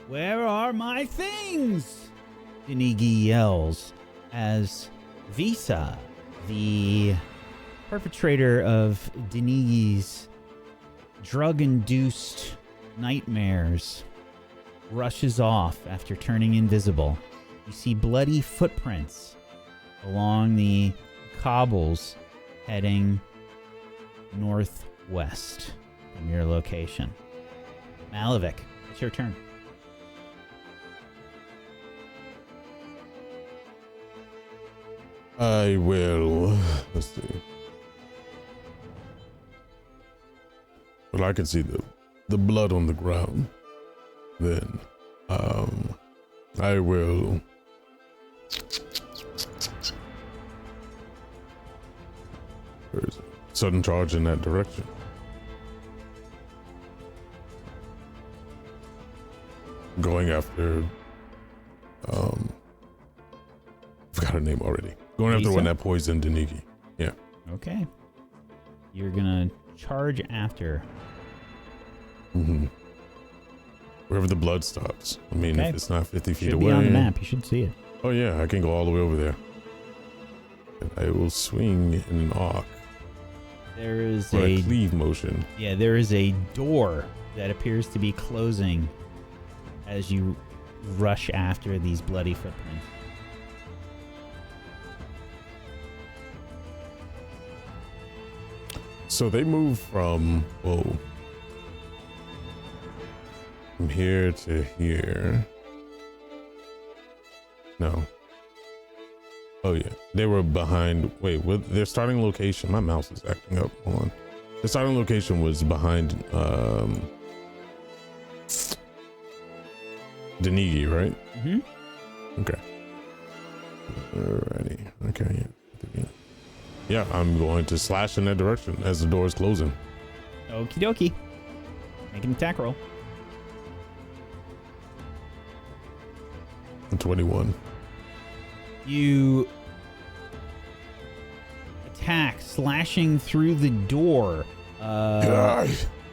Where are my things? Dinigi yells as Visa, the perpetrator of Dinigi's drug-induced nightmares, rushes off after turning invisible. You see bloody footprints along the cobbles heading northwest from your location. Malavik, it's your turn. I will. Let's see. Well, I can see the blood on the ground. Then, I will. There's a sudden charge in that direction. Going after. Forgot her name already. Going after the one that poisoned Deniki. Yeah. Okay. You're gonna charge after. Mm-hmm. Wherever the blood stops. I mean, if it's not 50 feet away. Should be on the map. You should see it. Oh yeah, I can go all the way over there. And I will swing in an arc. There is a cleave motion. Yeah, there is a door that appears to be closing as you rush after these bloody footprints. So they move from here to here. No. Oh yeah, they were behind. Wait, what? Their starting location. My mouse is acting up. Hold on. The starting location was behind Denigi, right? Mm-hmm. Okay. Alrighty. Okay. Yeah, I'm going to slash in that direction as the door is closing. Okie dokie. Make an attack roll. 21. You attack, slashing through the door.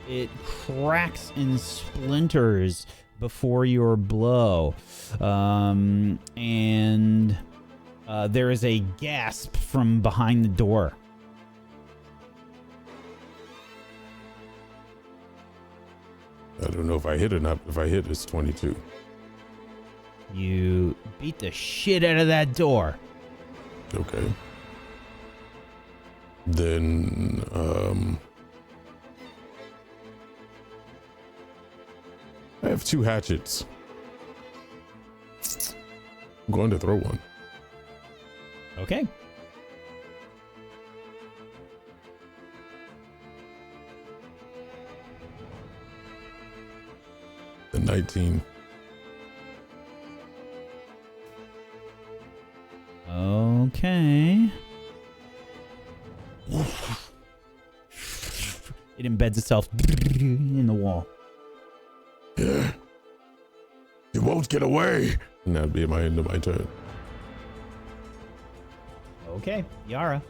It cracks and splinters before your blow. And there is a gasp from behind the door. I don't know if I hit or not. If I hit, it's 22. You beat the shit out of that door. Okay. Then, I have 2 hatchets. I'm going to throw one. Okay. The 19. Okay. It embeds itself in the wall. Yeah. You won't get away. And that'd be my end of my turn. Okay, Yara.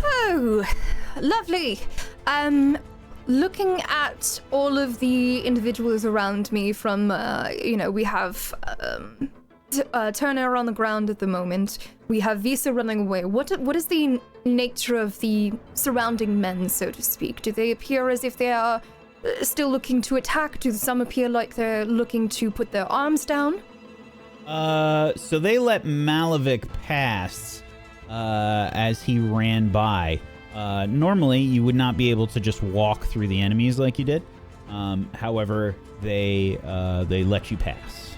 Oh, lovely. Looking at all of the individuals around me from, we have Turner on the ground at the moment. We have Visa running away. What is the nature of the surrounding men, so to speak? Do they appear as if they are still looking to attack? Do some appear like they're looking to put their arms down? So they let Malavik pass as he ran by. Normally, you would not be able to just walk through the enemies like you did. However, they let you pass,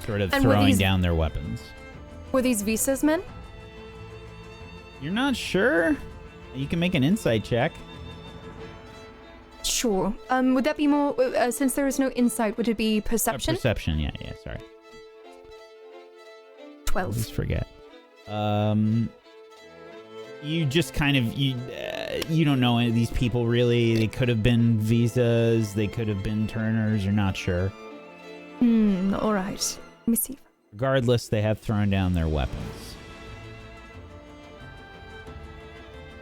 sort of throwing down their weapons. Were these Visa's men? You're not sure? You can make an insight check. Sure. Would that be more, since there is no insight, would it be perception? Perception, yeah, sorry. 12. Please forget. You just kind of, you don't know any of these people really. They could have been Visas, they could have been Turners, you're not sure. All right. Let me see. Regardless, they have thrown down their weapons.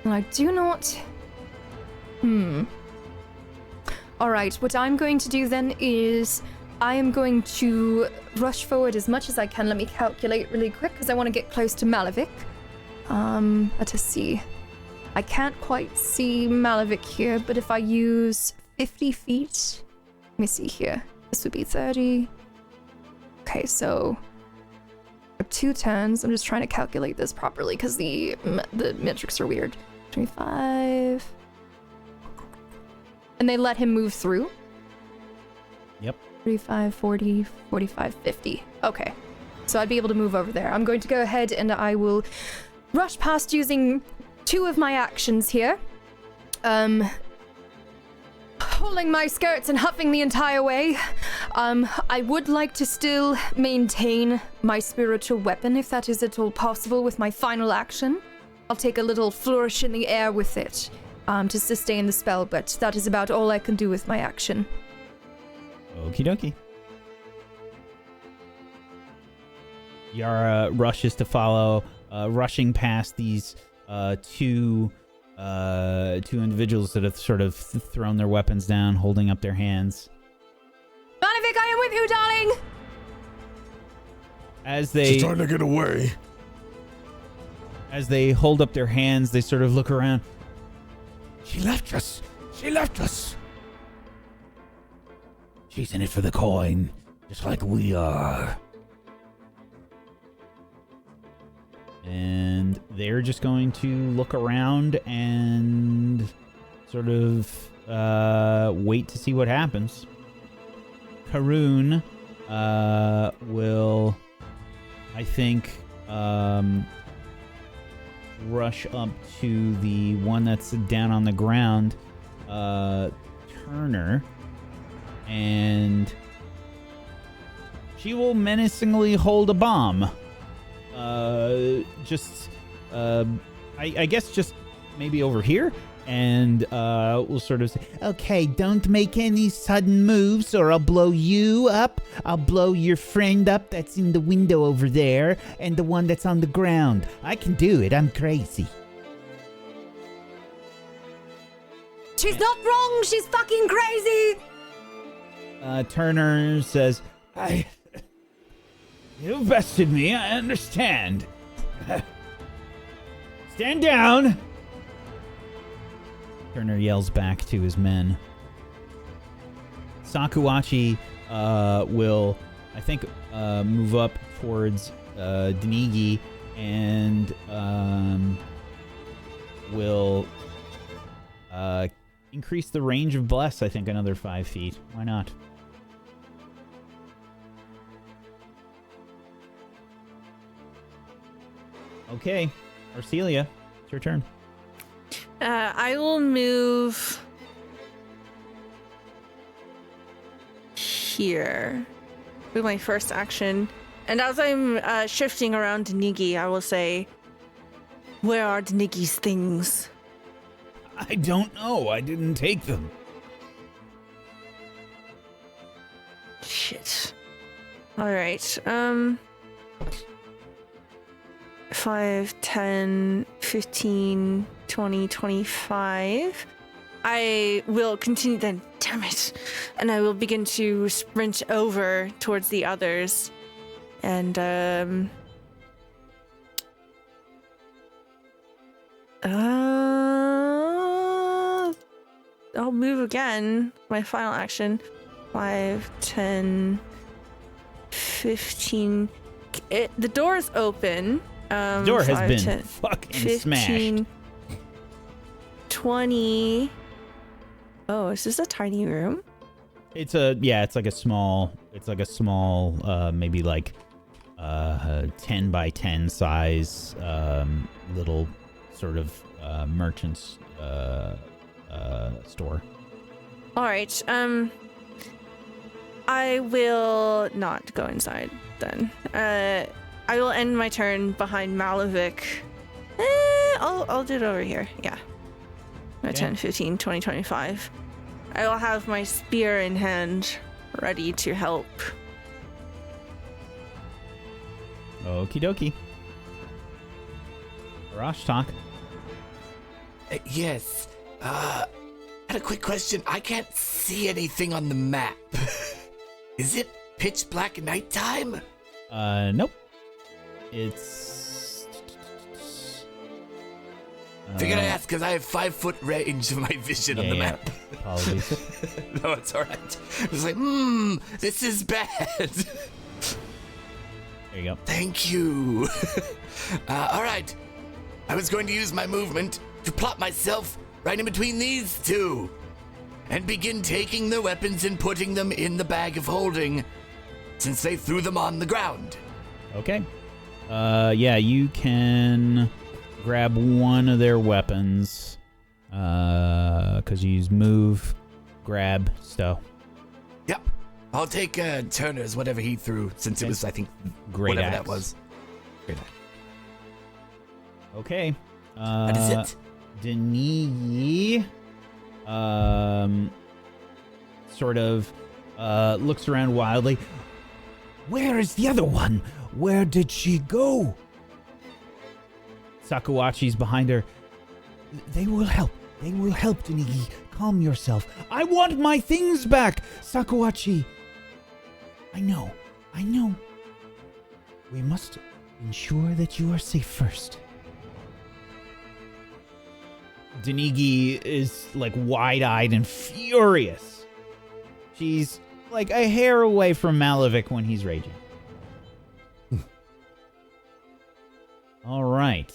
And I do not... Alright, what I'm going to do then is I am going to rush forward as much as I can. Let me calculate really quick because I want to get close to Malavik. Let us see. I can't quite see Malavik here, but if I use 50 feet... Let me see here. This would be 30. Okay, so... 2 turns. I'm just trying to calculate this properly because the metrics are weird. 25... And they let him move through? Yep. 35, 40, 45, 50. Okay. So I'd be able to move over there. I'm going to go ahead and I will rush past using 2 of my actions here. Pulling my skirts and huffing the entire way. I would like to still maintain my spiritual weapon if that is at all possible with my final action. I'll take a little flourish in the air with it. To sustain the spell, but that is about all I can do with my action. Okie dokie. Yara rushes to follow, rushing past these two individuals that have sort of thrown their weapons down, holding up their hands. Malavik, I am with you, darling! As they... She's trying to get away. As they hold up their hands, they sort of look around. She left us. She left us. She's in it for the coin, just like we are. And they're just going to look around and sort of wait to see what happens. Karun will, I think, rush up to the one that's down on the ground, Turner, and she will menacingly hold a bomb. I guess just maybe over here, and we'll sort of say, okay, don't make any sudden moves or I'll blow you up. I'll blow your friend up that's in the window over there and the one that's on the ground. I can do it. I'm crazy. She's not wrong. She's fucking crazy. Turner says, you bested me. I understand. Stand down. Turner yells back to his men. Sakuachi will, I think, move up towards Denigi and will increase the range of Bless, I think, another 5 feet. Why not? Okay, Arcelia, it's your turn. I will move here with my first action. And as I'm shifting around Denigi, I will say, where are Denigi's things? I don't know. I didn't take them. Shit. Alright, 5, 10, 15, 20, 25. I will continue then, damn it. And I will begin to sprint over towards the others. And, I'll move again. My final action. 5, 10, 15. The door is open. The door has 5, been 10, fucking 15, smashed. 20. Oh, is this a tiny room? It's like a small, maybe like 10 by 10 size little sort of merchant's store. All right. I will not go inside then. I will end my turn behind Malavik. I'll do it over here. Yeah. Okay. 10, 15, 20, 25. I will have my spear in hand, ready to help. Okie dokie. Arash talk. Yes. I had a quick question. I can't see anything on the map. Is it pitch black nighttime? Nope. It's... Figured I'd ask because I have 5-foot range of my vision on the map. Apologies. No, it's all right. I was like, this is bad. There you go. Thank you. All right. I was going to use my movement to plop myself right in between these two and begin taking their weapons and putting them in the bag of holding since they threw them on the ground. Okay. Yeah, you can grab one of their weapons because you use move, grab, stow. Yep. I'll take Turner's, whatever he threw, since it was, I think, Great whatever axe. that was. Great axe. Okay. That is it. Denis sort of looks around wildly. Where is the other one? Where did she go? Sakuachi's behind her. They will help. They will help, Denigi. Calm yourself. I want my things back, Sakuachi. I know. We must ensure that you are safe first. Denigi is like wide-eyed and furious. She's like a hair away from Malavik when he's raging. All right.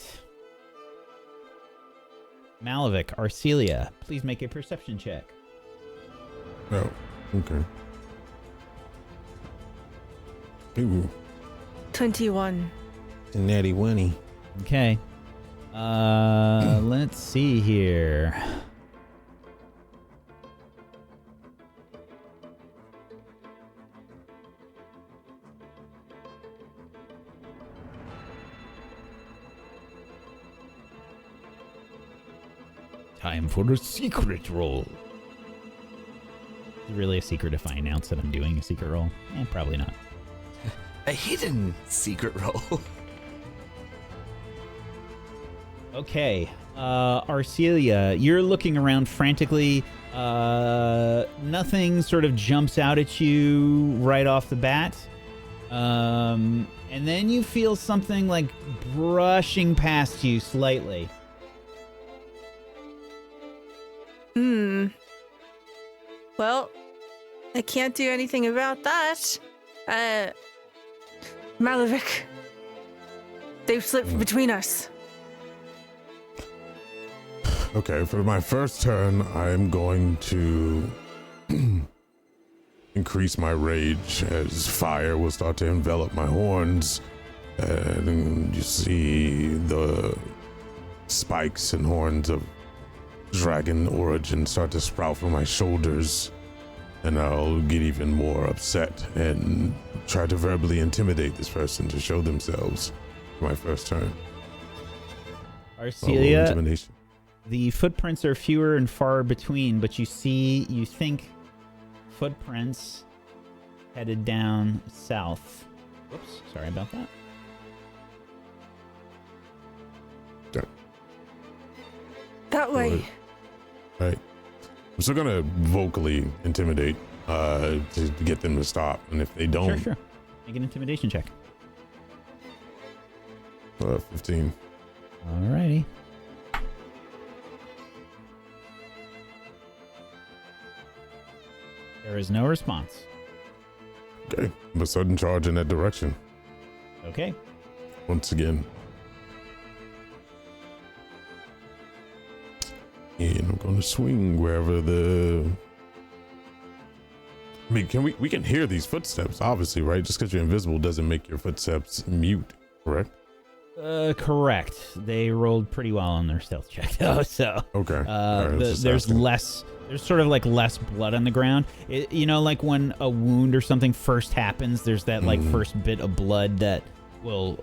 Malavik, Arcelia, please make a perception check. Oh, okay. Ooh, 21. natty winnie. Okay. Let's see here. Time for a secret roll. Is it really a secret if I announce that I'm doing a secret roll? Probably not. A hidden secret roll. Okay. Arcelia, you're looking around frantically. Nothing sort of jumps out at you right off the bat. And then you feel something like brushing past you slightly. Well, I can't do anything about that. Malavik, they've slipped between us. Okay, for my first turn, I'm going to increase my rage as fire will start to envelop my horns. And you see the spikes and horns of dragon origin start to sprout from my shoulders. And I'll get even more upset and try to verbally intimidate this person to show themselves for my first turn. Arcelia, Intimidation. the footprints are fewer and far between, but you think footprints headed down south. Whoops, sorry about that. That way. Right. I'm still gonna vocally intimidate to get them to stop, and if they don't, Sure. Make an intimidation check. 15. Alrighty. There is no response. Okay, I'm a sudden charge in that direction Okay. once again. And I'm gonna swing wherever the. I mean, we can hear these footsteps, obviously, right? Just because you're invisible doesn't make your footsteps mute, correct? Correct. They rolled pretty well on their stealth check, though. So Okay. All right, I was just there's asking. less. There's sort of like less blood on the ground. Like when a wound or something first happens, there's that like first bit of blood that will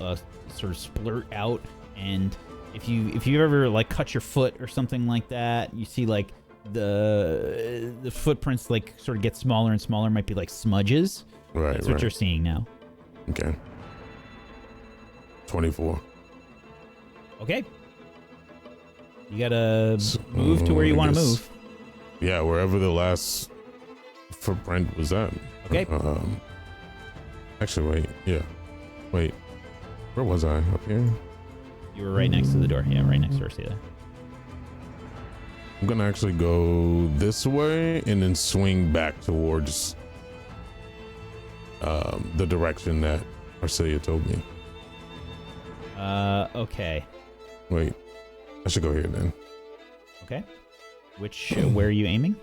sort of splurt out. And if you ever like cut your foot or something like that, you see like the footprints like sort of get smaller and smaller. Might be like smudges. Right. That's what you're seeing now. Okay. 24. Okay. You gotta move to where you want to move. Yeah, wherever the last footprint was at. Okay. Actually, wait. Yeah. Wait. Where was I? Up here? You were right next to the door. Yeah, right next to Ursula. I'm gonna actually go this way and then swing back towards the direction that Arcelia told me. Okay. Wait. I should go here then. Okay. Where are you aiming?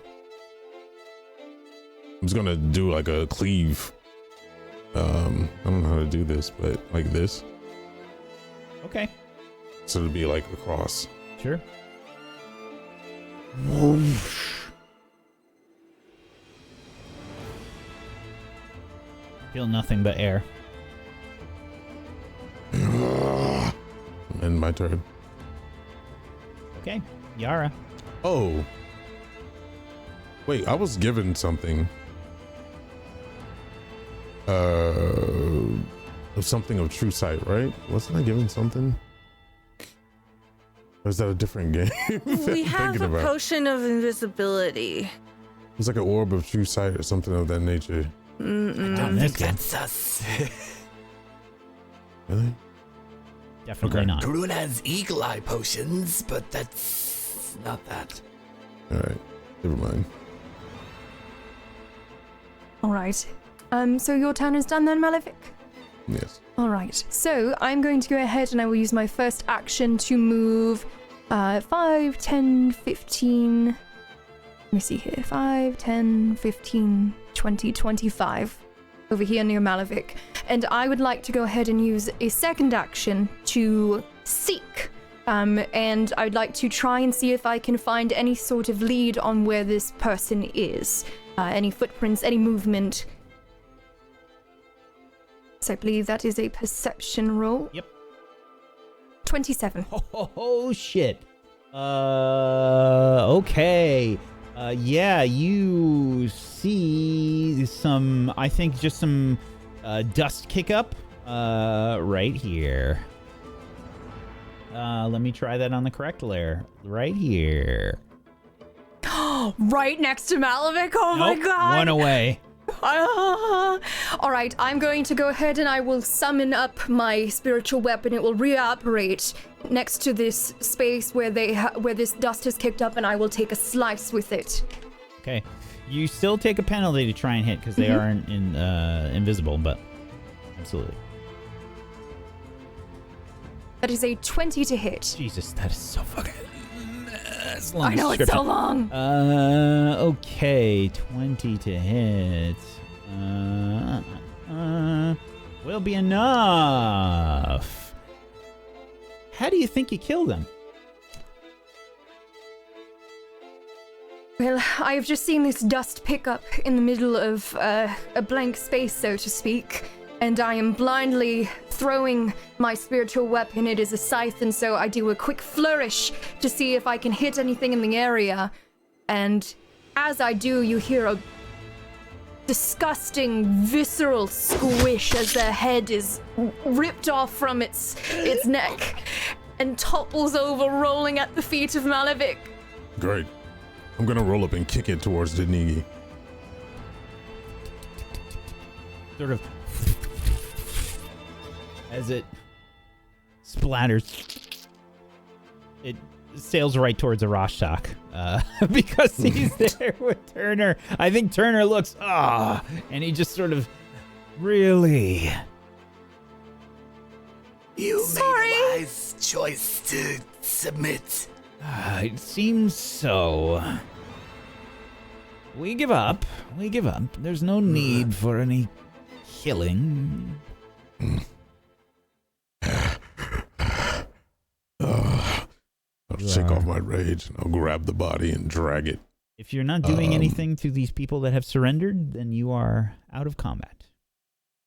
I'm just gonna do like a cleave. I don't know how to do this, but like this. Okay. So it'll be like a cross. Sure. Feel nothing but air. And my turn. Okay. Yara. Oh. Wait, I was given something. Something of true sight, right? Wasn't I given something? Or is that a different game? We have a potion of invisibility. It's like an orb of true sight or something of that nature. I don't think that's us. Really? Definitely Okay. not. Karun has eagle eye potions, but that's not that. All right. Never mind. All right. So your turn is done then, Malefic? Yes. All right. So I'm going to go ahead and I will use my first action to move 5, 10, 15. Let me see here. 5, 10, 15, 20, 25 over here near Malefic. And I would like to go ahead and use a second action to seek. And I'd like to try and see if I can find any sort of lead on where this person is. Any footprints, any movement. So I believe that is a perception roll. Yep. 27. Oh shit. Okay. Yeah, you see some, I think just some dust kick up right here. Let me try that on the correct layer. Right here. Right next to Malefic? Oh my Nope, god. one away. All right, I'm going to go ahead and I will summon up my spiritual weapon. It will reoperate next to this space where where this dust has kicked up, and I will take a slice with it. Okay. You still take a penalty to try and hit because they aren't invisible, but absolutely. That is a 20 to hit. Jesus, that is so fucking... I know it's so long. Okay, 20 to hit. Will be enough. How do you think you killed them? Well, I have just seen this dust pick up in the middle of a blank space, so to speak, and I am blindly throwing my spiritual weapon. It is a scythe, and so I do a quick flourish to see if I can hit anything in the area. And as I do, you hear a disgusting, visceral squish as their head is ripped off from its neck and topples over, rolling at the feet of Malefic. Great. I'm gonna roll up and kick it towards the Nigi. Sort of as it splatters, it sails right towards Arashtak because he's there with Turner. I think Turner looks, and he just sort of, really? You made a wise choice to submit. It seems so. We give up. We give up. There's no need for any killing. I'll shake off my rage and I'll grab the body and drag it. If you're not doing anything to these people that have surrendered, then you are out of combat.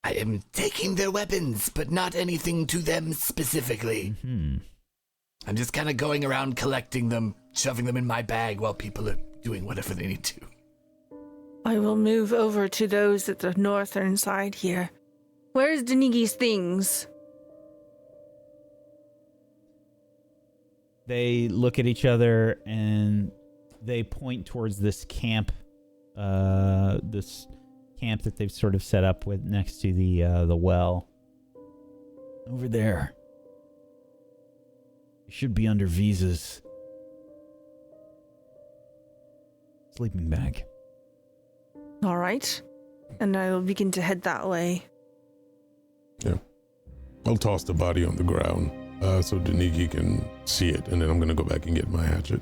I am taking their weapons, but not anything to them specifically. I'm just kind of going around collecting them, shoving them in my bag while people are doing whatever they need to. I will move over to those at the northern side here. Where is Denigi's things? They look at each other and they point towards this camp that they've sort of set up with next to the well. Over there. You should be under Visa's sleeping bag. All right. And I will begin to head that way. Yeah. I'll toss the body on the ground so Deniki can see it, and then I'm going to go back and get my hatchet.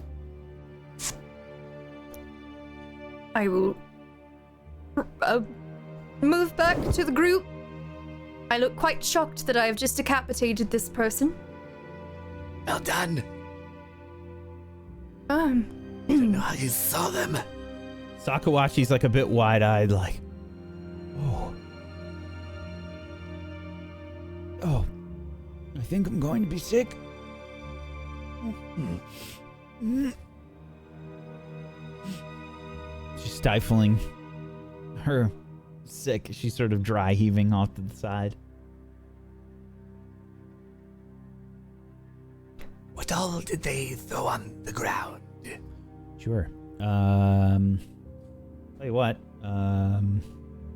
I will move back to the group. I look quite shocked that I have just decapitated this person. Well done. Um, I don't know how you saw them. Sakuachi's like a bit wide-eyed, like, Oh, I think I'm going to be sick. she's stifling her sick. She's sort of dry heaving off to the side. What all did they throw on the ground? Sure. Tell you what,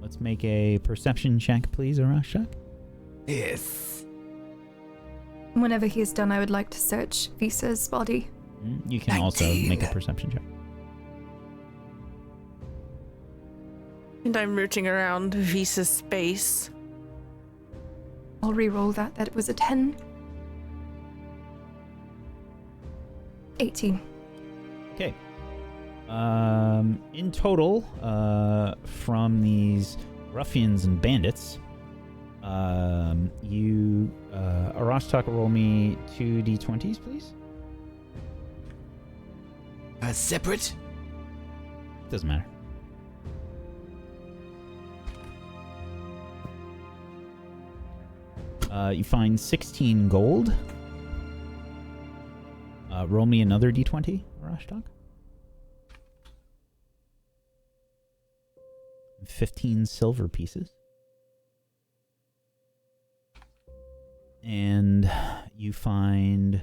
let's make a perception check, please, Arashak. Yes. whenever he is done, I would like to search Visa's body. You can also 19. make a perception check. And I'm rooting around Visa's space. I'll re-roll that. That was a 10. 18. Okay. In total, from these ruffians and bandits, you, Arashtak, roll me 2 d20s, please. Separate? Doesn't matter. You find 16 gold. Roll me another d20, Arashtak. 15 silver pieces. And you find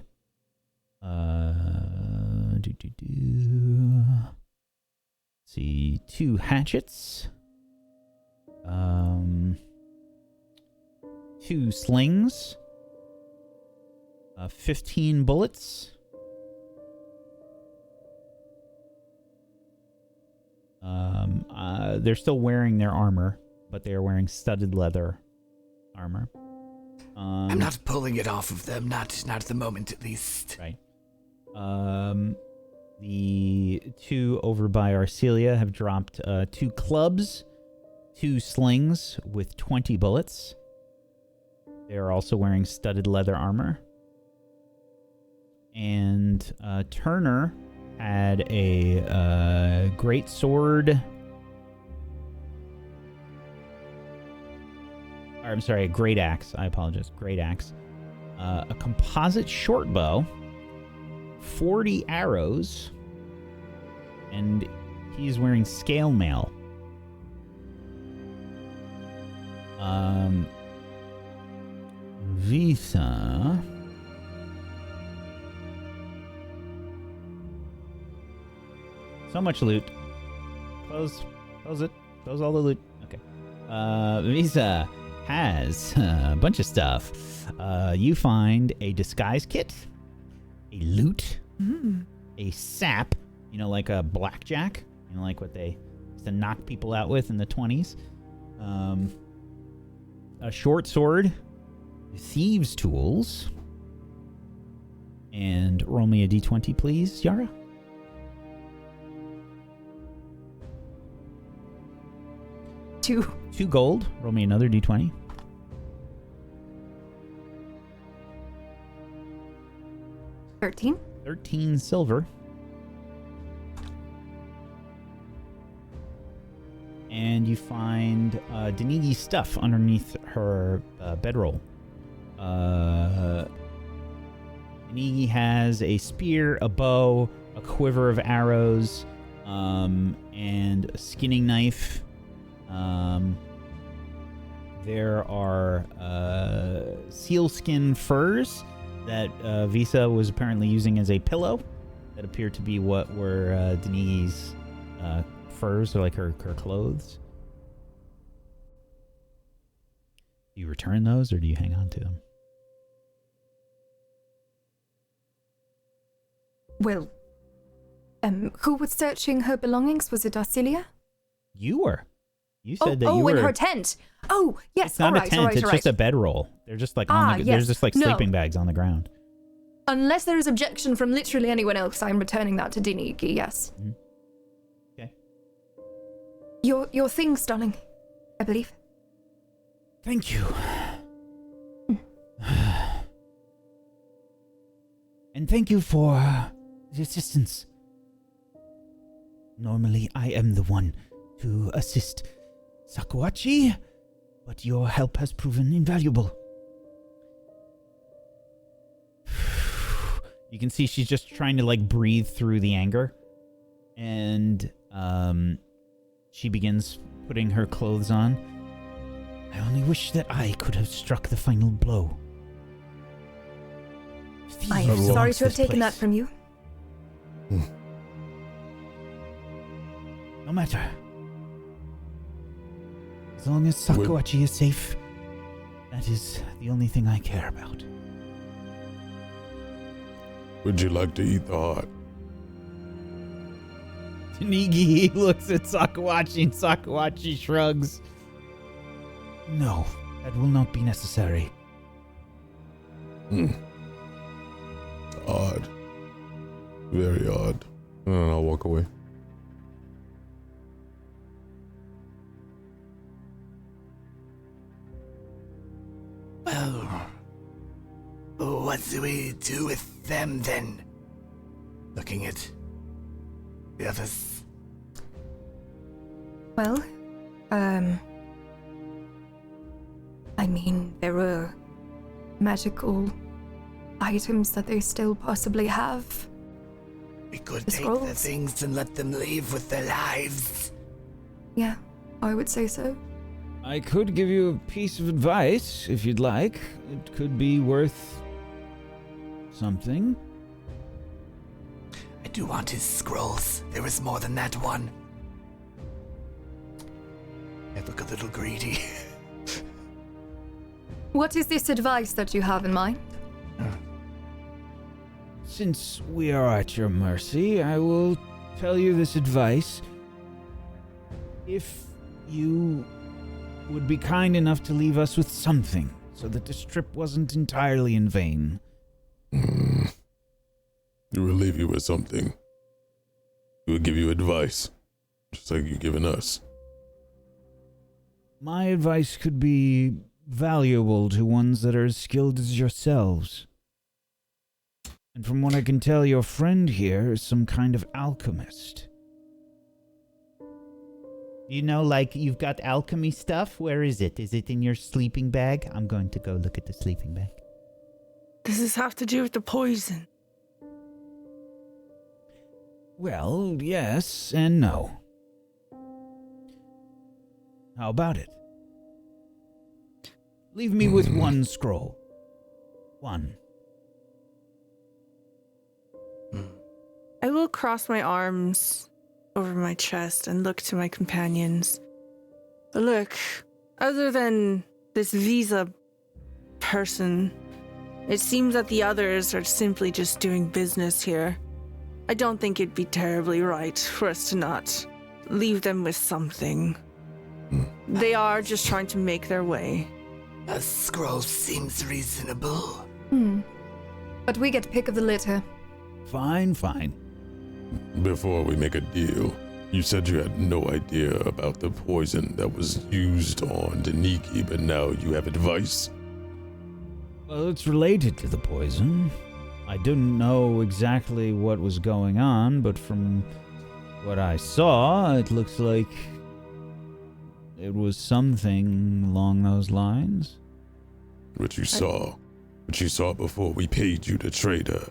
see, 2 hatchets, 2 slings, 15 bullets, they're still wearing their armor, but they are wearing studded leather armor. I'm not pulling it off of them, not at the moment at least. Right. The 2 over by Arcelia have dropped 2 clubs, 2 slings with 20 bullets. They are also wearing studded leather armor. And Turner had a great sword. Or, I'm sorry, a great axe. I apologize. Great axe. A composite short bow. 40 arrows, and he's wearing scale mail. Visa. So much loot. Close it. Close all the loot. Okay. Visa has a bunch of stuff. You find a disguise kit, a lute, a sap, like a blackjack, like what they used to knock people out with in the 20s, a short sword, thieves' tools, and roll me a d20, please, Yara. Two gold. Roll me another d20. 13. 13 silver. And you find Denigi's stuff underneath her bedroll. Denigi has a spear, a bow, a quiver of arrows, and a skinning knife. There are sealskin furs that Visa was apparently using as a pillow. That appeared to be what were Denise's furs, or like her clothes. Do you return those, or do you hang on to them? Well, who was searching her belongings? Was it Arcelia? You were. You said that you in were. her tent. Oh, yes. It's not a tent. It's just a bedroll. They're just like on the. yes. There's just like No. sleeping bags on the ground. Unless there is objection from literally anyone else, I'm returning that to Diniki, yes. Mm-hmm. Okay. Your things, darling, I believe. Thank you. And thank you for the assistance. Normally, I am the one to assist Sakuachi, but your help has proven invaluable. You can see she's just trying to like breathe through the anger, and she begins putting her clothes on. I only wish that I could have struck the final blow. I Thieves am sorry amongst to have this taken that place. from you. No matter. As long as Sakuachi is safe, that is the only thing I care about. Would you like to eat the heart? Tanigi looks at Sakuachi, and Sakuachi shrugs. No, that will not be necessary. Odd. Very odd. And then I'll walk away. Well, what do we do with them then? Looking at the others. Well, I mean, there are magical items that they still possibly have. We could The take the scrolls. things and let them leave with their lives. Yeah, I would say so. I could give you a piece of advice, if you'd like. It could be worth something. I do want his scrolls. There is more than that one. I look a little greedy. What is this advice that you have in mind? Since we are at your mercy, I will tell you this advice. If you would be kind enough to leave us with something, so that this trip wasn't entirely in vain. We will leave you with something. We will give you advice, just like you've given us. My advice could be valuable to ones that are as skilled as yourselves. And from what I can tell, your friend here is some kind of alchemist. You know, like, you've got alchemy stuff? Where is it? Is it in your sleeping bag? I'm going to go look at the sleeping bag. Does this have to do with the poison? Well, yes and no. How about it? Leave me with one scroll. One. I will cross my arms over my chest and look to my companions. Look, other than this Visa person, it seems that the others are simply just doing business here. I don't think it'd be terribly right for us to not leave them with something. They are just trying to make their way. A scroll seems reasonable. But we get pick of the litter. Fine, fine. Before we make a deal, you said you had no idea about the poison that was used on Deniki, but now you have advice? Well, it's related to the poison. I didn't know exactly what was going on, but from what I saw, it looks like it was something along those lines. What you saw before we paid you to trade her.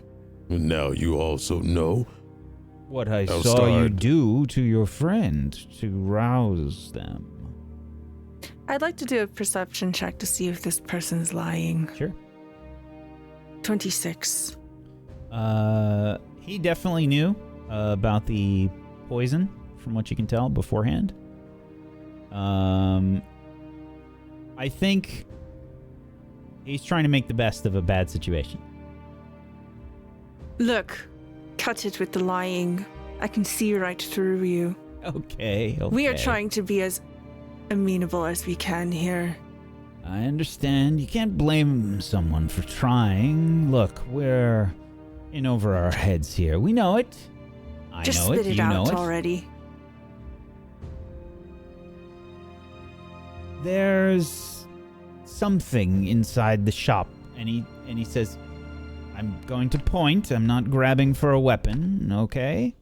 And now you also know? What I I'll saw you start. do to your friend to rouse them. I'd like to do a perception check to see if this person's lying. Sure. 26. He definitely knew about the poison, from what you can tell beforehand. I think he's trying to make the best of a bad situation. Look, cut it with the lying. I can see right through you. Okay. We are trying to be as amenable as we can here. I understand. You can't blame someone for trying. Look, we're in over our heads here. We know it. I Just know it. spit it You know out it. already. There's something inside the shop, and he says, I'm going to point. I'm not grabbing for a weapon, okay?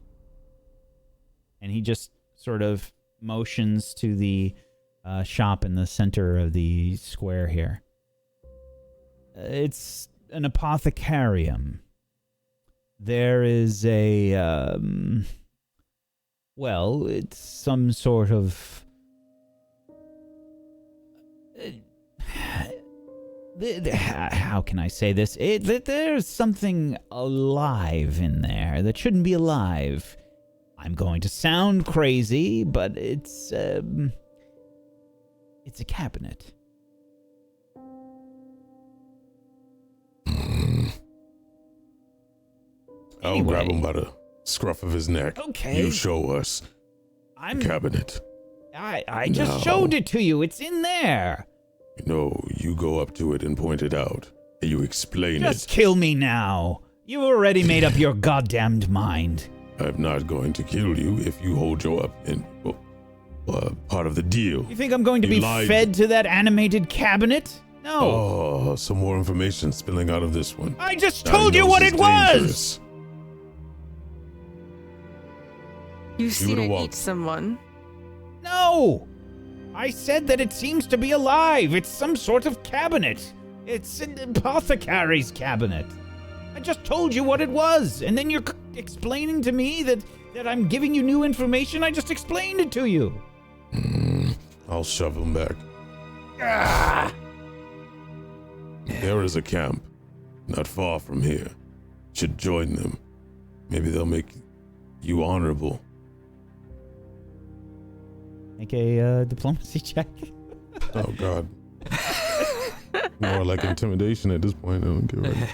And he just sort of motions to the shop in the center of the square here. It's an apothecarium. There is a, well, it's some sort of... how can I say this? There's something alive in there that shouldn't be alive. I'm going to sound crazy, but it's a cabinet. I'll grab him by the scruff of his neck. Okay. You show us the cabinet. I just showed it to you. It's in there. No, you go up to it and point it out. And you explain Just it. kill me now. You've already made up your goddamned mind. I'm not going to kill you if you hold your up in part of the deal. You think I'm going to You be lied. fed to that animated cabinet? No. Oh, some more information spilling out of this one. I just I told you know what this it is was. dangerous. You've seen it a it walk. eat someone. No. I said that it seems to be alive. It's some sort of cabinet. It's an apothecary's cabinet. I just told you what it was, and then you're explaining to me that I'm giving you new information. I just explained it to you. I'll shove him back. Ah! There is a camp not far from here. Should join them. Maybe they'll make you honorable. Make a diplomacy check. Oh, God. More like intimidation at this point. I don't give a...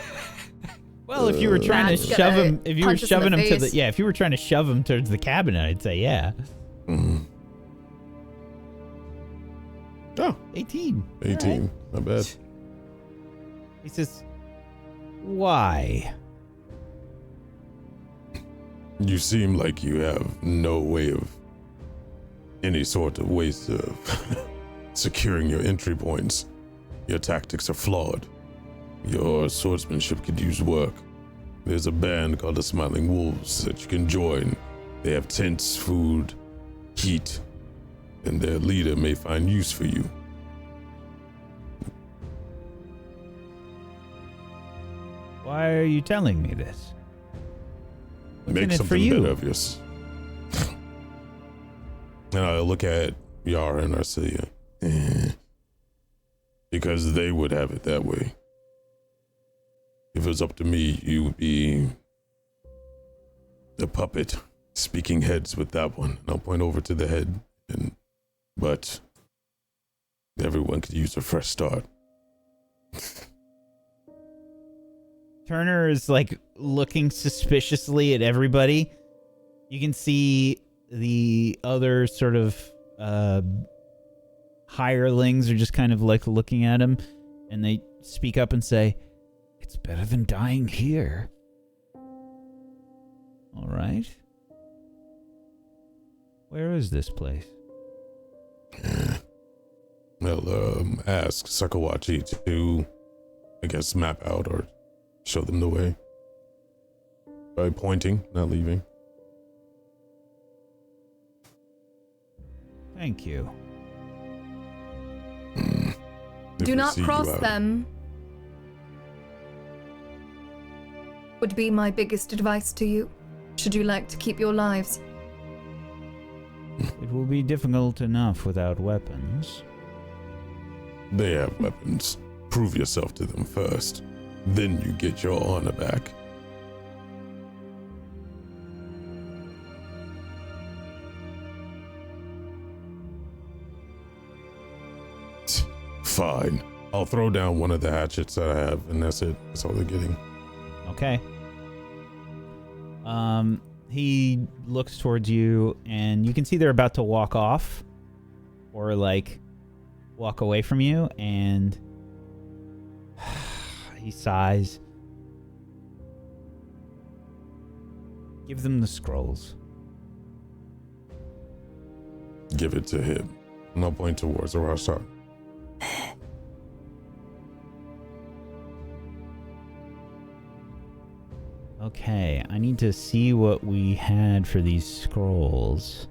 Well, if you were trying to Matt's shove gonna him, if you were punch us in shoving the him to the, face. yeah, if you were trying to shove him towards the cabinet, I'd say yeah. Mm. Oh, 18. 18. Not bad. He says, "Why?" You seem like you have no way of any sort of ways of securing your entry points. Your tactics are flawed. Your swordsmanship could use work. There's a band called the Smiling Wolves that you can join. They have tents, food, heat, and their leader may find use for you. Why are you telling me this? What's in Make it for something you? better of yours. And I look at Yara and I say, because they would have it that way. If it was up to me, you would be the puppet speaking heads with that one. And I'll point over to the head, but everyone could use a fresh start. Turner is like looking suspiciously at everybody. You can see the other sort of hirelings are just kind of like looking at him, and they speak up and say, "It's better than dying here." All right. Where is this place? Well, ask Sakuach to, I guess, map out or show them the way. By pointing, not leaving. Thank you. If Do we not see you cross out- them. Would be my biggest advice to you, should you like to keep your lives. It will be difficult enough without weapons. They have weapons. Prove yourself to them first. then you get your honor back. Fine. I'll throw down one of the hatchets that I have, and that's it. That's all they're getting. Okay. He looks towards you, and you can see they're about to walk off, or like walk away from you, and he sighs. Give them the scrolls. Give it to him. And I'll point towards the Rashad. Okay, I need to see what we had for these scrolls.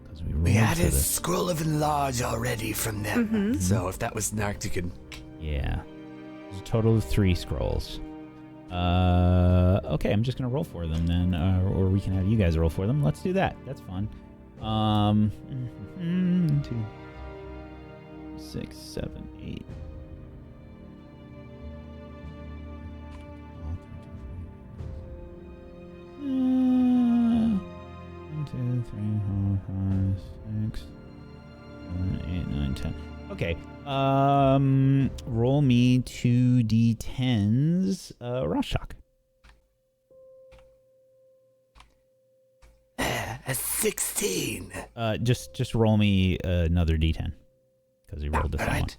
Because We had for a this. scroll of enlarge already from them. So if that was knocked, you can. Yeah. There's a total of 3 scrolls. Okay, I'm just gonna roll for them then, or we can have you guys roll for them. Let's do that. That's fun. 2, 6, 7, 8. 1, 2, 3, 4, 5, 6, 7, 8, 9, 10. Okay. Roll me 2 d10s. Rorschach. A 16. Just roll me another d10 because he rolled a All right.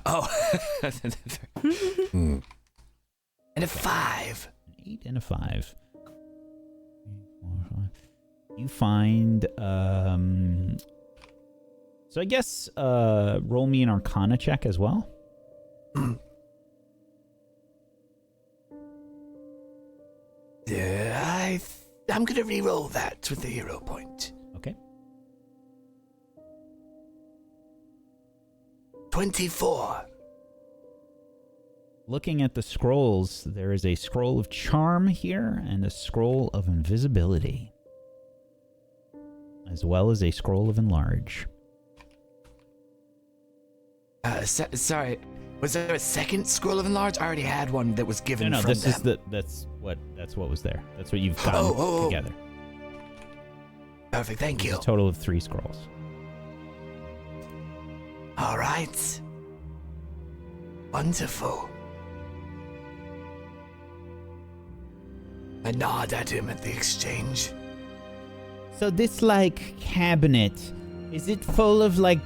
Oh. And a 5. 8 and a 5. 3, 4, 5. You find so I guess roll me an Arcana check as well. Yeah, I'm gonna re-roll that with the hero point. Okay. 24. Looking at the scrolls, there is a scroll of charm here and a scroll of invisibility, as well as a scroll of enlarge. Sorry, was there a second scroll of enlarge? I already had one that was given No, from this them. is that's what was there. That's what you've gotten together. Perfect, thank you. It's a total of 3 scrolls. All right. Wonderful. I nod at him at the exchange. So this like cabinet, is it full of like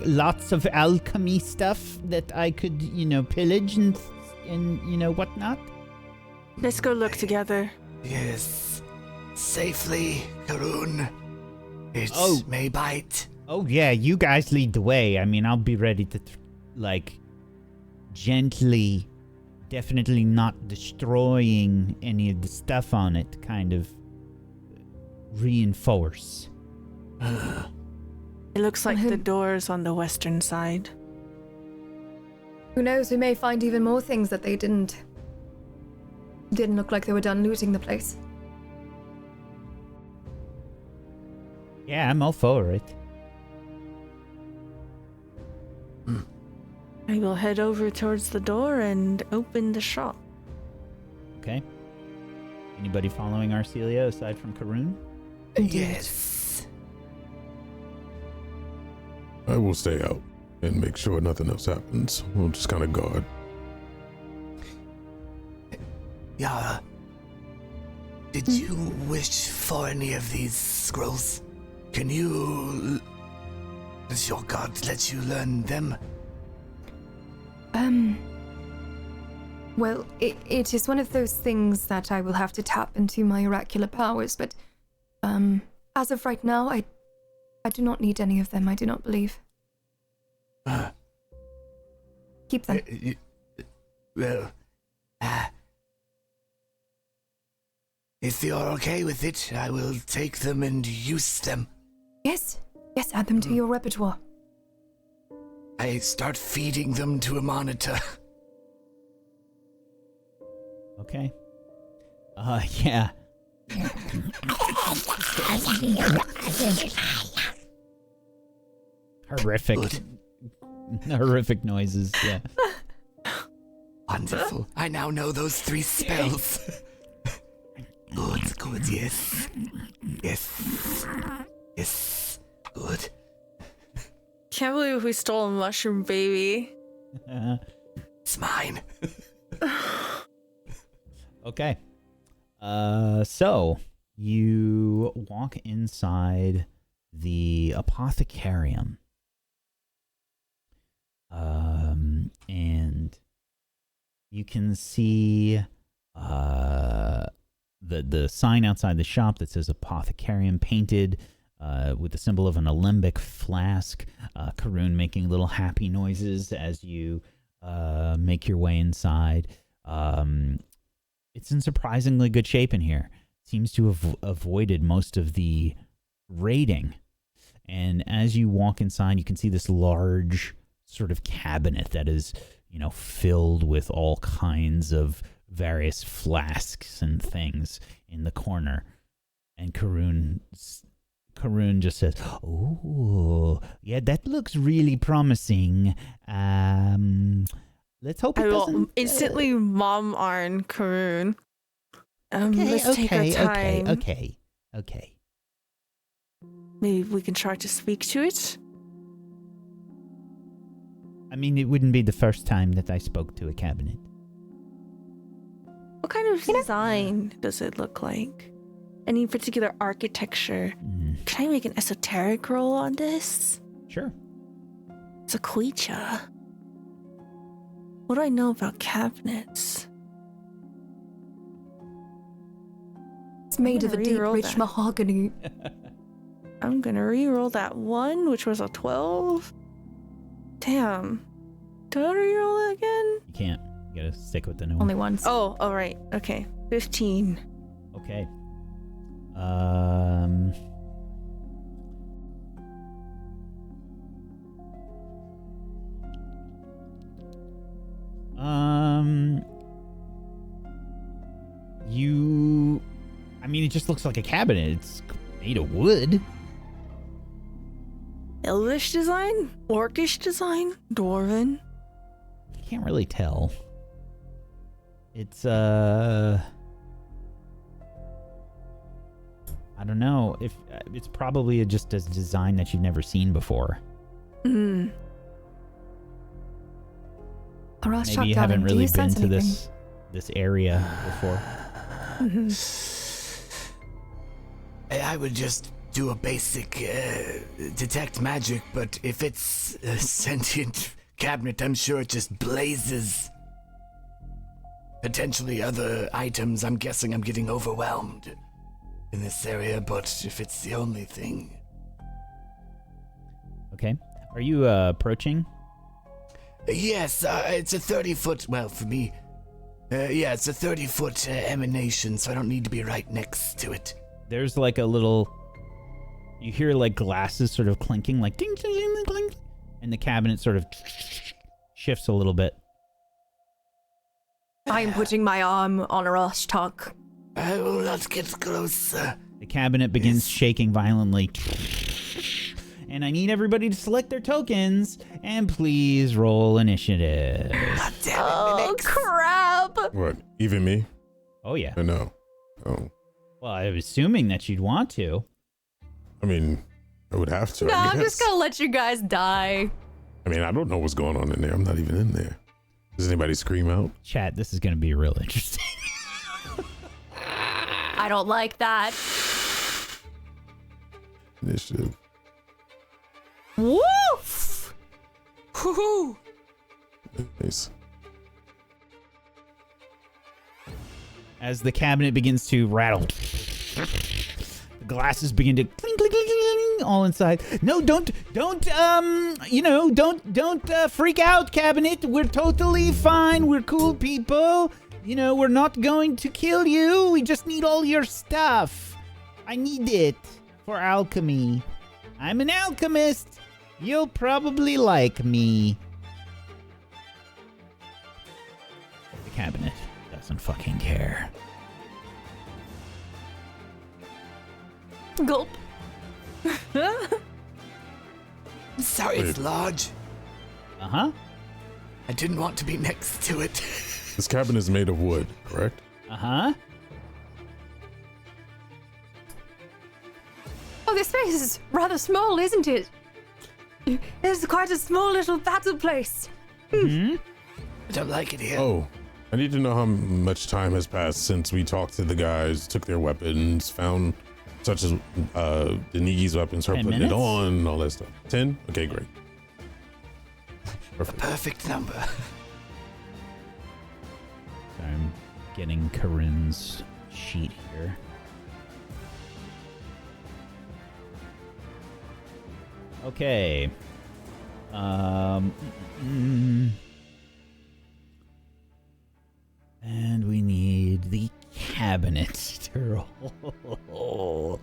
lots of alchemy stuff that I could, pillage and whatnot? Let's go look together. Yes. Safely, Karun. It may bite. Oh yeah, you guys lead the way. I mean, I'll be ready to gently, definitely not destroying any of the stuff on it, kind of reinforce. It looks like the door's on the western side. Who knows? We may find even more things that they didn't look like they were done looting the place. Yeah, I'm all for it. I will head over towards the door and open the shop. Okay. Anybody following Arcelia aside from Karun? Yes. I will stay out and make sure nothing else happens. We'll just kind of guard. Yara, did you wish for any of these scrolls? Can you... Does your god let you learn them? Well, it is one of those things that I will have to tap into my oracular powers, but, as of right now, I do not need any of them, I do not believe. Keep them. Well, if you're okay with it, I will take them and use them. Yes, add them to your repertoire. I start feeding them to a monitor. Okay. Yeah. Horrific noises, yeah. Wonderful. I now know those 3 spells. Good, yes. Yes. Good. Can't believe we stole a mushroom baby. It's mine. Okay. So you walk inside the apothecarium. And you can see the sign outside the shop that says apothecarium painted with the symbol of an alembic flask. Karun making little happy noises as you make your way inside. It's in surprisingly good shape in here. Seems to have avoided most of the raiding. And as you walk inside, you can see this large sort of cabinet that is, filled with all kinds of various flasks and things in the corner. And Karun just says, "Oh, yeah, that looks really promising. Let's hope it doesn't." I will instantly mom arm Karun. Let's take our time. Okay. Maybe we can try to speak to it. I mean, it wouldn't be the first time that I spoke to a cabinet. What kind of design does it look like? Any particular architecture? Can I make an esoteric roll on this? Sure. Sakuach. What do I know about cabinets? It's made of a deep, rich mahogany. I'm gonna re-roll that 1, which was a 12. Damn. Do I re-roll it again? You can't. You gotta stick with the new one. Only once. Oh, all right. Okay. 15. Okay. It just looks like a cabinet. It's made of wood. Elvish design? Orcish design? Dwarven? Can't really tell. It's I don't know if it's probably just a design that you've never seen before. Hmm. Maybe you haven't really been to this area before. I would just do a basic detect magic, but if it's a sentient cabinet, I'm sure it just blazes. Potentially other items. I'm guessing I'm getting overwhelmed in this area, but if it's the only thing. Okay. Are you approaching? Yes, it's a 30-foot, well, for me, it's a 30-foot emanation, so I don't need to be right next to it. There's like a little, you hear like glasses sort of clinking, like ding, ding, ding, ding, ding, and the cabinet sort of shifts a little bit. I'm putting my arm on Rostok. I will not get closer. The cabinet begins shaking violently. And I need everybody to select their tokens, and please roll initiative. God damn it, Oh, Minix. crap! What? Even me? Oh, yeah. Or no? Oh. Well, I'm assuming that you'd want to. I mean, I would have to. No, I I'm just guess. gonna let you guys die. I mean, I don't know what's going on in there. I'm not even in there. Does anybody scream out? Chat, this is going to be real interesting. I don't like that. Initiative. Woof! Woohoo! Nice. As the cabinet begins to rattle, the glasses begin to clink, clink, clink, clink, all inside. No, don't freak out, cabinet. We're totally fine. We're cool people. We're not going to kill you. We just need all your stuff. I need it for alchemy. I'm an alchemist. You'll probably like me. The cabinet doesn't fucking care. Gulp. Sorry, it's large. Uh-huh. I didn't want to be next to it. This cabin is made of wood, correct? Uh-huh. Oh, this space is rather small, isn't it? It's quite a small little battle place. Hmm? I don't like it here. Oh, I need to know how much time has passed since we talked to the guys, took their weapons, found such as Denigi's weapons, her 10 putting minutes? it on, and all that stuff. 10? Okay, great. Perfect. Perfect number. So I'm getting Corinne's sheet here. Okay. And we need the cabinet to roll.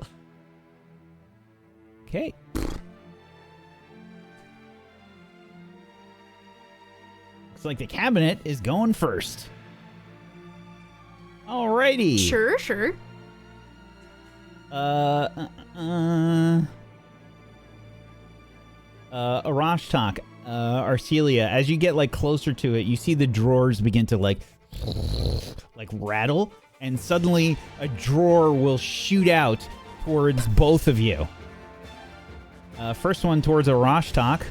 Okay. Looks like the cabinet is going first. Alrighty. Sure. Arashtak, Arcelia, as you get like closer to it, you see the drawers begin to like rattle, and suddenly a drawer will shoot out towards both of you. First one towards Arashtak.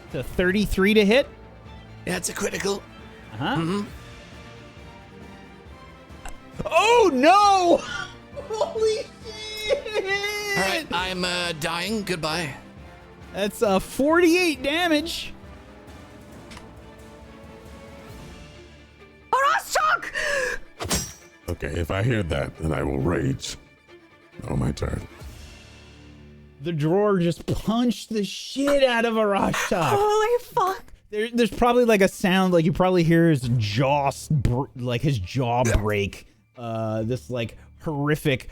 It's a 33 to hit. Yeah, it's a critical. Uh-huh. Mm-hmm. Oh no! Holy shit! All right, I'm dying. Goodbye. That's 48 damage. Arashtak! Okay, if I hear that, then I will rage. Oh, my turn. The drawer just punched the shit out of Arashtak. Holy fuck. There's probably like a sound, like you probably hear his jaw, his jaw break. This like horrific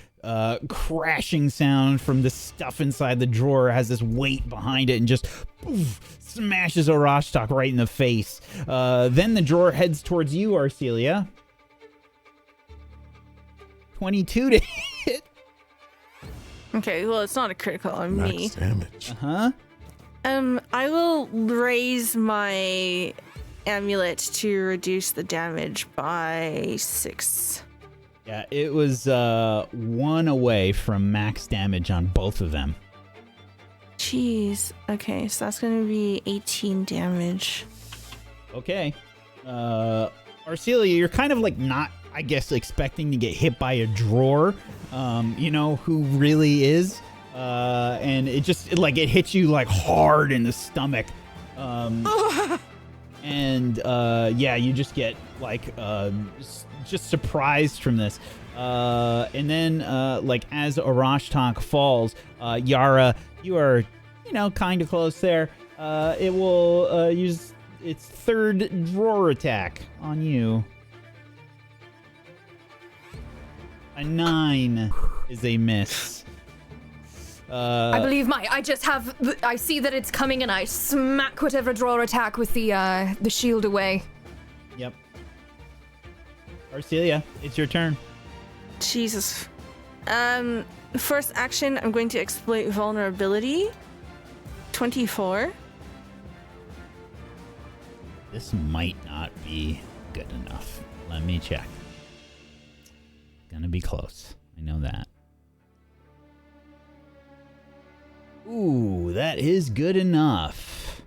crashing sound from the stuff inside the drawer has this weight behind it and just poof, smashes Arashtak right in the face. Then the drawer heads towards you, Arcelia. 22 to hit. Okay, well, it's not a critical on Max me. damage. Uh-huh. I will raise my amulet to reduce the damage by 6. Yeah, it was 1 away from max damage on both of them. Jeez. Okay, so that's going to be 18 damage. Okay. Arcelia, you're kind of like not, I guess, expecting to get hit by a drawer. You know who really is. And it just it hits you like hard in the stomach. And yeah, you just get like just surprised from this. And then like as Arashtak falls, Yara, you are, you know, kind of close there. It will use its third drawer attack on you. A 9 is a miss. I believe I see that it's coming and I smack whatever drawer attack with the shield away. Yep. Arcelia, it's your turn. Jesus. First action, I'm going to exploit vulnerability. 24. This might not be good enough. Let me check. Gonna be close. I know that. Ooh, that is good enough.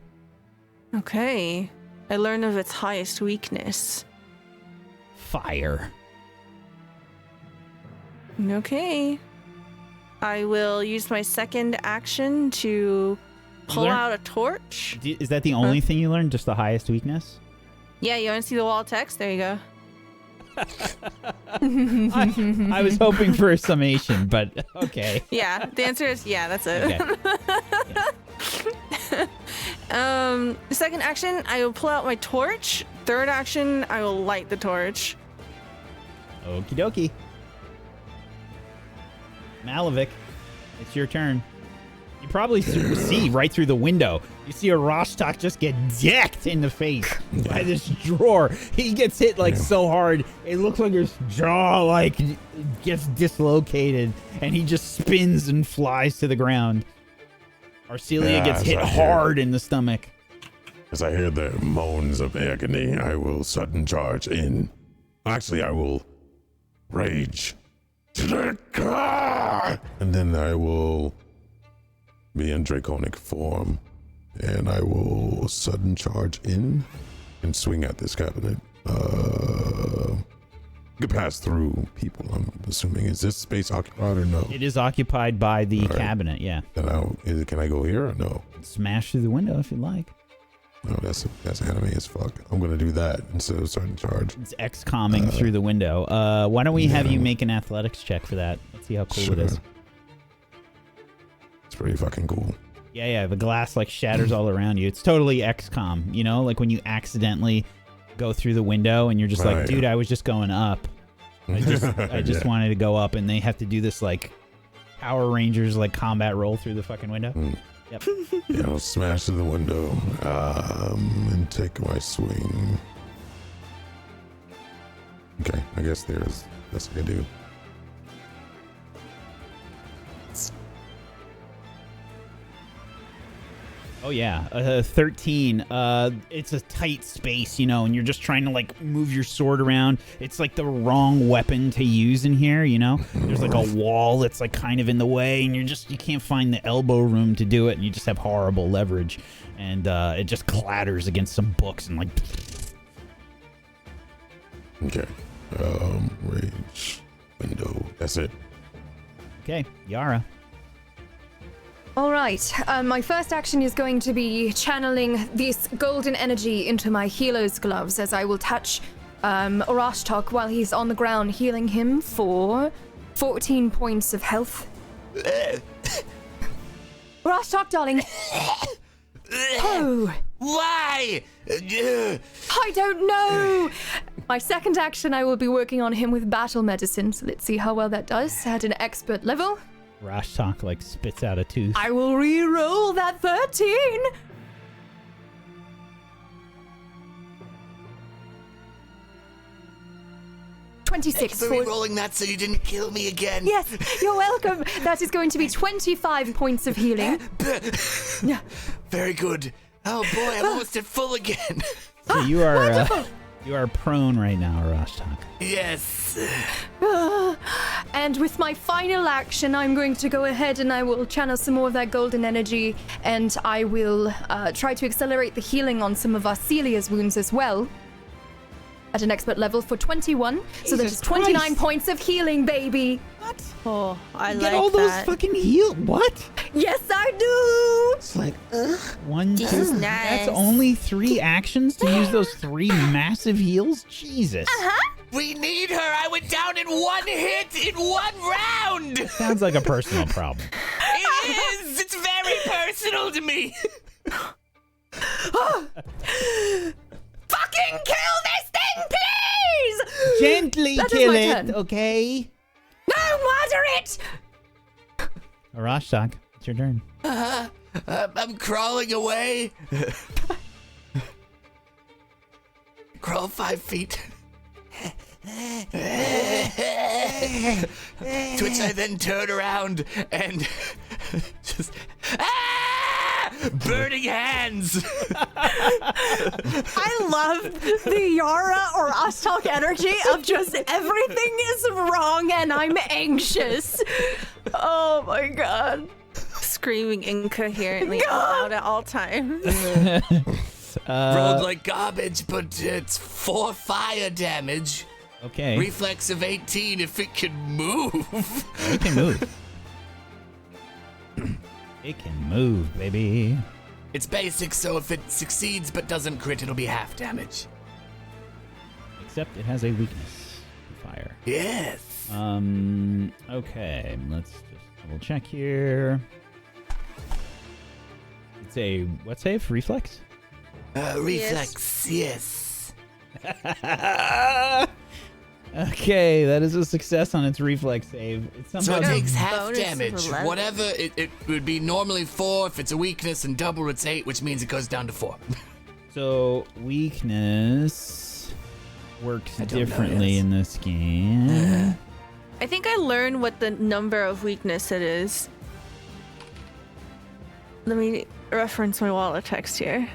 Okay. I learn of its highest weakness. Fire. Okay. I will use my second action to pull learn- out a torch. Is that the only thing you learned? Just the highest weakness? Yeah, you want to see the wall of text? There you go. I was hoping for a summation, but okay. Yeah, the answer is yeah, that's it. Okay. Second action, I will pull out my torch. Third action, I will light the torch. Okie dokie. Malavik, it's your turn. You probably see right through the window. You see a Rostok just get decked in the face by this drawer. He gets hit like so hard, it looks like his jaw like gets dislocated, and he just spins and flies to the ground. Arcelia gets hit hard in the stomach. As I hear the moans of agony, I will sudden charge in. Actually, I will rage. And then I will be in draconic form. And I will sudden charge in and swing at this cabinet. You can pass through people, I'm assuming. Is this space occupied or no? It is occupied by the cabinet, yeah. Then can I go here or no? Smash through the window if you'd like. No, that's anime as fuck. I'm gonna do that instead of starting charge. It's X-comming through the window. Why don't we have you make an athletics check for that? Let's see how cool it is. It's pretty fucking cool. Yeah, the glass like shatters all around you. It's totally XCOM, you know? Like when you accidentally go through the window and you're just like, dude, I was just going up. I just wanted to go up, and they have to do this like Power Rangers like combat roll through the fucking window. Yep. Yeah, I'll smash through the window and take my swing. Okay, I guess that's what I do. Oh yeah, 13. It's a tight space, you know, and you're just trying to like move your sword around. It's like the wrong weapon to use in here, you know. There's like a wall that's like kind of in the way, and you can't find the elbow room to do it, and you just have horrible leverage, and it just clatters against some books and like. Okay, rage window. That's it. Okay, Yara. All right. My first action is going to be channeling this golden energy into my healer's gloves, as I will touch Orashtok while he's on the ground, healing him for 14 points of health. Orashtok, darling. Oh. Why? I don't know. My second action, I will be working on him with battle medicine. So let's see how well that does at an expert level. Rashtok like spits out a tooth. I will re-roll that 13. Thanks 26 for re-rolling that so you didn't kill me again. Yes, you're welcome. That is going to be 25 points of healing. Very good. Oh boy, I'm almost at full again. So you are prone right now, Rashtok. Yes. And with my final action, I'm going to go ahead and I will channel some more of that golden energy, and I will try to accelerate the healing on some of our Celia's wounds as well. At an expert level for 21. So there's 29 points of healing, baby. What? Oh, I Get like all those that. fucking heal. What? Yes, I do. It's like, ugh. 1, 2. This is nice. That's only 3 actions to use those 3 massive heals? Jesus. We need her. I went down in 1 hit in 1 round. Sounds like a personal problem. It is. It's very personal to me. Fucking kill this thing, please! Gently That is kill my it, turn. okay? No, murder it! Rashtok, it's your turn. I'm crawling away. Crawl 5 feet. To which I then turn around and just burning hands. I love the Yara or Ostalk energy of just everything is wrong and I'm anxious. Oh my god. Screaming incoherently out loud at all times. Rolled like garbage, but it's 4 fire damage. Okay. Reflex of 18 if it can move. It can move. It can move, baby. It's basic, so if it succeeds but doesn't crit, it'll be half damage. Except it has a weakness to fire. Yes. Okay, let's just double check here. It's a, what save? Reflex? Reflex, yes. Okay, that is a success on its reflex save. It So somehow it takes half bonus of damage. 11. Whatever, it would be normally 4 if it's a weakness, and double it's 8, which means it goes down to 4. So weakness works I don't know, differently yes. in this game. I think I learned what the number of weakness it is. Let me reference my wallet text here.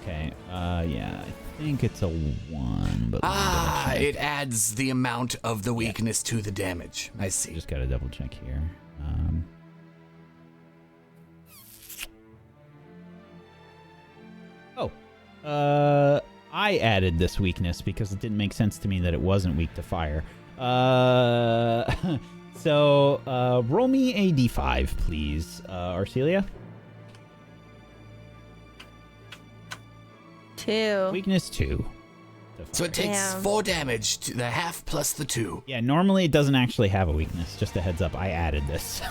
Okay. Yeah, I think it's a 1, but let me double check. It adds the amount of the weakness to the damage. I see. Just gotta double check here. I added this weakness because it didn't make sense to me that it wasn't weak to fire. So roll me a d5, please, Arcelia. 2. Weakness 2. So it takes Damn. 4 damage, to the half plus the 2. Yeah, normally it doesn't actually have a weakness. Just a heads up, I added this.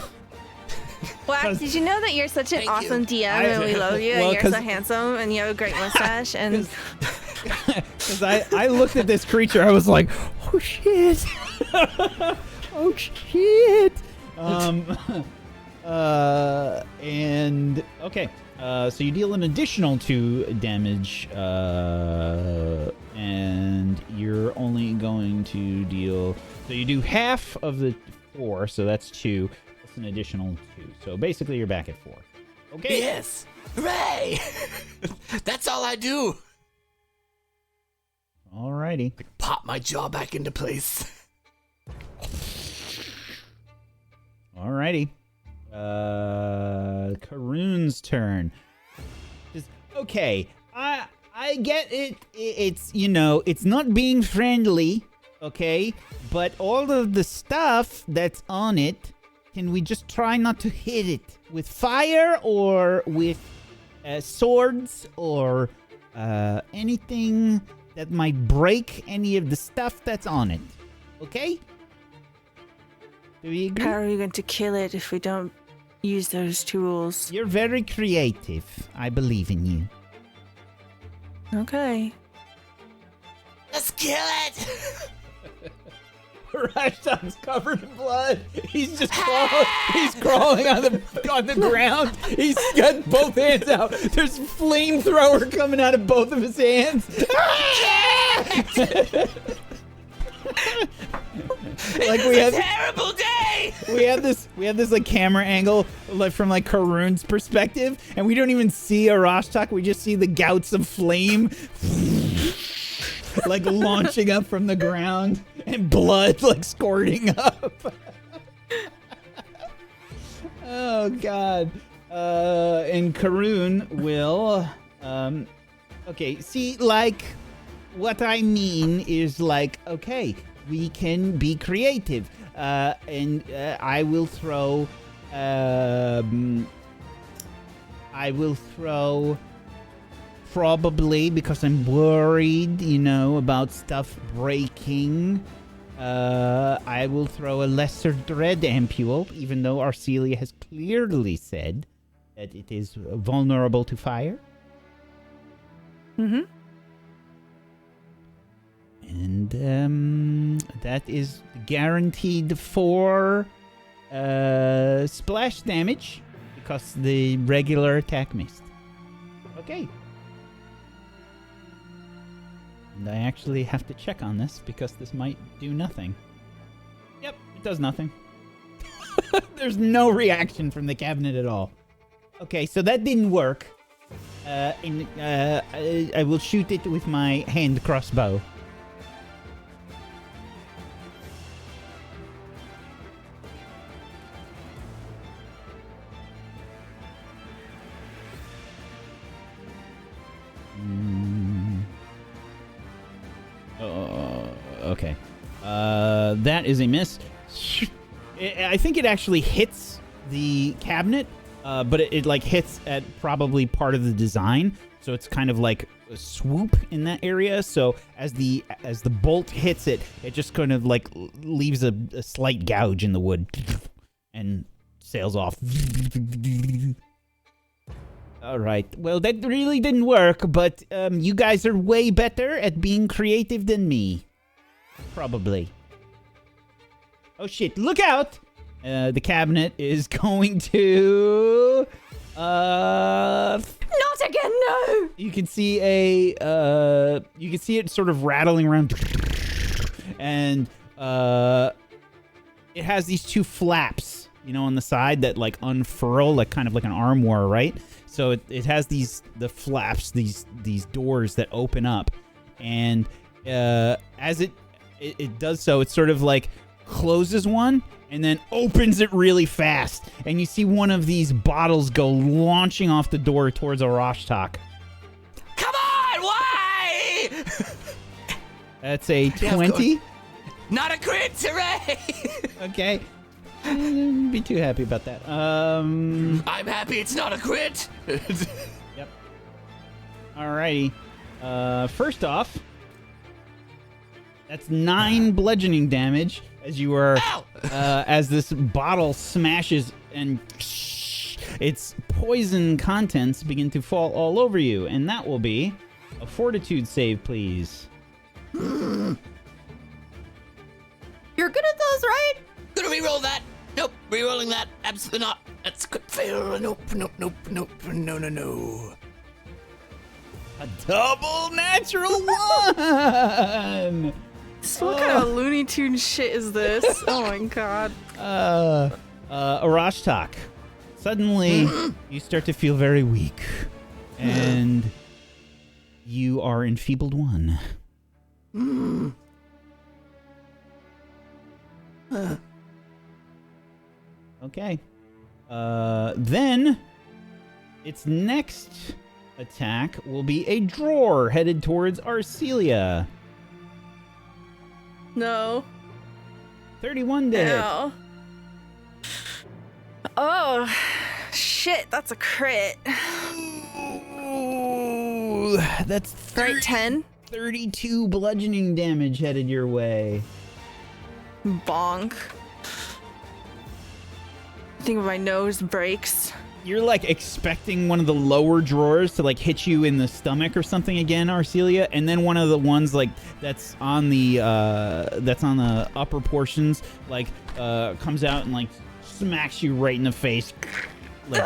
Wax, did you know that you're such an Thank awesome you. DM and we love you Well, and you're 'cause- so handsome and you have a great mustache and Because I looked at this creature, I was like, oh shit. Oh shit. And okay. So you deal an additional 2 damage, and you're only going to deal. So you do half of the 4, so that's 2. That's an additional 2. So basically, you're back at 4. Okay. Yes! Hooray! That's all I do. Alrighty. Pop my jaw back into place. Alrighty. Karun's turn. Okay, I get it. It's, you know, it's not being friendly, okay? But all of the stuff that's on it, can we just try not to hit it with fire or with swords or anything that might break any of the stuff that's on it? Okay? Do we agree? how are we going to kill it if we don't use those tools? You're very creative. I believe in you. Okay. Let's kill it! Rashtom's covered in blood. He's just crawling. He's crawling on the ground. He's got both hands out. There's flamethrower coming out of both of his hands. Like we had Terrible day! we had this like camera angle like from like Karun's perspective, and we don't even see Arashtak. We just see the gouts of flame like launching up from the ground and blood like squirting up. Oh god. And Karun will okay, see, like what I mean is like, okay, we can be creative, and I will throw probably, because I'm worried, you know, about stuff breaking. I will throw a lesser dread ampule, even though Arcelia has clearly said that it is vulnerable to fire. Mm-hmm. And that is guaranteed 4 splash damage because the regular attack missed. Okay. And I actually have to check on this because this might do nothing. Yep, it does nothing. There's no reaction from the cabinet at all. Okay, so that didn't work. I will shoot it with my hand crossbow. Okay. That is a miss. I think it actually hits the cabinet, but it like hits at probably part of the design. So it's kind of like a swoop in that area. So as the bolt hits it, it just kind of like leaves a slight gouge in the wood and sails off. All right. Well, that really didn't work, but you guys are way better at being creative than me. Probably. Oh shit, look out! The cabinet is going to... Not again, no! You can see you can see it sort of rattling around. And it has these 2 flaps on the side that like unfurl, like kind of like an armoire, right? So it has the flaps, these doors that open up, and as it does so, it sort of like closes one and then opens it really fast, and you see one of these bottles go launching off the door towards Arashtak. Come on, why? That's a 20. Not a crit, hooray! Okay. I wouldn't be too happy about that. I'm happy it's not a crit. Yep. Alrighty. First off, that's 9 bludgeoning damage as you are, as this bottle smashes and its poison contents begin to fall all over you, and that will be a fortitude save, please. You're good at those, right? Gonna re-roll that. Nope, re-rolling that. Absolutely not. That's a good fail. Nope. No. A double natural 1! What kind of Looney Tune shit is this? Oh my god. Arashtak, suddenly you start to feel very weak, and you are enfeebled 1. Okay. Then its next attack will be a drawer headed towards Arcelia. No. 31 to hit. Ow. Oh, shit, that's a crit. Ooh, that's Right, 10. 32 bludgeoning damage headed your way. Bonk. I think my nose breaks. You're like expecting one of the lower drawers to like hit you in the stomach or something again, Arcelia, and then one of the ones like that's on the upper portions like comes out and like smacks you right in the face. Like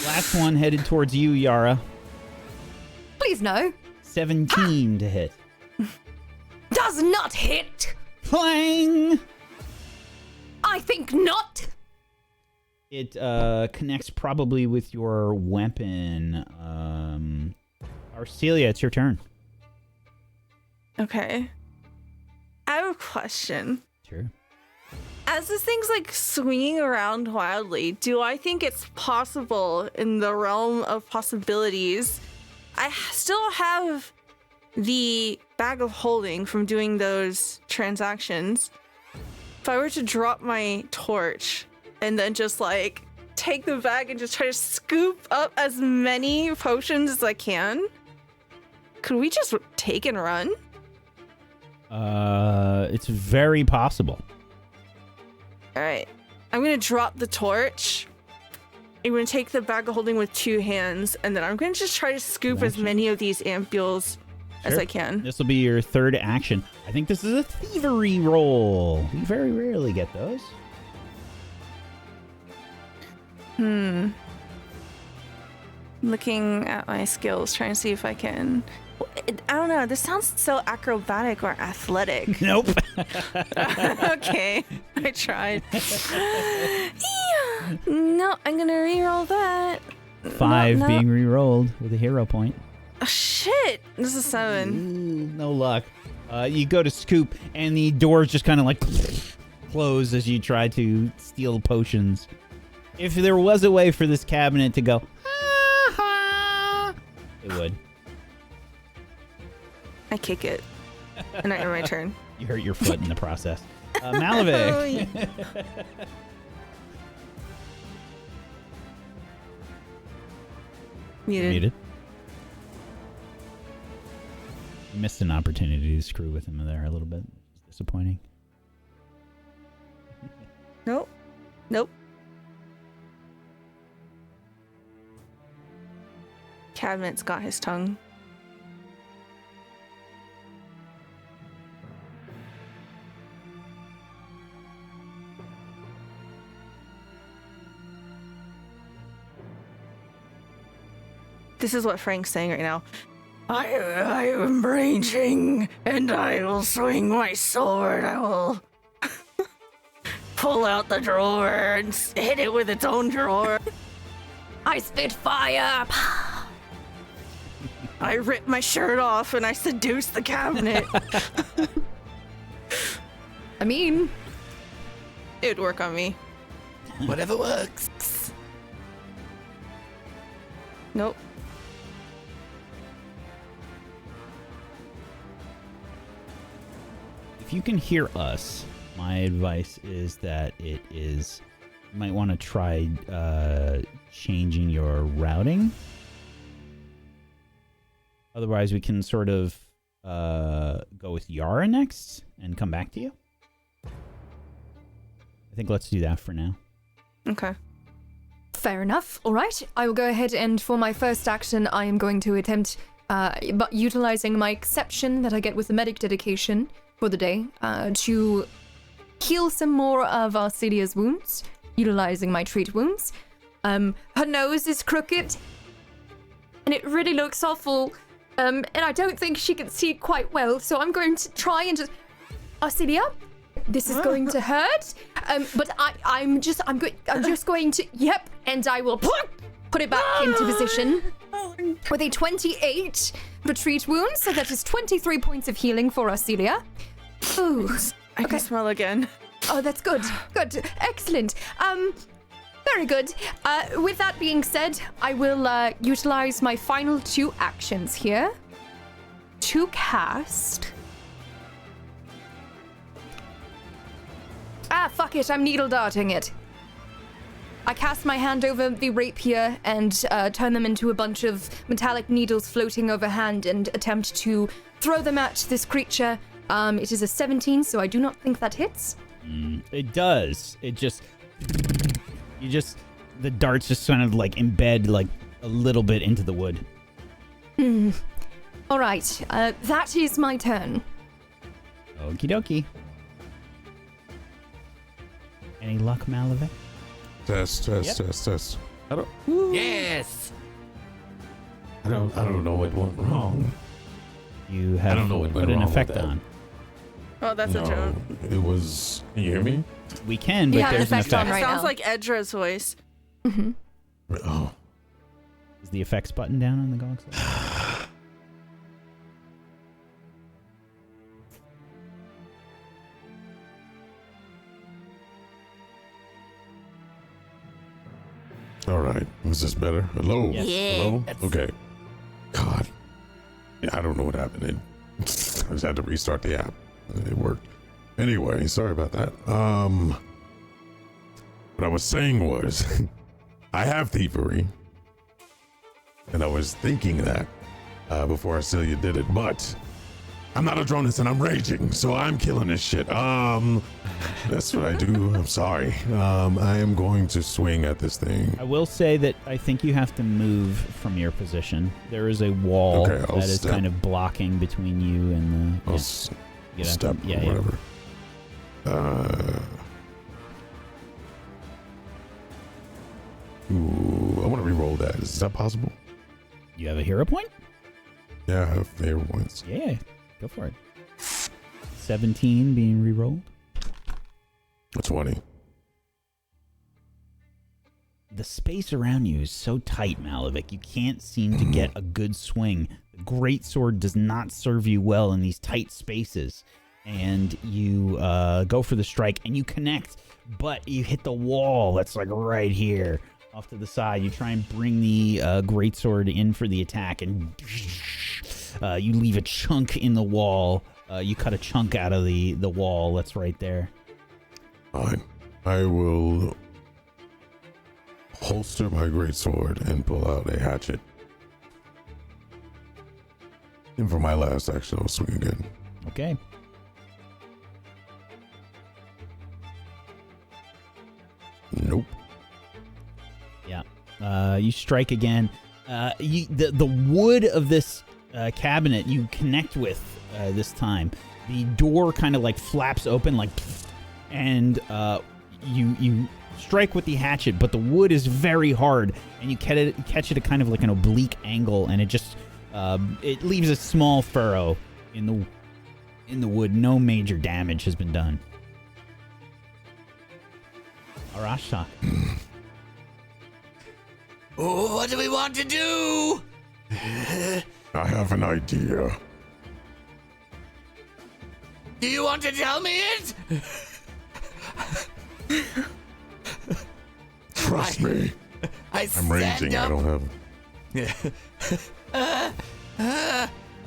last one headed towards you, Yara. Please no. 17 to hit. Does not hit. Clang! I think not. It connects probably with your weapon. Arcelia, it's your turn. Okay. I have a question. Sure. As this thing's like swinging around wildly, do I think it's possible in the realm of possibilities? I still have the bag of holding from doing those transactions. If I were to drop my torch and then just like take the bag and just try to scoop up as many potions as I can, could we just take and run? It's very possible. All right, I'm gonna drop the torch. I'm gonna take the bag of holding with 2 hands, and then I'm gonna just try to scoop as many of these ampules as I can. This will be your third action. I think this is a thievery roll. We very rarely get those. Looking at my skills, trying to see if I can. I don't know. This sounds so acrobatic or athletic. Nope. Okay, I tried. No, I'm gonna re-roll that. 5 No. being re-rolled with a hero point. Oh, shit! This is 7. Ooh, no luck. You go to scoop, and the doors just kind of like close as you try to steal potions. If there was a way for this cabinet to go, it would. I kick it, and I end my turn. You hurt your foot in the process. Malavik. Oh, yeah. Muted. You missed an opportunity to screw with him there a little bit. It's disappointing. Nope. Nope. Cabinet's got his tongue. This is what Frank's saying right now. I am raging, and I will swing my sword. I will pull out the drawer and hit it with its own drawer. I spit fire. I rip my shirt off and I seduce the cabinet. I mean, It'd work on me. Whatever works. Nope. If you can hear us, my advice is that you might want to try changing your routing. Otherwise, we can sort of go with Yara next and come back to you. I think let's do that for now. Okay. fair enough. All right, I will go ahead and for my first action, I am going to attempt but utilizing my exception that I get with the medic dedication for the day to heal some more of Arcelia's wounds, utilizing my treat wounds. Her nose is crooked, and it really looks awful, and I don't think she can see quite well, so I'm going to try and just... Arcelia, this is going to hurt, but I'm just going to... Yep, and I will put it back into position with a 28 for treat wounds, so that is 23 points of healing for Arcelia. Ooh, I can smell again. Oh, that's good. Good. Excellent. Very good. With that being said, I will utilize my final 2 actions here to cast... Ah, fuck it. I'm needle darting it. I cast my hand over the rapier and turn them into a bunch of metallic needles floating overhand and attempt to throw them at this creature. It is a 17, so I do not think that hits. It does. It just... The darts just kind of like embed like a little bit into the wood. All right. That is my turn. Okie dokie. Any luck, Malavic? Test. I Yes. don't know what went wrong. You have I don't know what put went an wrong with effect that. on. Oh, that's a joke. It was. Can you hear me? We can, but You have an there's an effect on effect. right Sounds now. like Edra's voice. Oh, Is the effects button down on the GOG side? all right. Is this better? Hello. Yes. Hello. Okay. God. Yeah, I don't know what happened. I just had to restart the app. It worked. Anyway, sorry about that. What I was saying was, I have thievery, and I was thinking that before Arcelia did it, but I'm not a Dronus and I'm raging, so I'm killing this shit. That's what I do. I'm sorry. I am going to swing at this thing. I will say that I think you have to move from your position. There is a wall Okay, I'll that is step. kind of blocking between you and the... I'll you have step to- or whatever. Ooh, I want to re-roll that. Is that possible? You have a hero point? Yeah, I have favor points. Yeah, go for it. 17 being re-rolled. 20. The space around you is so tight, Malavic. You can't seem to get a good swing. The greatsword does not serve you well in these tight spaces. And you go for the strike, and you connect, but you hit the wall that's like right here off to the side. You try and bring the greatsword in for the attack, and you leave a chunk in the wall. You cut a chunk out of the wall that's right there. Fine. I will holster my greatsword and pull out a hatchet. And for my last action, I'll swing again. Okay. Nope. Yeah. You strike again. The wood of this cabinet you connect with this time. The door kind of like flaps open like, and you strike with the hatchet, but the wood is very hard, and you catch it at kind of like an oblique angle, and it just It leaves a small furrow in the wood. No major damage has been done. Arashtak. What do we want to do? I have an idea. Do you want to tell me it? Trust me. I'm raging. I don't have. Yeah.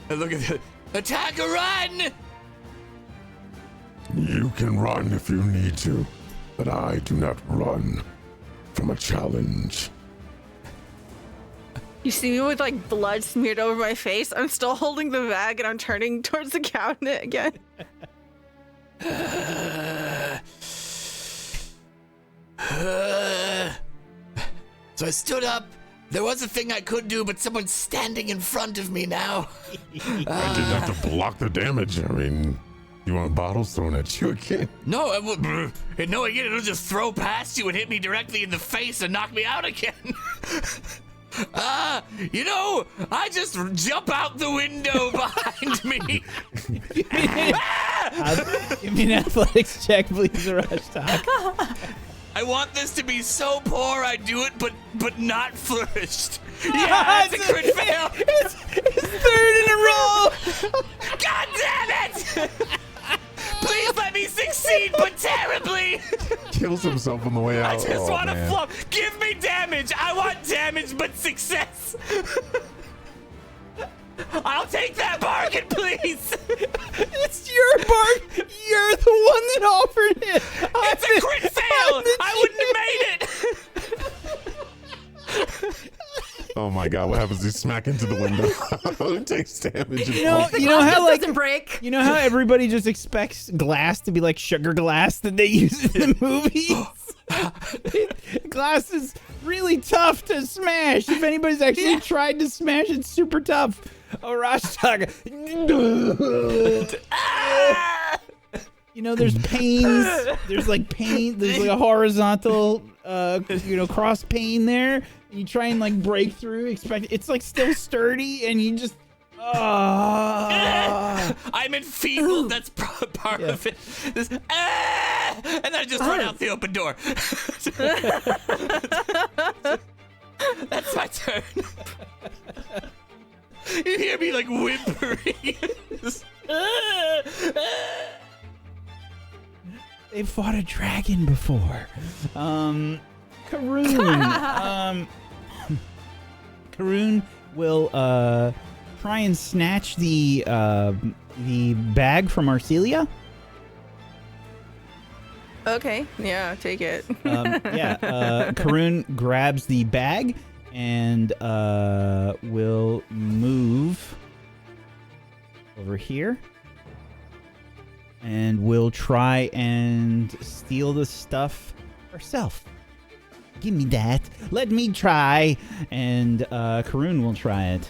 Look at the attack or run! You can run if you need to, but I do not run from a challenge. You see me with like blood smeared over my face. I'm still holding the bag and I'm turning towards the cabinet again. So I stood up. There was a thing I could do, but someone's standing in front of me now. I didn't have to block the damage. I mean, you want bottles thrown at you again? No, and knowing it, it'll just throw past you and hit me directly in the face and knock me out again. I just jump out the window behind me. Give me an athletics check, please, Arashtak. I want this to be so poor I do it, but not flourished. Yeah, it's a crit fail. It's third in a row. God damn it! Please let me succeed, but terribly. Kills himself on the way out. I just want to flop. Give me damage. I want damage, but success. I'll take that bargain, please. It's your bargain. You're the one that offered it. It's a crit fail. I wouldn't have made it. Oh my God! What happens? You smack into the window. It takes damage. You know how like doesn't break. You know how everybody just expects glass to be like sugar glass that they use in the movies. Glass is really tough to smash. If anybody's actually tried to smash, it's super tough. Oh, Arashtak. You know, there's panes. There's like pain. There's like a horizontal, cross pane there. And you try and like break through. It's like still sturdy, and you just. I'm enfeebled. That's part of it. And then I just run out the open door. That's my turn. You hear me like whimpering. They fought a dragon before. Karoon. Karoon will try and snatch the bag from Arcelia. Okay, yeah, take it. Karoon grabs the bag and will move over here. And we'll try and steal the stuff herself. Give me that. Let me try. And Karoon will try it.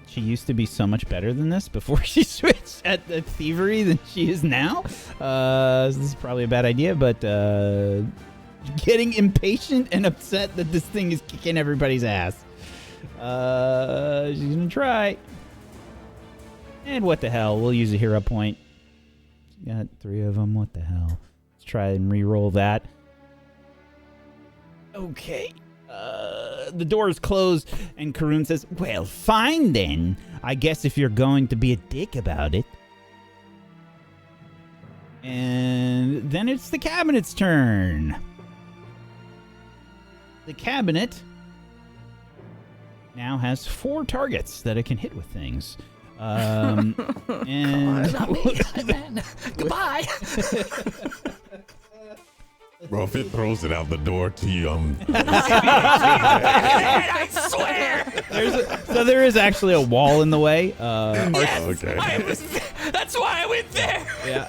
She used to be so much better than this before she switched at the thievery than she is now. So this is probably a bad idea, but getting impatient and upset that this thing is kicking everybody's ass. She's gonna try. And what the hell? We'll use a hero point. Got 3 of them. What the hell? Let's try and re-roll that. Okay. The door is closed, and Karoon says, well, fine then. I guess if you're going to be a dick about it. And then it's the cabinet's turn. The cabinet now has 4 targets that it can hit with things. And not me, man. Goodbye. Bro, if it throws it out the door to you, I swear. So there is actually a wall in the way. Yes, okay. That's why I went there. Yeah.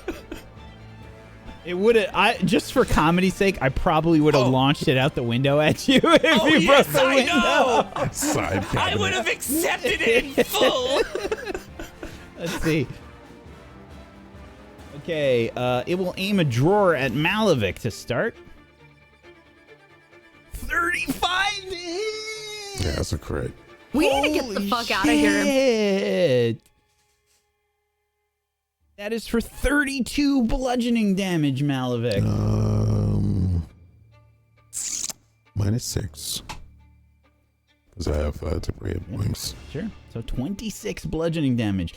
It would have. Just for comedy's sake, I probably would have launched it out the window at you if you broke the window. I know. Side cabinet. I would have accepted it in full. Let's see. Okay, it will aim a drawer at Malavik to start. 35 to hit! Yeah, that's a crit. We need to get the fuck out of here. That is for 32 bludgeoning damage, Malavik. -6. Because I have temporary hit points. Sure. So 26 bludgeoning damage.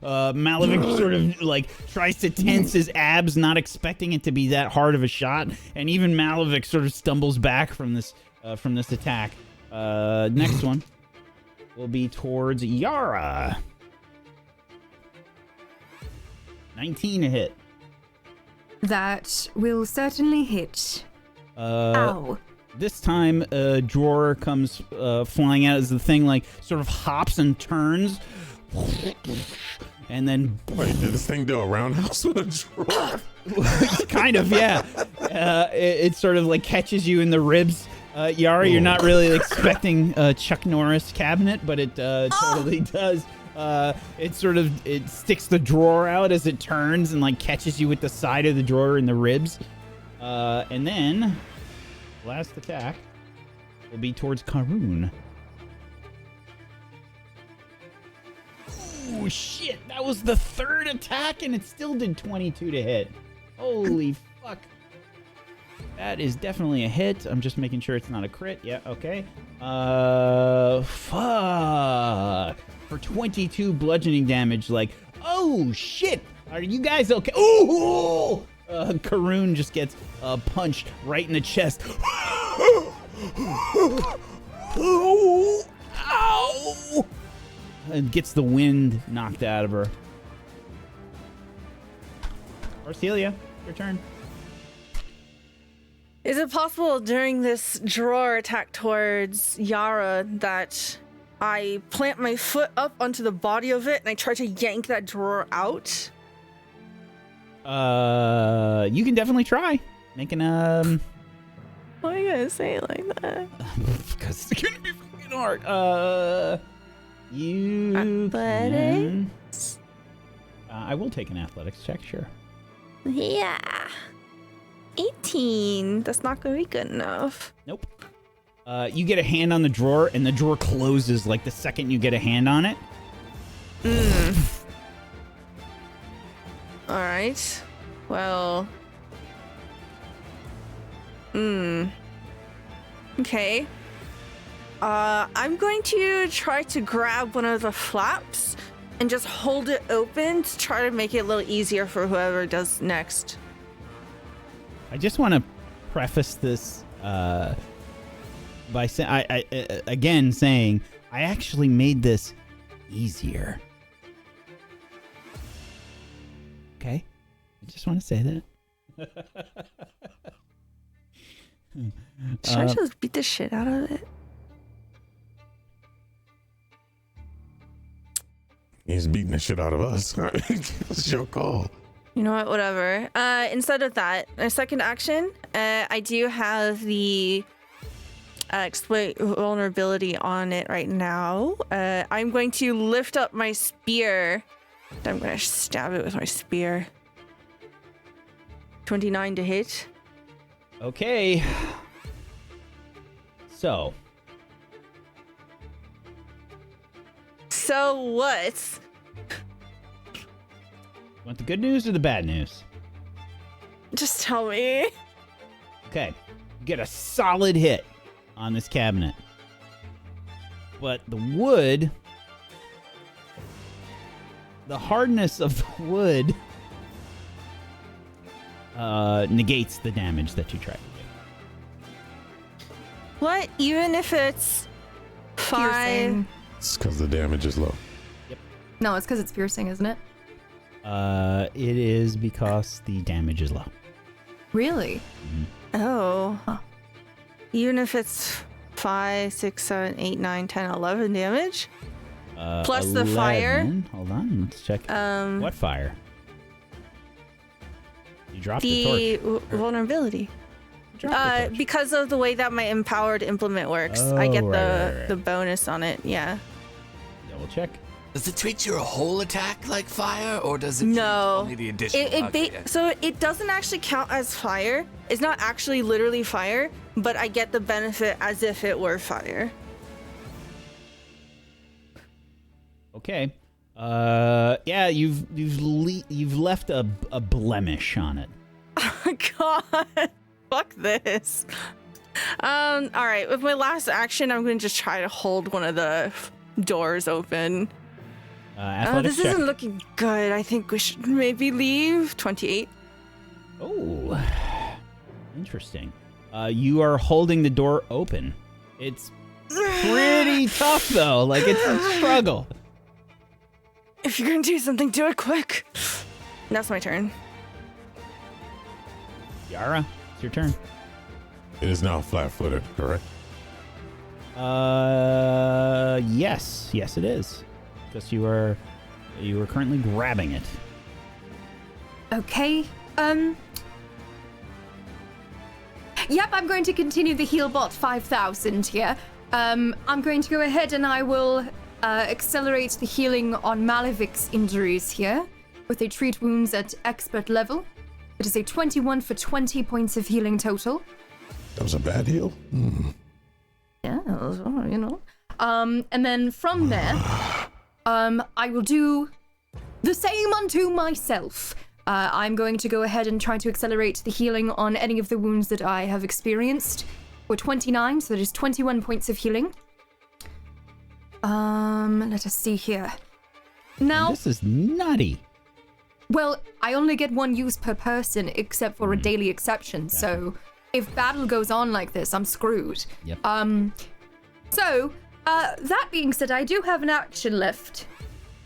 Malavik sort of like tries to tense his abs, not expecting it to be that hard of a shot, and even Malavik sort of stumbles back from this attack. Next one will be towards Yara. 19 to hit. That will certainly hit. Ow. This time, a drawer comes flying out as the thing like sort of hops and turns, and then Wait, did this thing do a roundhouse with a drawer? kind of, yeah. It sort of like catches you in the ribs. Yara, you're not really expecting a Chuck Norris cabinet, but it totally does. It sticks the drawer out as it turns and like catches you with the side of the drawer in the ribs. And then last attack will be towards Karun. Oh shit, that was the third attack and it still did 22 to hit. Holy fuck. That is definitely a hit. I'm just making sure it's not a crit. Yeah, okay. Fuck. For 22 bludgeoning damage, like, oh shit. Are you guys okay? Ooh! Karun just gets punched right in the chest. Ow! And gets the wind knocked out of her. Arcelia, your turn. Is it possible during this drawer attack towards Yara that I plant my foot up onto the body of it and I try to yank that drawer out? You can definitely try. Making Why are you gonna say it like that? because it's gonna be fucking hard. You Athletics? I will take an athletics check, sure. Yeah. 18. That's not gonna be good enough. Nope. You get a hand on the drawer, and the drawer closes like the second you get a hand on it. All right. Well. Okay. I'm going to try to grab one of the flaps and just hold it open to try to make it a little easier for whoever does next. I just want to preface this by saying I actually made this easier. Okay? I just want to say that. Should I just beat the shit out of it? He's beating the shit out of us. It's your call. You know what? Whatever. Instead of that, a second action, I do have the exploit vulnerability on it right now. I'm going to lift up my spear. I'm going to stab it with my spear. 29 to hit. Okay. So what? want the good news or the bad news? Just tell me. Okay. You get a solid hit on this cabinet. But the wood, the hardness of the wood negates the damage that you try to do. What? Even if it's 5? Piercing. It's because the damage is low. No, it's because it's piercing, isn't it? It is because the damage is low. Really? Oh. Huh. Even if it's 5, 6, 7, 8, 9, 10, 11 damage? Plus the 11. fire? Hold on, let's check. What fire? You dropped The the torch. vulnerability. You dropped the torch. Because of the way that my empowered implement works, I get the bonus on it. Yeah. Double check. Does it treat your whole attack like fire, or does it No. treat only the additional? So it doesn't actually count as fire. It's not actually literally fire, but I get the benefit as if it were fire. Okay. Yeah, you've left a blemish on it. Oh God, fuck this. All right, with my last action, I'm going to just try to hold one of the doors open. Athletics This check. isn't looking good. I think we should maybe leave. 28. Oh, interesting. You are holding the door open. It's pretty tough, though. Like, it's a struggle. If you're going to do something, do it quick. That's my turn. Yara, it's your turn. It is now flat-footed, correct? Yes, it is. Because you are currently grabbing it. Okay. Yep, I'm going to continue the heal bot 5,000 here. I'm going to go ahead and I will accelerate the healing on Malavic's injuries here with a treat wounds at expert level. It is a 21 for 20 points of healing total. That was a bad heal? Yeah, you know. And then from there, I will do the same unto myself. I'm going to go ahead and try to accelerate the healing on any of the wounds that I have experienced. We're 29, so that is 21 points of healing. Let us see here. Now, This is nutty. well, I only get one use per person, except for a daily exception. So if battle goes on like this, I'm screwed. Yep. So, that being said, I do have an action left.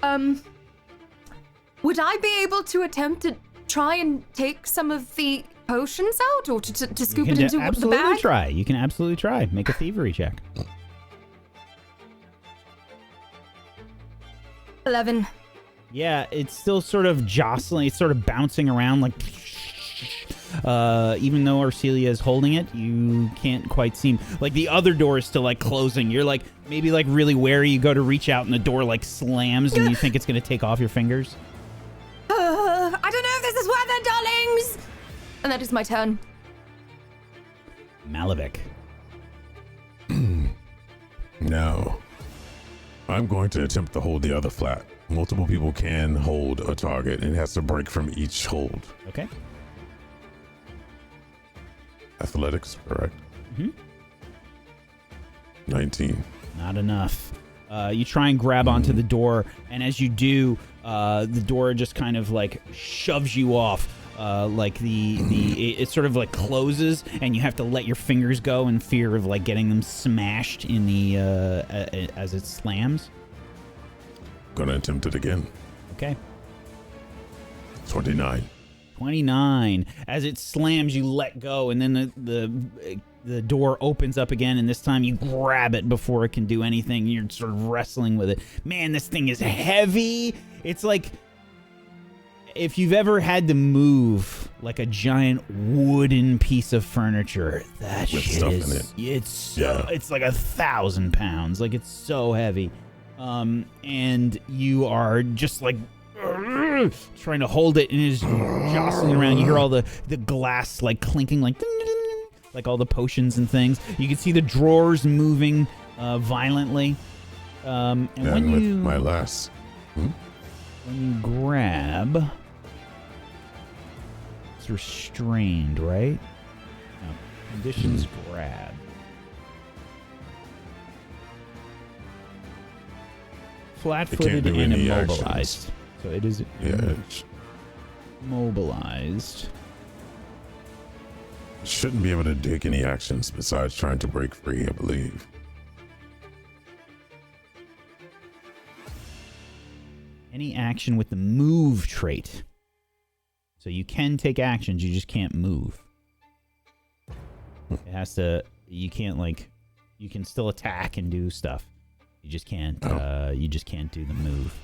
Would I be able to attempt to try and take some of the potions out, or to scoop it into the absolutely bag? try. You can absolutely try. Make a thievery check. 11. Yeah, it's still sort of jostling. It's sort of bouncing around like... even though Arcelia is holding it, you can't quite seem... Like, the other door is still, like, closing. You're, like, maybe, like, really wary. You go to reach out and the door, like, slams and you think it's going to take off your fingers. I don't know if this is worth it, darlings! And that is my turn. Malavik. Now, I'm going to attempt to hold the other flat. Multiple people can hold a target, and it has to break from each hold. Okay. Athletics, correct? Mhm. 19. Not enough. You try and grab onto the door, and as you do, the door just kind of like shoves you off. Like it sort of like closes, and you have to let your fingers go in fear of like getting them smashed in the as it slams. Gonna attempt it again. Okay. 29. 29. As it slams, you let go, and then the door opens up again, and this time you grab it before it can do anything. You're sort of wrestling with it. Man, this thing is heavy. It's like if you've ever had to move like a giant wooden piece of furniture, that With shit stuff is in it. it's like 1,000 pounds. Like, it's so heavy. And you are just like trying to hold it, and it's jostling around. You hear all the glass like clinking, like all the potions and things. You can see the drawers moving violently. And when with you my last. when you grab, it's restrained, right? No, conditions grab. Flat-footed do and any immobilized. actions. So it is Yeah, immobilized. it shouldn't be able to take any actions besides trying to break free, I believe. Any action with the move trait. So you can take actions, you just can't move. It has to, you can't like, you can still attack and do stuff. You just can't, you just can't do the move.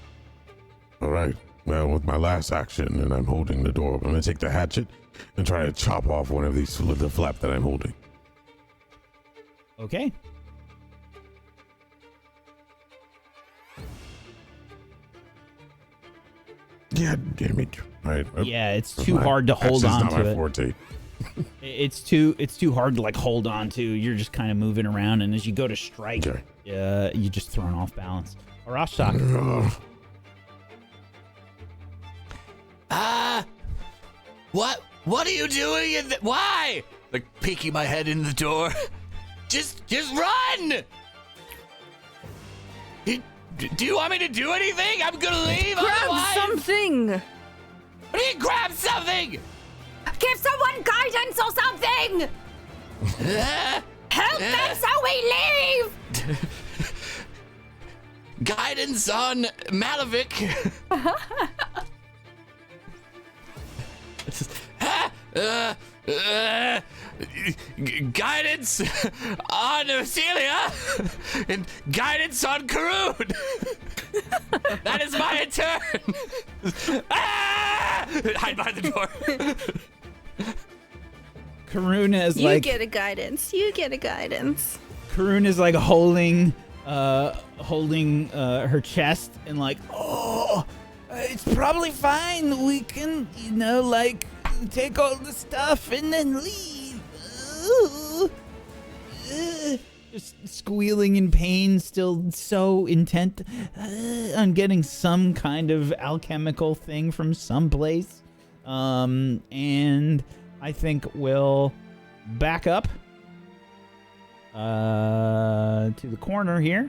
All right. Well, with my last action, and I'm holding the door, I'm going to take the hatchet and try to chop off one of these with the flap that I'm holding. Okay. Yeah, damn it. Right. Yeah, it's too hard to hold That's on not to my it. forte. It's too hard to like hold on to. You're just kind of moving around, and as you go to strike, Okay. you're just thrown off balance. Arashtak. What are you doing? Why? Like peeking my head in the door. Just run! Do you want me to do anything? I'm gonna leave. Grab otherwise. something! What do you mean, grab something? Give someone guidance or something! Help them so we leave! Guidance on Malavik. Guidance on Celia and guidance on Karun. That is my turn. Hide behind the door. Karun is You like get a guidance. You get a guidance. Karun is like holding her chest and like, it's probably fine. We can, like take all the stuff and then leave. Just squealing in pain, still so intent on getting some kind of alchemical thing from someplace. And I think we'll back up to the corner here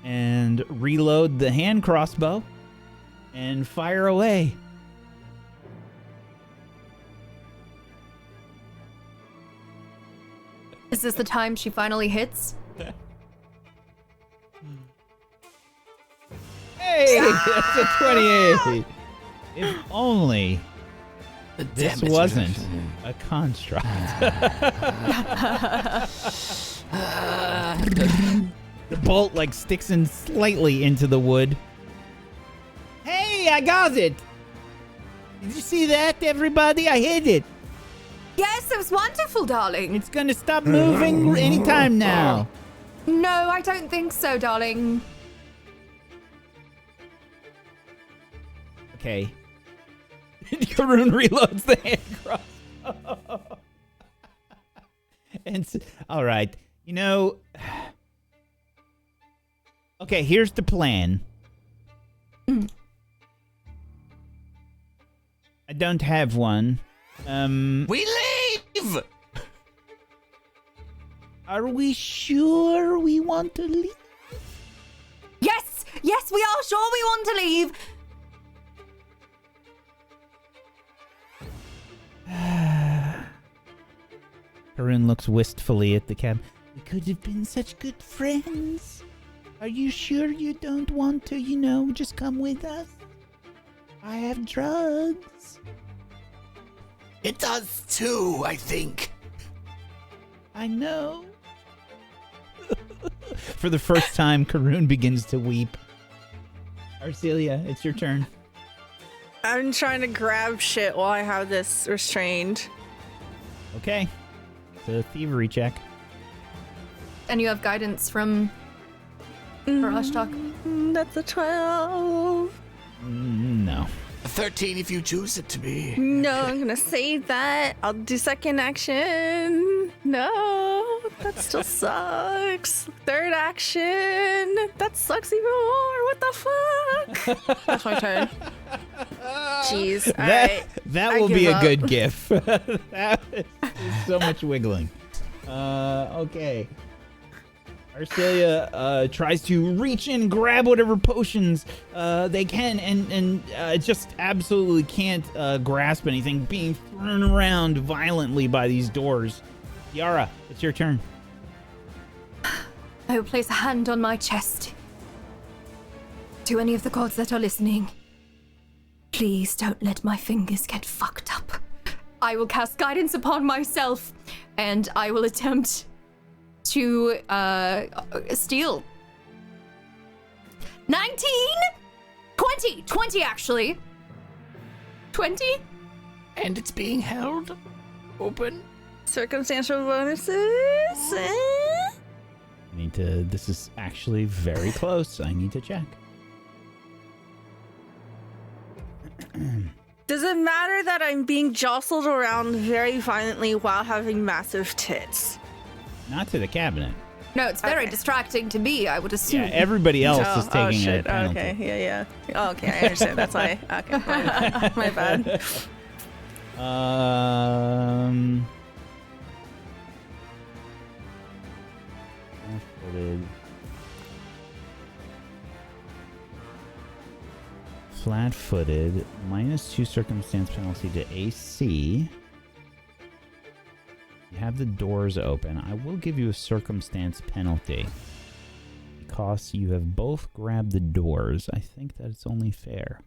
and reload the hand crossbow and fire away. Is this the time she finally hits? Hey, that's a 28. If only this wasn't a construct. The bolt like sticks in slightly into the wood. Hey, I got it. Did you see that, everybody? I hit it. Yes, it was wonderful, darling. It's gonna stop moving anytime now. No, I don't think so, darling. Okay. Karun reloads the hand crossbow. And all right, okay, here's the plan. I don't have one. We leave! Are we sure we want to leave? Yes, we are sure we want to leave. Karun looks wistfully at the cab. We could have been such good friends. Are you sure you don't want to, just come with us? I have drugs. It does too, I think. I know. For the first time, Karun begins to weep. Arcelia, it's your turn. I'm trying to grab shit while I have this restrained. Okay. It's a thievery check. And you have guidance from Arashtak. That's a 12. No. A 13 if you choose it to be. No, I'm gonna save that. I'll do second action. No, that still sucks. Third action. That sucks even more. What the fuck? That's my turn. Jeez. That I will be give a up. good gif. That is so much wiggling. Okay. Arcelia tries to reach in, grab whatever potions they can, and just absolutely can't grasp anything, being thrown around violently by these doors. Yara, it's your turn. I will place a hand on my chest. To any of the gods that are listening, please don't let my fingers get fucked up. I will cast guidance upon myself, and I will attempt to steal. 19? 20 actually. 20? And it's being held open. Circumstantial bonuses. This is actually very close. I need to check. Does it matter that I'm being jostled around very violently while having massive tits? Not to the cabinet. No, it's very distracting to me, I would assume. Yeah, everybody else is taking shit. a penalty. Okay, yeah. Oh, okay, I understand. That's why. Okay, my bad. Flat-footed, -2 circumstance penalty to AC. You have the doors open. I will give you a circumstance penalty because you have both grabbed the doors. I think that it's only fair.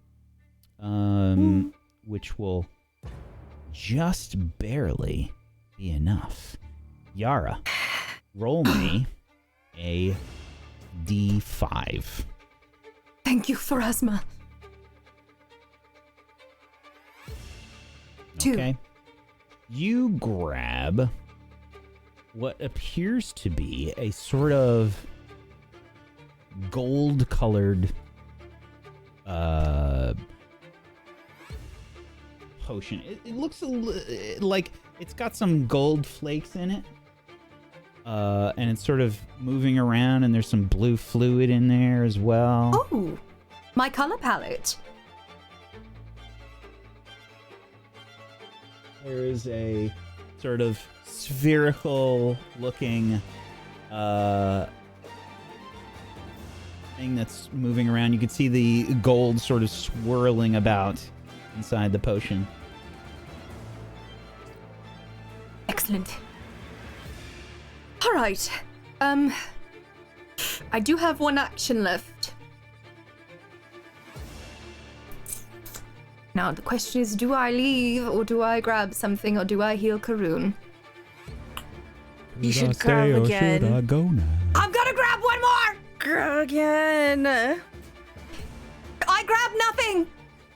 Which will just barely be enough. Yara, roll me a D5. Thank you, Pharasma. 2. Okay. You grab what appears to be a sort of gold-colored potion. It looks like it's got some gold flakes in it. And it's sort of moving around, and there's some blue fluid in there as well. Oh, my color palette. There is a sort of spherical-looking thing that's moving around. You can see the gold sort of swirling about inside the potion. Excellent. All right. I do have one action left. Now, the question is, do I leave, or do I grab something, or do I heal Karun? You should grab again. Should I go now? I'm gonna grab one more! Grab again. I grabbed nothing!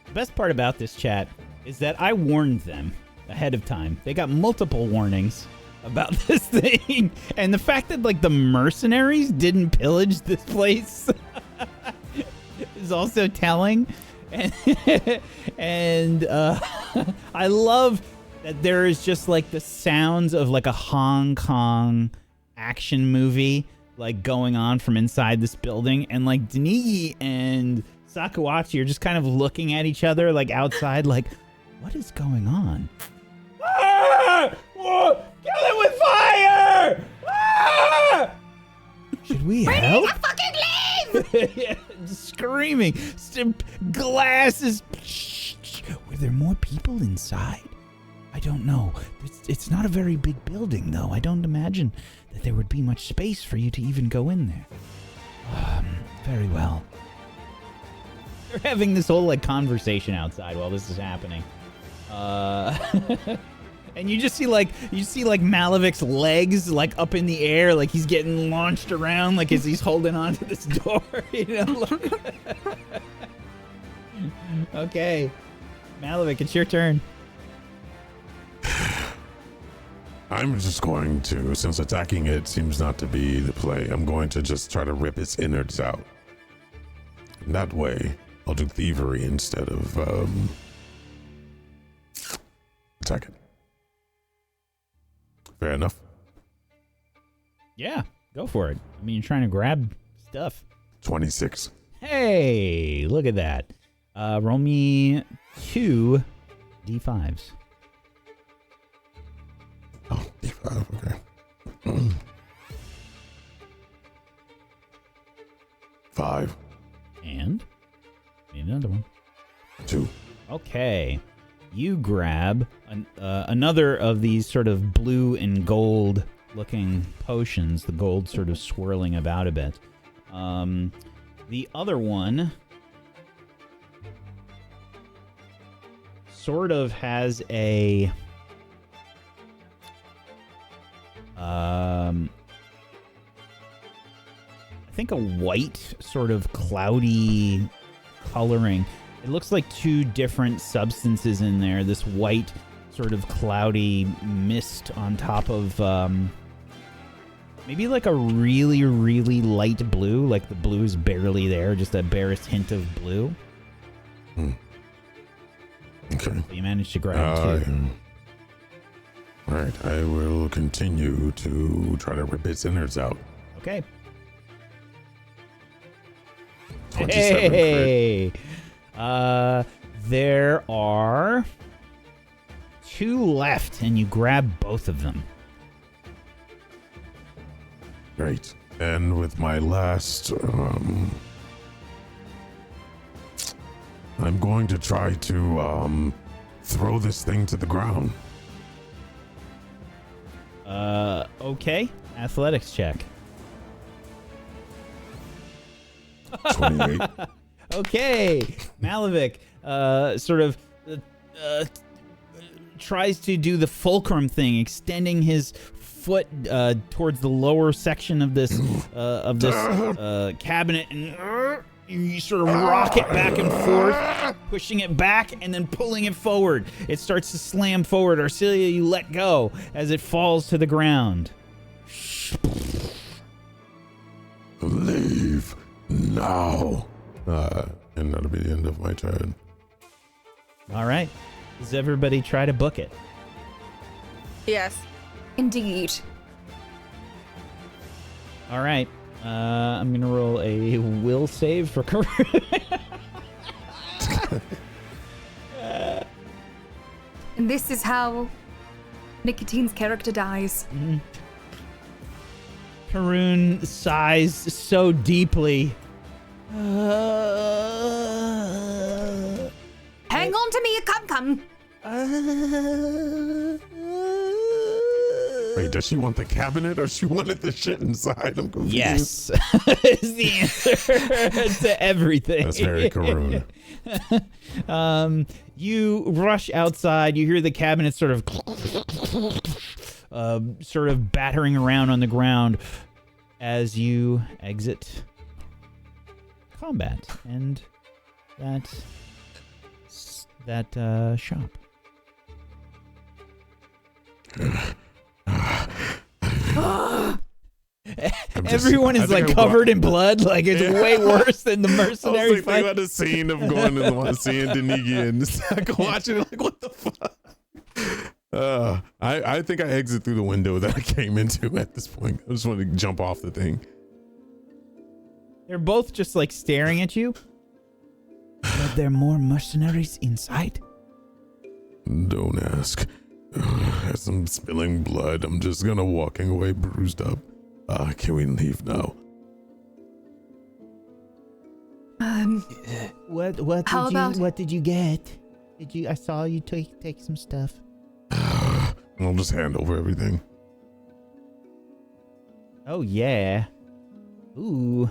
The best part about this chat is that I warned them ahead of time. They got multiple warnings about this thing. And the fact that, like, the mercenaries didn't pillage this place is also telling. And I love that there is just like the sounds of like a Hong Kong action movie like going on from inside this building, and like Denigi and Sakuach are just kind of looking at each other like outside, like, what is going on? Ah! Whoa! Kill it with fire! Ah! Should we help? Fucking leave! Yeah, screaming. Glasses. Were there more people inside? I don't know. It's not a very big building, though. I don't imagine that there would be much space for you to even go in there. Very well. They're having this whole like conversation outside while this is happening. And you just see like Malavic's legs like up in the air, like he's getting launched around, like as he's holding onto this door, you know. Okay, Malavik, it's your turn. I'm just going to, since attacking it seems not to be the play, I'm going to just try to rip its innards out. And that way, I'll do thievery instead of attacking. Fair enough. Yeah, go for it. I mean, you're trying to grab stuff. 26. Hey, look at that. Roll me 2 D5s. Oh, D5, okay. 5. And need another one. 2. Okay. You grab another of these sort of blue and gold looking potions, the gold sort of swirling about a bit. The other one sort of has a I think a white sort of cloudy coloring. It looks like 2 different substances in there. This white sort of cloudy mist on top of maybe like a really, really light blue. Like the blue is barely there, just that barest hint of blue. Okay. Okay. You managed to grab 2. All right, I will continue to try to rip its innards out. Okay. 27 Hey! There are 2 left, and you grab both of them. Great. And with my last, I'm going to try to throw this thing to the ground. Okay. Athletics check. 28. Okay. Malavik, sort of tries to do the fulcrum thing, extending his foot towards the lower section of this cabinet, and you sort of rock it back and forth, pushing it back and then pulling it forward. It starts to slam forward. Arcelia, you let go as it falls to the ground. Leave now. And that'll be the end of my turn. All right. Does everybody try to book it? Yes. Indeed. All right. I'm going to roll a will save for Karun. And this is how Nicotine's character dies. Karun sighs so deeply. Hang on to me, come. Wait, does she want the cabinet or she wanted the shit inside? I'm confused. Yes, is the answer to everything. That's very Karun. You rush outside. You hear the cabinet sort of battering around on the ground as you exit combat and that shop. Everyone is like covered in blood. Like it's way worse than the mercenary I was like, fight. think about the scene of going to seeing Denigi and Sakuach and like, what the fuck? I think I exit through the window that I came into at this point. I just want to jump off the thing. They're both just like staring at you. Are there more mercenaries inside? Don't ask. As I'm spilling blood, I'm just gonna walking away bruised up. Can we leave now? What did you get? I saw you take some stuff. I'll just hand over everything. Oh yeah. Ooh.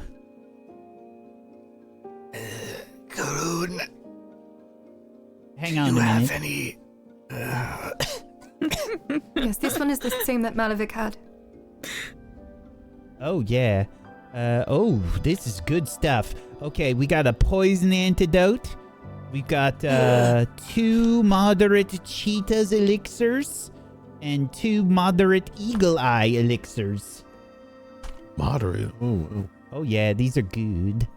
Karun, Hang on you a have minute. any? Yes, this one is the same that Malavik had. Oh yeah. This is good stuff. Okay, we got a poison antidote. We've got 2 moderate cheetah's elixirs and 2 moderate eagle eye elixirs. Moderate. Oh. Oh yeah, these are good.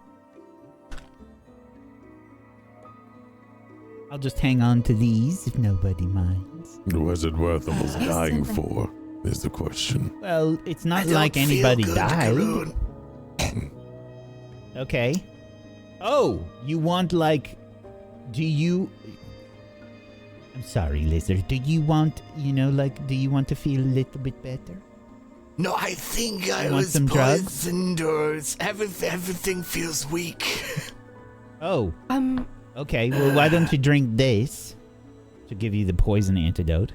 I'll just hang on to these if nobody minds. Was it worth almost dying for? Is the question. Well, it's I not don't like feel anybody good, died. Karun. Okay. Oh, you want like... I'm sorry, Lizard. Do you want, do you want to feel a little bit better? No, I think I You want was some drugs? poisoned, or everything feels weak. Oh. Okay, well, why don't you drink this to give you the poison antidote?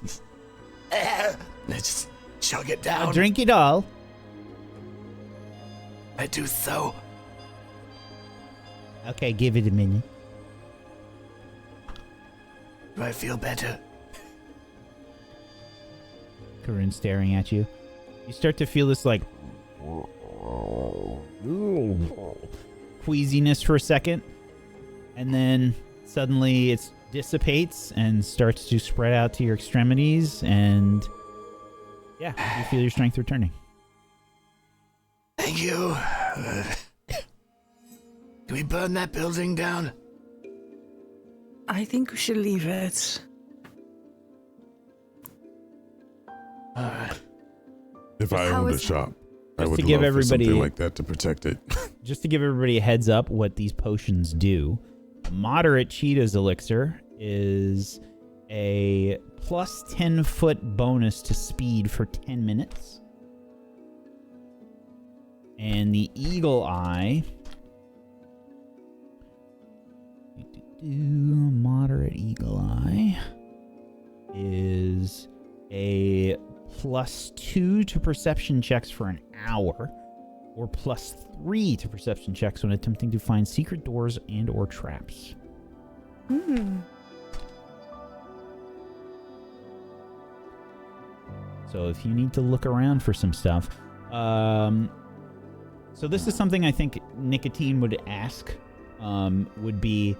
Let's just chug it down. I'll drink it all. I do so. Okay, give it a minute. Do I feel better? Karun staring at you. You start to feel this, like, queasiness for a second. And then suddenly it dissipates and starts to spread out to your extremities. And, yeah, you feel your strength returning. Thank you. Can we burn that building down? I think we should leave it. If I How owned a is- shop, I Just would to give love for everybody- something like that to protect it. Just to give everybody a heads up what these potions do, moderate Cheetah's elixir is a plus 10-foot bonus to speed for 10 minutes. And the Eagle Eye, moderate Eagle Eye, is a plus 2 to perception checks for an hour, or plus 3 to perception checks when attempting to find secret doors and or traps. So if you need to look around for some stuff, so this is something I think Nicotine would ask, would be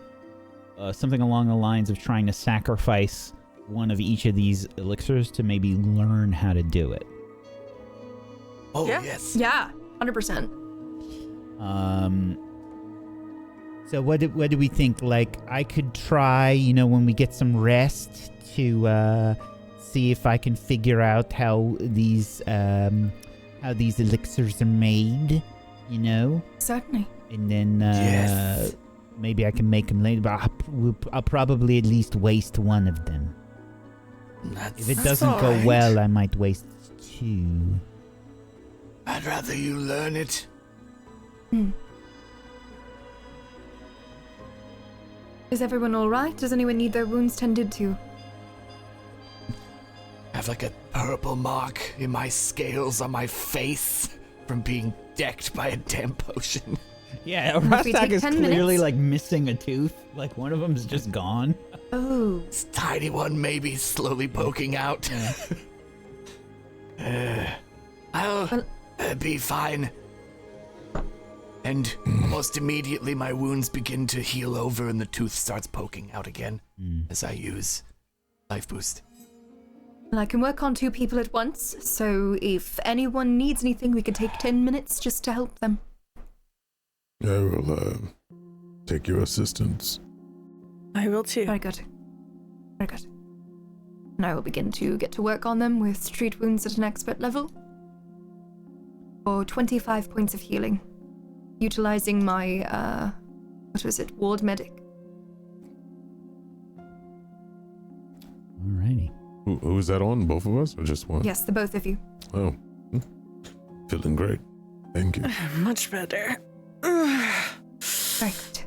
something along the lines of trying to sacrifice one of each of these elixirs to maybe learn how to do it. Oh, Yeah. yes. Yeah, 100%. So what do we think? Like, I could try, when we get some rest, to see if I can figure out how these elixirs are made, Certainly. and then Yes. maybe I can make them later. But I'll probably at least waste one of them. That's, If it That's doesn't go alright. well, I might waste two. I'd rather you learn it. Is everyone all right? Does anyone need their wounds tended to? I have like a purple mark in my scales on my face from being decked by a damn potion. Yeah, if we Rostak take is 10 clearly minutes? like missing a tooth. Like one of them's just gone. Oh. This tiny one maybe slowly poking out. I'll be fine. And almost immediately my wounds begin to heal over and the tooth starts poking out again as I use Life Boost. Well, I can work on 2 people at once, so if anyone needs anything, we can take 10 minutes just to help them. I will take your assistance. I will too. Very good. Very good. And I will begin to get to work on them with street wounds at an expert level. For 25 points of healing. Utilizing my, ward medic. Alrighty. Who is that on? Both of us or just one? Yes, the both of you. Oh. Feeling great. Thank you. Much better. Very good.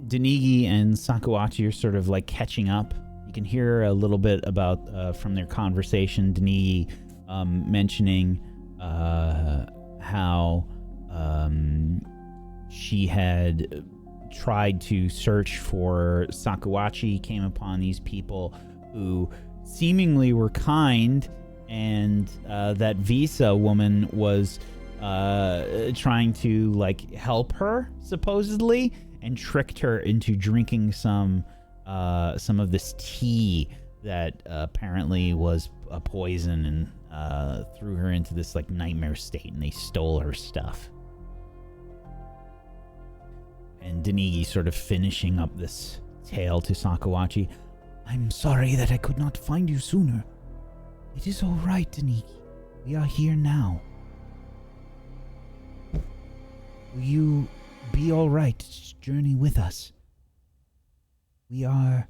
Denigi and Sakuachi are sort of like catching up. You can hear a little bit about from their conversation. Denigi mentioning how she had tried to search for Sakuachi, came upon these people who seemingly were kind, and that Visa woman was trying to like help her supposedly, and tricked her into drinking some of this tea that apparently was a poison, and threw her into this like nightmare state, and they stole her stuff. And Denigi sort of finishing up this tale to Sakuachi. I'm sorry that I could not find you sooner. It is all right, Denigi. We are here now. Will you be all right to journey with us? We are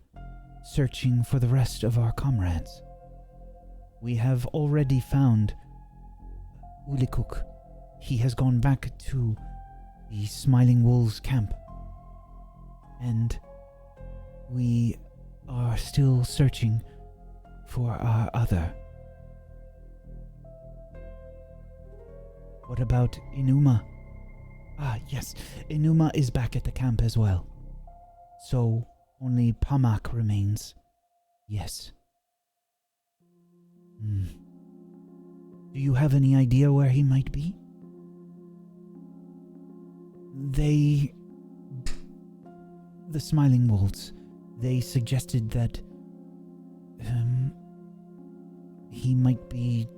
searching for the rest of our comrades. We have already found Ulikuk. He has gone back to the Smiling Wolves camp. And we are still searching for our other. What about Inuma? Ah, yes, Inuma is back at the camp as well. So, only Pamak remains. Yes. Do you have any idea where he might be? The Smiling Wolves, they suggested that he might be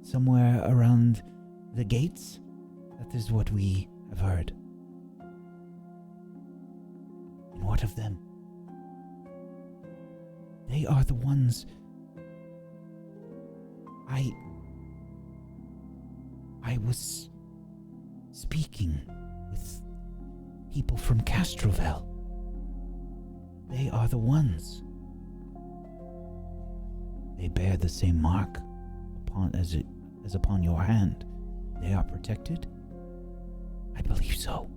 somewhere around the gates. That is what we have heard. lot of them. They are the ones I was speaking with people from Castrovel. They are the ones. They bear the same mark as upon your hand. They are protected? I believe so.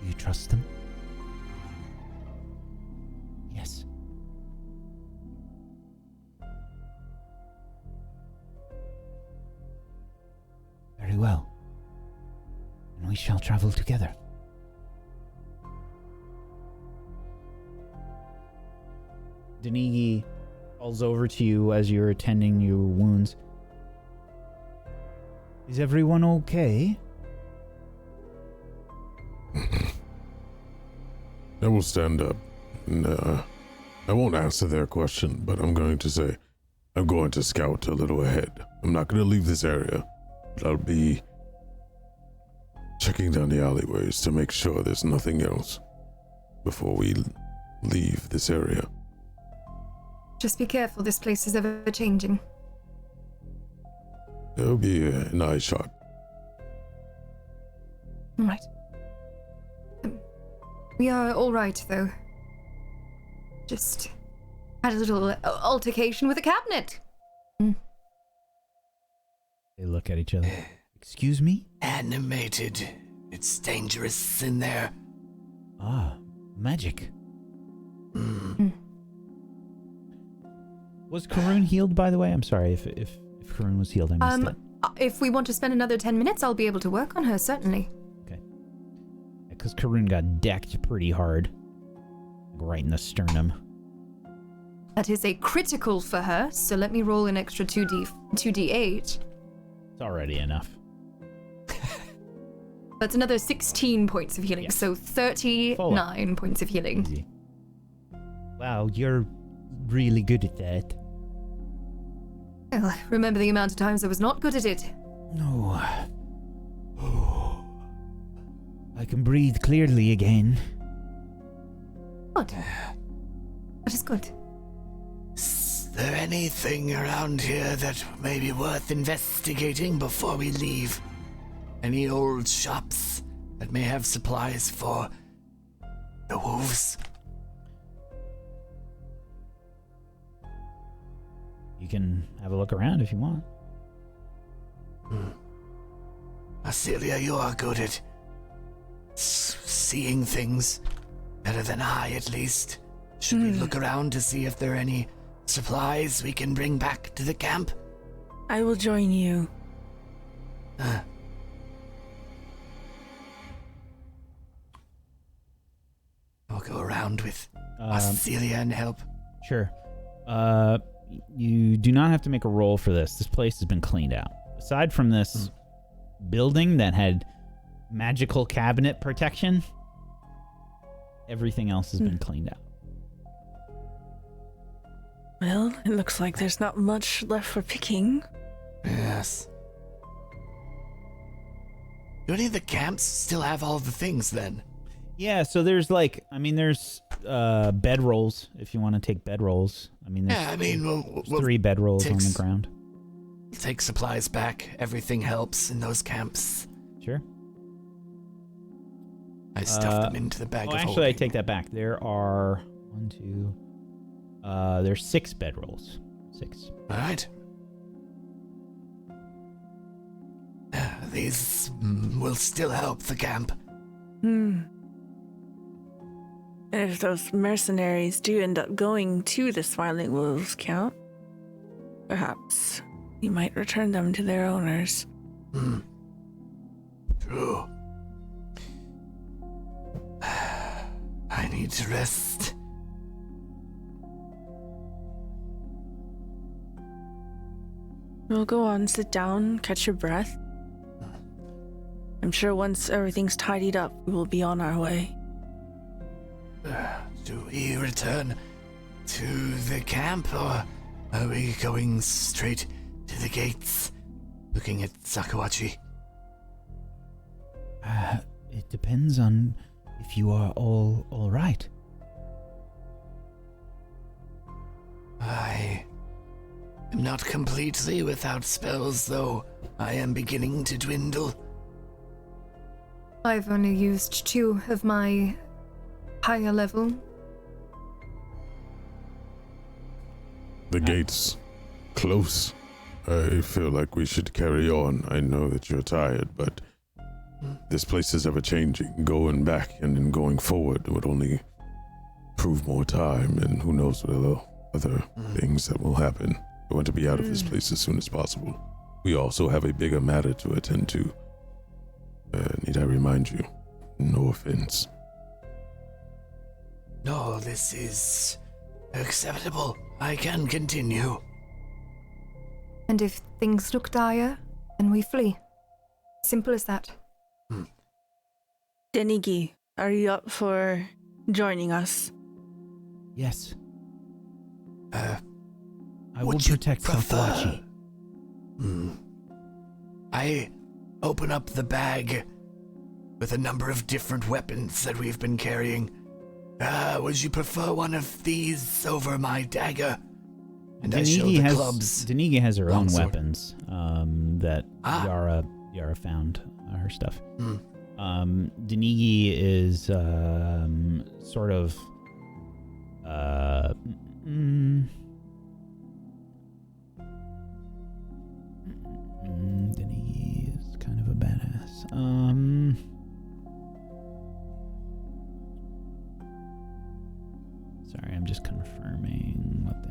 Do you trust them? Yes. Very well. And we shall travel together. Denigi calls over to you as you're attending your wounds. Is everyone okay? I will stand up, and I won't answer their question, but I'm going to say I'm going to scout a little ahead. I'm not going to leave this area, but I'll be checking down the alleyways to make sure there's nothing else before we leave this area. Just be careful, this place is ever changing. It'll be an eye shot. Right. We are all right, though. Just had a little altercation with a cabinet. They look at each other. Excuse me? Animated. It's dangerous in there. Ah, magic. Was Karun healed, by the way? I'm sorry if Karun was healed. I missed it. If we want to spend another 10 minutes, I'll be able to work on her, certainly. Okay. Because Karun got decked pretty hard. Right in the sternum. That is a critical for her, so let me roll an extra 2d8. It's already enough. That's another 16 points of healing, Yes. so 39 points of healing. Easy. Wow, you're really good at that. Well, remember the amount of times I was not good at it. No. I can breathe clearly again. Good. That is good. Is there anything around here that may be worth investigating before we leave? Any old shops that may have supplies for the wolves? You can have a look around if you want. Celia, you are good at seeing things. Better than I, at least. Should we look around to see if there are any supplies we can bring back to the camp? I will join you. I'll go around with Celia and help. Sure. You do not have to make a roll for this. This place has been cleaned out. Aside from this building that had magical cabinet protection, everything else has been cleaned out. Well, it looks like there's not much left for picking. Yes. Do any of the camps still have all the things then? Yeah, so there's there's bed rolls if you want to take bed rolls. There's We'll 3 bed rolls on the takes- ground. take supplies back. Everything helps in those camps. Sure. I stuffed them into the bag of Actually, I holding. take that back. There are there's 6 bed rolls. 6. All right. These will still help the camp. And if those mercenaries do end up going to the Smiling Wolves camp, perhaps you might return them to their owners. True. I need to rest. We'll go on, sit down, catch your breath. I'm sure once everything's tidied up, we will be on our way. Do we return to the camp, or are we going straight to the gates, looking at Sakuachi? It depends on if you are all right. I am not completely without spells, though I am beginning to dwindle. I've only used 2 of my higher level. The gate's close. I feel like we should carry on. I know that you're tired, but this place is ever changing. Going back and then going forward would only prove more time, and who knows what other things that will happen. I want to be out of this place as soon as possible. We also have a bigger matter to attend to. Need I remind you? No offense. No, this is acceptable. I can continue. And if things look dire, then we flee. Simple as that. Denigi, are you up for joining us? Yes. I will Would you protect prefer- Sakuachi. I open up the bag with a number of different weapons that we've been carrying. Would you prefer one of these over my dagger? And I show the clubs. Denigi has her own longsword. weapons that Yara found her stuff. Denigi is sort of Denigi is kind of a badass. Sorry, I'm just confirming what they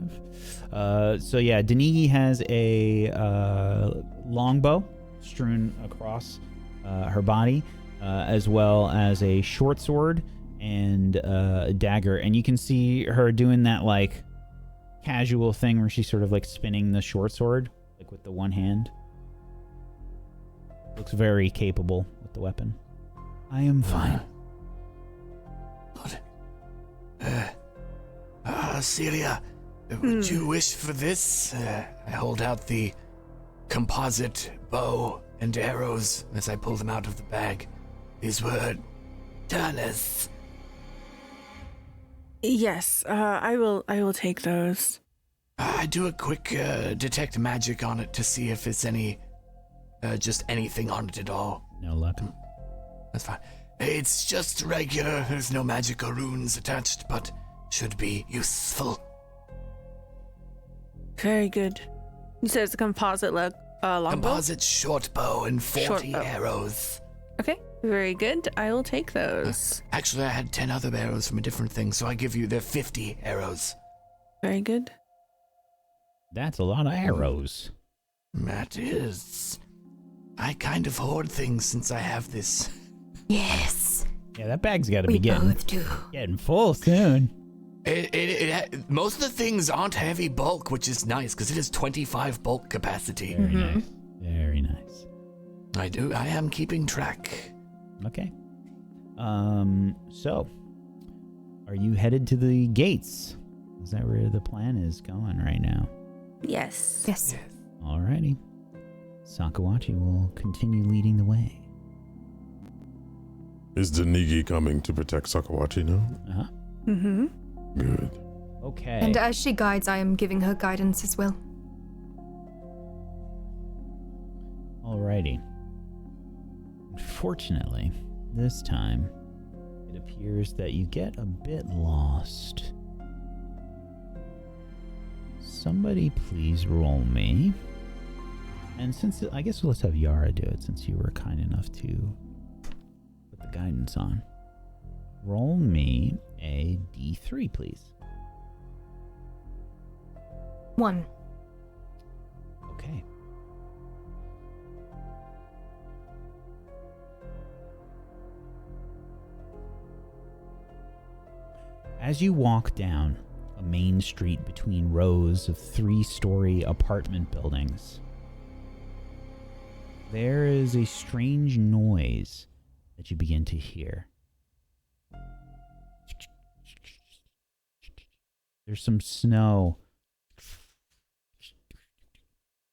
have. So yeah, Denigi has a longbow strewn across her body, as well as a short sword and a dagger. And you can see her doing that like casual thing where she's sort of like spinning the short sword, like with the one hand. Looks very capable with the weapon. I am fine. Celia, would you wish for this? I hold out the composite bow and arrows as I pull them out of the bag. These were turners. Yes, I will take those. I do a quick detect magic on it to see if it's any, just anything on it at all. No luck. That's fine. It's just regular. There's no magic or runes attached, but should be useful. Very good. You said it's a composite longbow? Composite short bow and 40 Short bow. arrows. Okay, very good. I will take those. Actually, I had 10 other arrows from a different thing, so I give you the 50 arrows. Very good. That's a lot of arrows. That is. I kind of hoard things since I have this. Yes, Yeah, that bag's got to we be both do. getting full soon. Most of the things aren't heavy bulk, which is nice because it is 25 bulk capacity. Very nice. Very nice. I am keeping track. Okay. So, are you headed to the gates? Is that where the plan is going right now? Yes. Yes. Alrighty. Sakuachi will continue leading the way. Is Denigi coming to protect Sakuachi now? Uh-huh. Mm-hmm. Good. Okay. And as she guides, I am giving her guidance as well. Alrighty. Unfortunately, this time, it appears that you get a bit lost. Somebody please roll me. And since, I guess let's have Yara do it since you were kind enough to put the guidance on. Roll me a D3, please. 1. Okay. As you walk down a main street between rows of 3-story apartment buildings, there is a strange noise that you begin to hear. There's some snow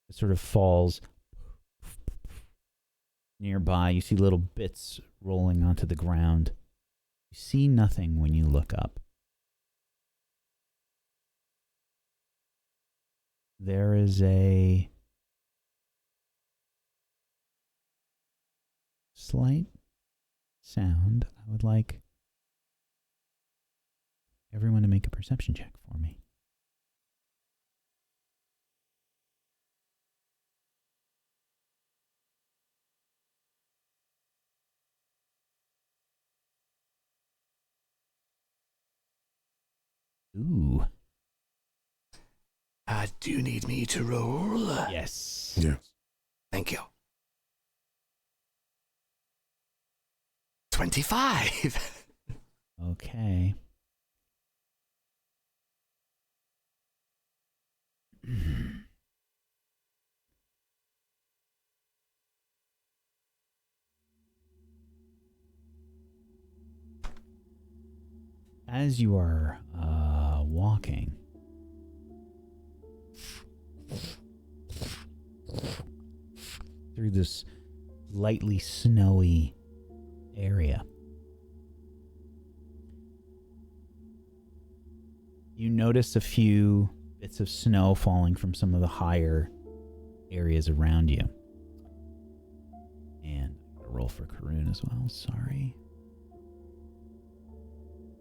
that sort of falls nearby. You see little bits rolling onto the ground. You see nothing when you look up. There is a slight sound. I would like everyone to make a perception check for me. Ooh. Do you need me to roll? Yes. Yeah. Thank you. 25. Okay. As you are walking, through this lightly snowy area, you notice a few bits of snow falling from some of the higher areas around you. And I'm gonna roll for Karun as well. Sorry.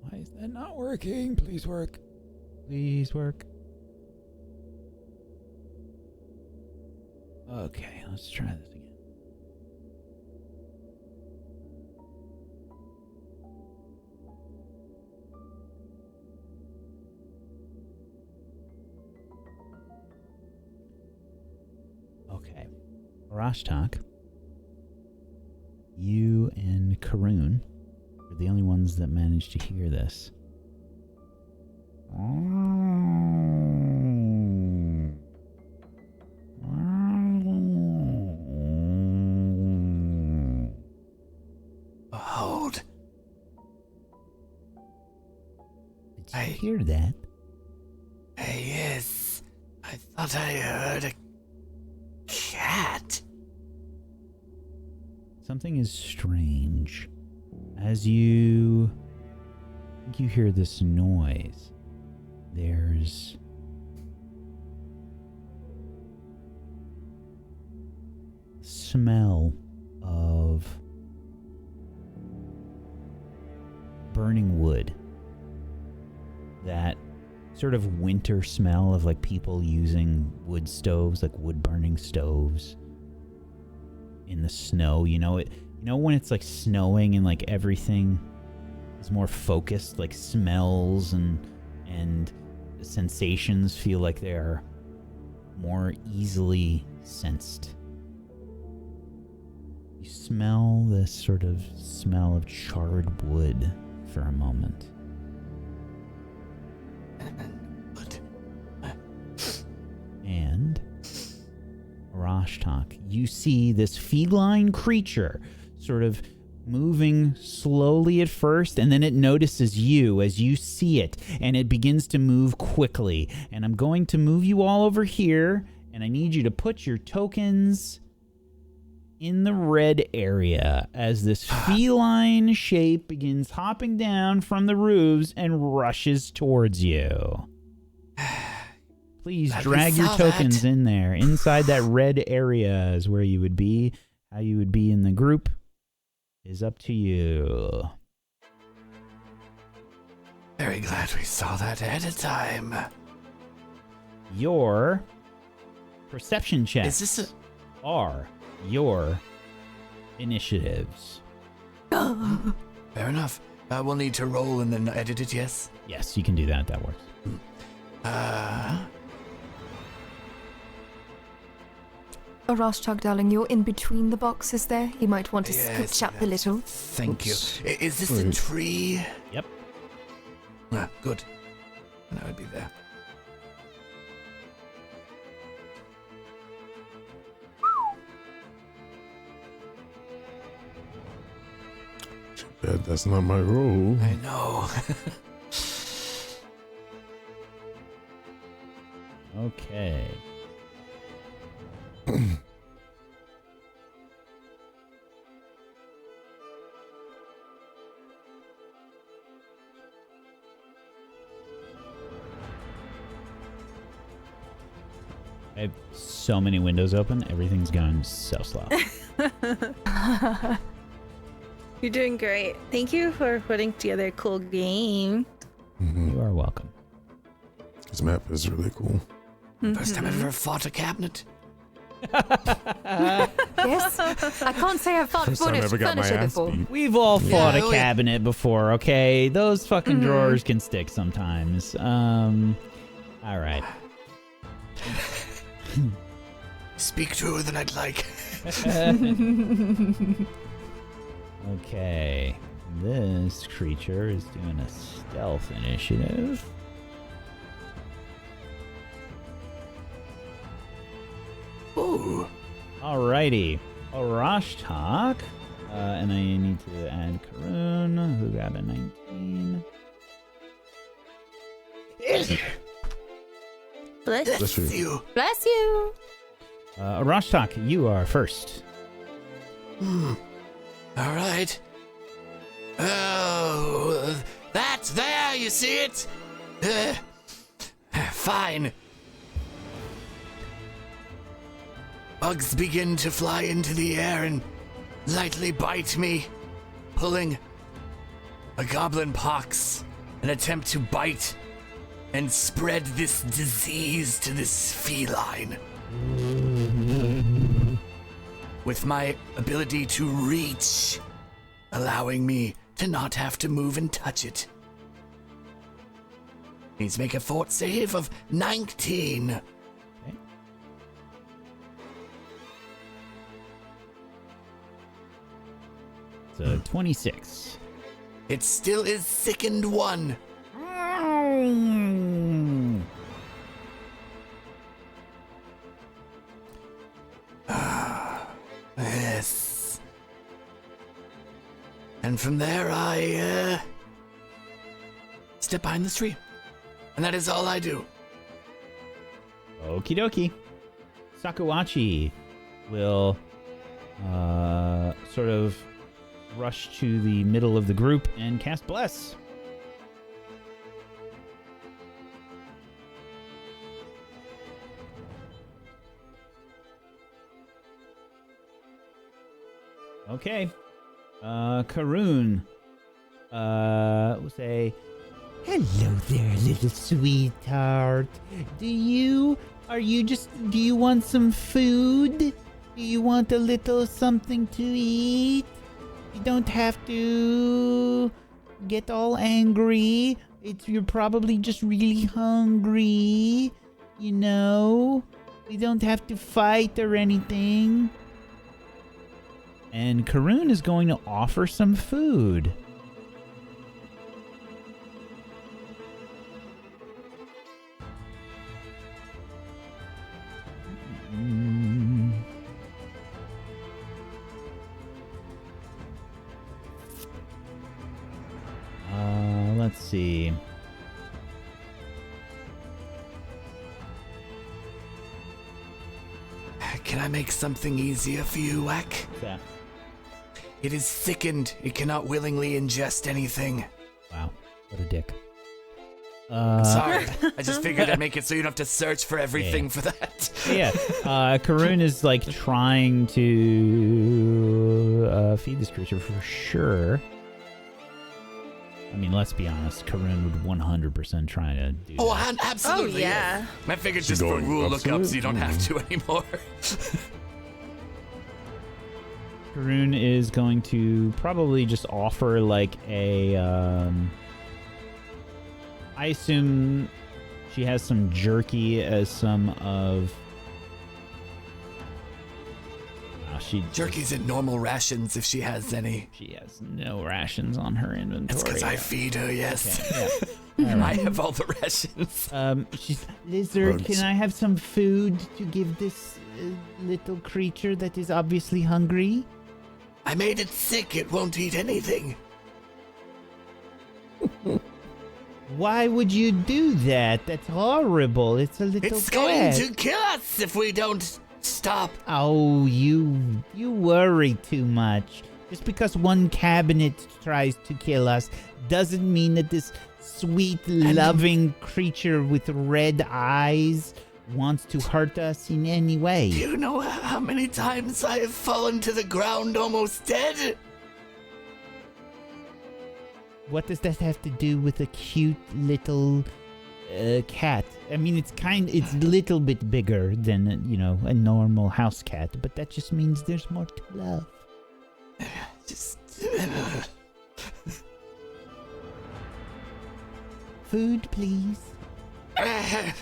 Why is that not working? Please work. Please work. Okay, let's try this again. Okay. Rashtak, you and Karun are the only ones that managed to hear this. Hold. Did you hear that? Yes. I thought I heard a cat. Something is strange. As you think you hear this noise, there's smell of burning wood. That sort of winter smell of like people using wood stoves, like wood burning stoves in the snow. You know it. You know when it's like snowing and like everything is more focused, like smells and sensations feel like they're more easily sensed. You smell this sort of smell of charred wood for a moment. And Rashtak, you see this feline creature sort of moving slowly at first, and then it notices you as you see it, and it begins to move quickly. And I'm going to move you all over here, and I need you to put your tokens in the red area as this feline shape begins hopping down from the roofs and rushes towards you. Please drag your tokens in there. Inside that red area is where you would be. How you would be in the group is up to you. Very glad we saw that ahead of time. Your perception checks are your initiatives. Fair enough. We'll need to roll and then edit it, yes? Yes, you can do that. That works. Rashtak, darling, you're in between the boxes there. You might want to scooch up a little. Thank you. Is this a tree? Yep. Good. And I would be there. That's not my role. I know. Okay. I have so many windows open. Everything's going so slow. You're doing great. Thank you for putting together a cool game. You are welcome. This map is really cool. First time I've ever fought a cabinet. Yes. I can't say I've fought First time I ever got my furniture ass before. beat. We've all fought a oh, yeah. cabinet before, okay? Those fucking drawers can stick sometimes. All right. Speak truer than I'd like. Okay. This creature is doing a stealth initiative. Ooh. Alrighty. Arashtak. And I need to add Karun, who got a 19. Bless. you. You. Bless you. Arashtak, you are first. All right. Oh, that's there. You see it? Fine. Bugs begin to fly into the air and lightly bite me, pulling a goblin pox, an attempt to bite and spread this disease to this feline. With my ability to reach, allowing me to not have to move and touch it. Needs to make a fort save of 19. So 26. It still is sickened 1. Yes. And from there, I step behind this tree. And that is all I do. Okie dokie. Sakuachi will sort of rush to the middle of the group and cast Bless. Okay. Karun will say, "Hello there, little sweetheart. Do you want some food? Do you want a little something to eat? You don't have to get all angry. You're probably just really hungry, you know? We don't have to fight or anything." And Karun is going to offer some food. Let's see. Can I make something easier for you, Wack? What's that? It is sickened. It cannot willingly ingest anything. Wow, what a dick. I'm sorry. I just figured I'd make it so you don't have to search for everything Yeah. for that. Yeah, Karun is like trying to feed this creature for sure. I mean, let's be honest, Karun would 100% try to do Oh, that. absolutely. Oh, yeah. I figured She's just for going rule up to lookups, it? you don't have to anymore. Karun is going to probably just offer like a I assume she has some jerky as some of Jerky's in normal rations if she has any. She has no rations on her inventory. That's because I feed her, yes. Okay, yeah. All I right. have all the rations. She's Lizard, Bugs. can I have some food to give this little creature that is obviously hungry? I made it sick. It won't eat anything. Why would you do that? That's horrible. It's a little It's going cat. to kill us if we don't stop. Oh, you worry too much. Just because one cabinet tries to kill us doesn't mean that this sweet, loving creature with red eyes wants to hurt us in any way. Do you know how many times I have fallen to the ground almost dead? What does that have to do with a cute little cat? I mean, it's a little bit bigger than, a normal house cat, but that just means there's more to love. Just... Food, please. And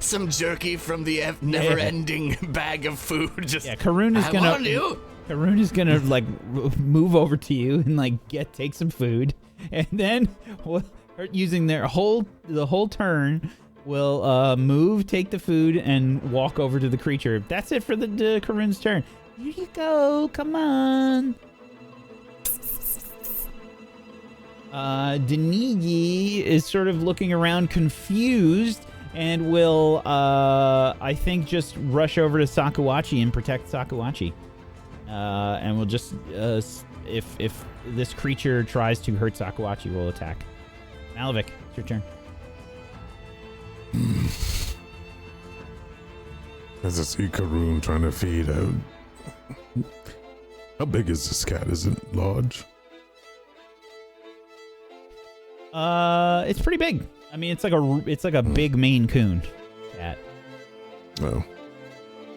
some jerky from the never-ending bag of food. Just, Karun is gonna. I want you. Karun is gonna move over to you and take some food, and then using the whole turn will move, take the food, and walk over to the creature. That's it for the Karun's turn. Here you go. Come on. Denigi is sort of looking around confused and will, I think, just rush over to Sakuachi and protect Sakuachi. And we'll just, if this creature tries to hurt Sakuachi, we'll attack. Malavik, it's your turn. As I see Karun trying to feed out. How big is this cat? Is it large? It's pretty big. I mean, it's like a big Maine Coon cat. Oh.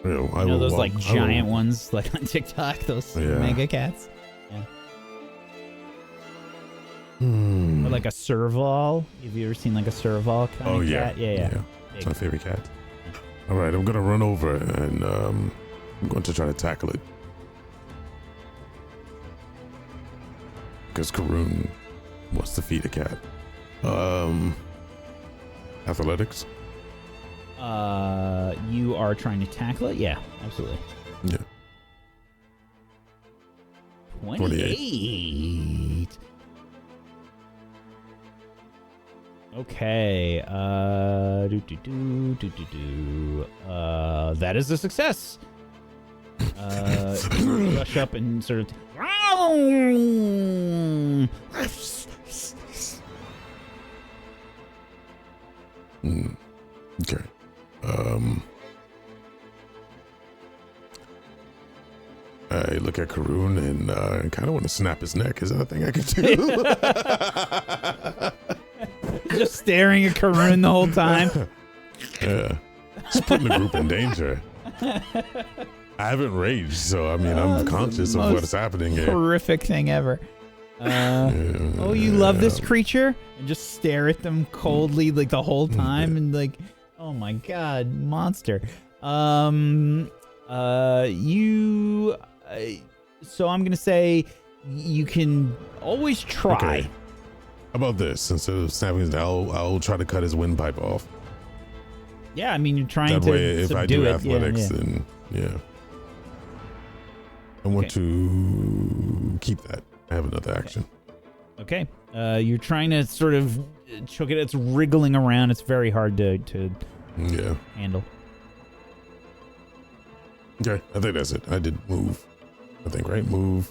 Those giant ones like on TikTok, those mega cats. Yeah. Or like a serval. Have you ever seen like a serval kind of cat? Yeah. It's my favorite cat. All right, I'm gonna run over and I'm going to try to tackle it. Because Karun wants to feed a cat. Athletics? You are trying to tackle it? Yeah, absolutely. Yeah. 28. Okay. That is a success. Rush up and sort of. Okay. I look at Karun and I kind of want to snap his neck. Is that a thing I can do? Just staring at Karun the whole time. Yeah. Just putting the group in danger. I haven't raged, so I mean, I'm conscious of what's happening here. Horrific thing ever. You love this creature? And just stare at them coldly like the whole time and like, oh my god, monster. So I'm gonna say you can always try. Okay. How about this? Instead of snapping his neck, I'll try to cut his windpipe off. Yeah, I mean, you're trying that to way, if I do athletics, yeah. then yeah. I want to keep that. I have another action. Okay. You're trying to sort of choke it. It's wriggling around. It's very hard to handle. Okay, I think that's it. I did move. I think, right? Move.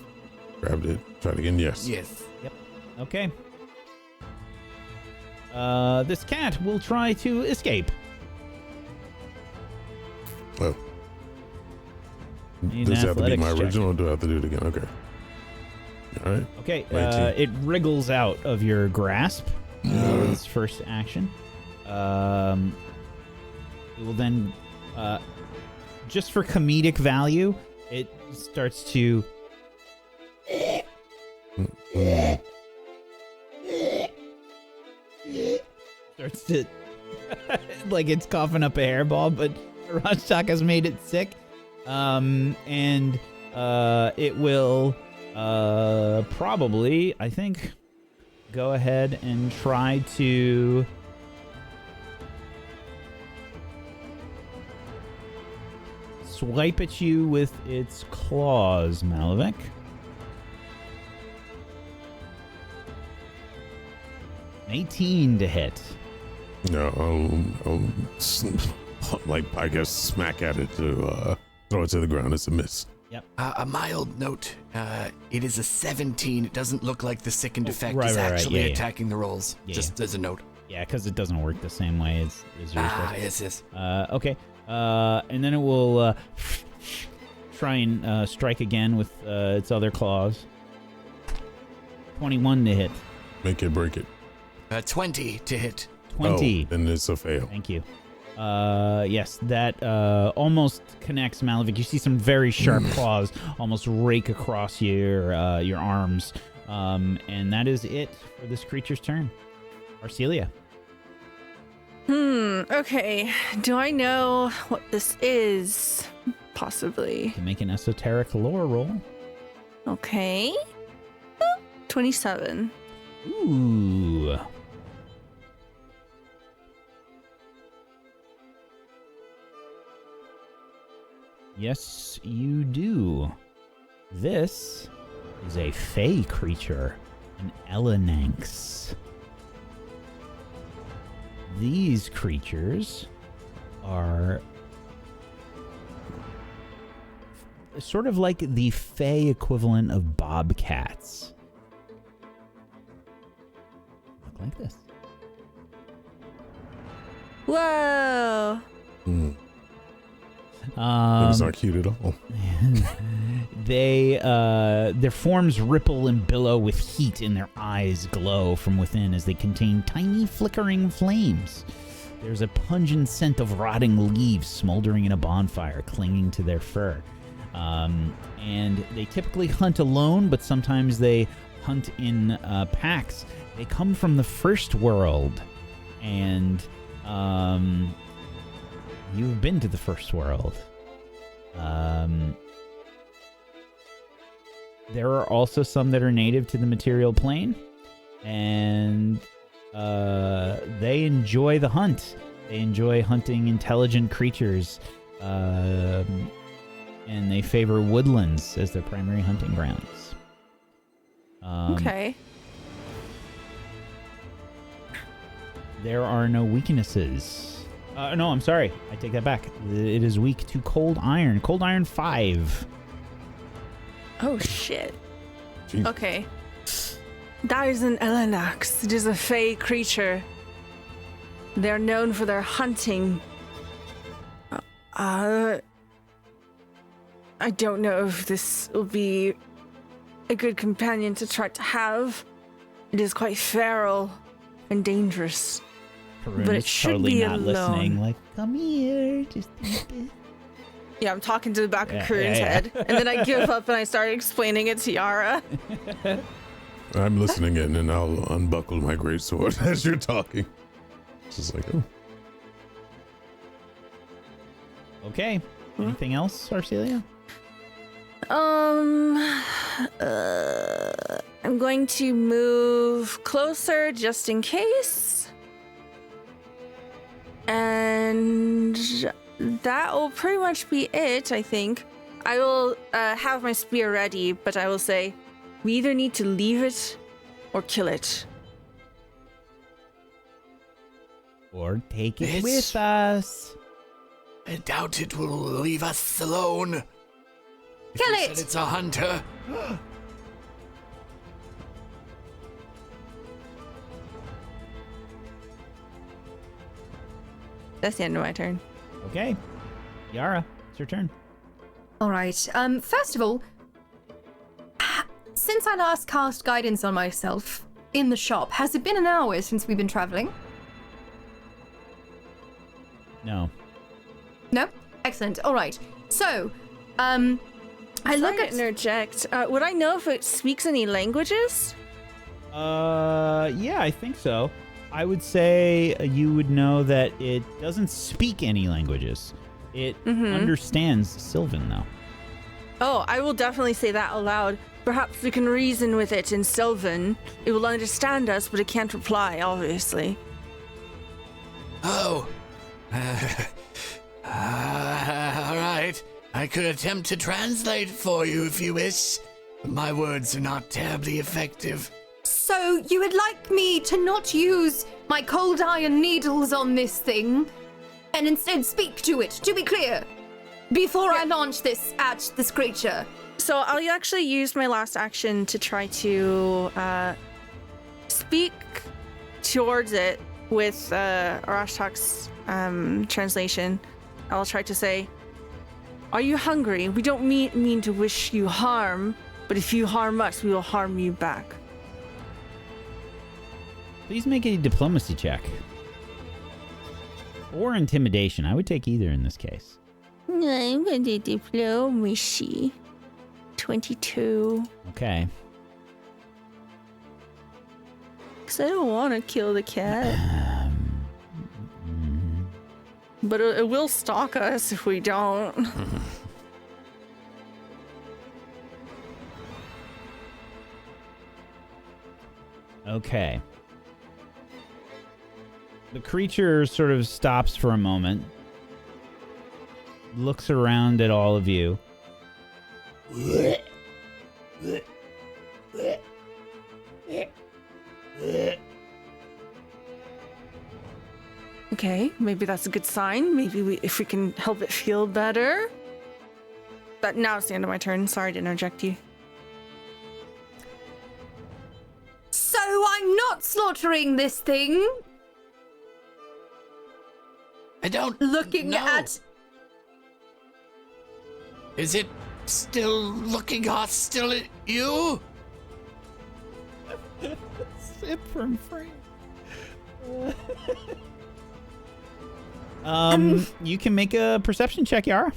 Grabbed it. Tried again. Yes. Yes. Yep. Okay. This cat will try to escape. Oh. Does it have to be my original or do I have to do it again? Okay. All right. Okay. It wriggles out of your grasp. Its first action. It will then, just for comedic value, it starts to. Starts to, like it's coughing up a hairball, but Rashtak has made it sick. And it will probably, I think, go ahead and try to swipe at you with its claws, Malavik. An 18 to hit. No, I'll I guess smack at it to throw it to the ground. It's a miss. Yep. A mild note. It is a 17. It doesn't look like the sickened effect right, is right, actually yeah. attacking the rolls. Yeah, just as a note. Yeah, because it doesn't work the same way as yours does. Yes. Okay. And then it will try and strike again with its other claws. 21 to hit. Make it, break it. 20 to hit. 20. Oh, then it's a fail. Thank you. Yes, that almost connects Malavik. You see some very sharp claws almost rake across your arms. And that is it for this creature's turn. Arcelia. Okay. Do I know what this is? Possibly. You can make an esoteric lore roll. Okay. 27. Ooh. Yes, you do. This is a fey creature, an elenanx. These creatures are sort of like the fey equivalent of bobcats. Look like this. Whoa. Those aren't cute at all. Their forms ripple and billow with heat, and their eyes glow from within as they contain tiny flickering flames. There's a pungent scent of rotting leaves smoldering in a bonfire, clinging to their fur. And they typically hunt alone, but sometimes they hunt in packs. They come from the first world, and you've been to the first world. There are also some that are native to the material plane, and they enjoy the hunt. They enjoy hunting intelligent creatures, and they favor woodlands as their primary hunting grounds. Okay. There are no weaknesses. No, I'm sorry. I take that back. It is weak to cold iron. Cold iron 5. Oh, shit. Jeez. Okay. That is an Elenax. It is a fey creature. They're known for their hunting. I don't know if this will be a good companion to try to have. It is quite feral and dangerous. Karun But is it should totally be not alone. listening. Like, come here, just eat this. Yeah, I'm talking to the back Yeah, of Karun's yeah. head. And then I give up and I start explaining it to Yara. I'm listening in, and I'll unbuckle my greatsword as you're talking. It's just like, oh. Okay. Anything else, Arcelia? I'm going to move closer just in case. And that will pretty much be it, I think. I will have my spear ready, but I will say, we either need to leave it or kill it. Or take it It's- with us. I doubt it will leave us alone. If Kill you it! said it's a hunter. That's the end of my turn. Okay. Yara, it's your turn. All right. First of all, since I last cast guidance on myself in the shop, has it been an hour since we've been traveling? No. No? Excellent. All right. So, I look Sorry at... to interject. Would I know if it speaks any languages? Yeah, I think so. I would say you would know that it doesn't speak any languages. It understands Sylvan, though. Oh, I will definitely say that aloud. Perhaps we can reason with it in Sylvan. It will understand us, but it can't reply, obviously. Oh. All right. I could attempt to translate for you if you wish. But my words are not terribly effective. So, you would like me to not use my cold iron needles on this thing, and instead speak to it, to be clear, before I launch this at this creature? So I'll actually use my last action to try to speak towards it with Arashtak's translation, I'll try to say, "Are you hungry? We don't mean to wish you harm, but if you harm us, we will harm you back." Please make a diplomacy check. Or intimidation. I would take either in this case. I'm going to diplomacy. 22. Okay. Because I don't want to kill the cat. But it will stalk us if we don't. Okay. The creature sort of stops for a moment, looks around at all of you. Okay, maybe that's a good sign. Maybe if we can help it feel better. But now it's the end of my turn. Sorry to interject you. So I'm not slaughtering this thing. I don't Looking know. at. Is it still looking hostile at you? Sip from frame. You can make a perception check, Yara.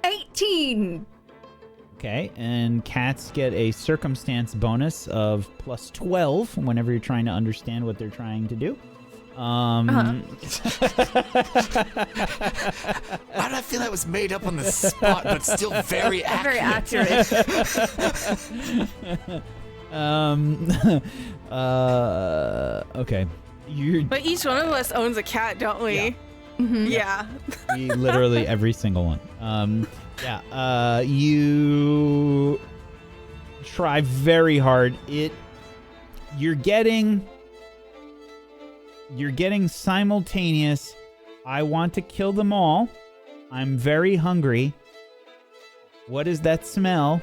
18. Okay, and cats get a circumstance bonus of plus 12 whenever you're trying to understand what they're trying to do. Why do I feel that was made up on the spot, but still very accurate? Very accurate. Okay. But each one of us owns a cat, don't we? Yeah. Mm-hmm. Yeah. Literally every single one. You try very hard. You're getting simultaneous. I want to kill them all. I'm very hungry. What is that smell?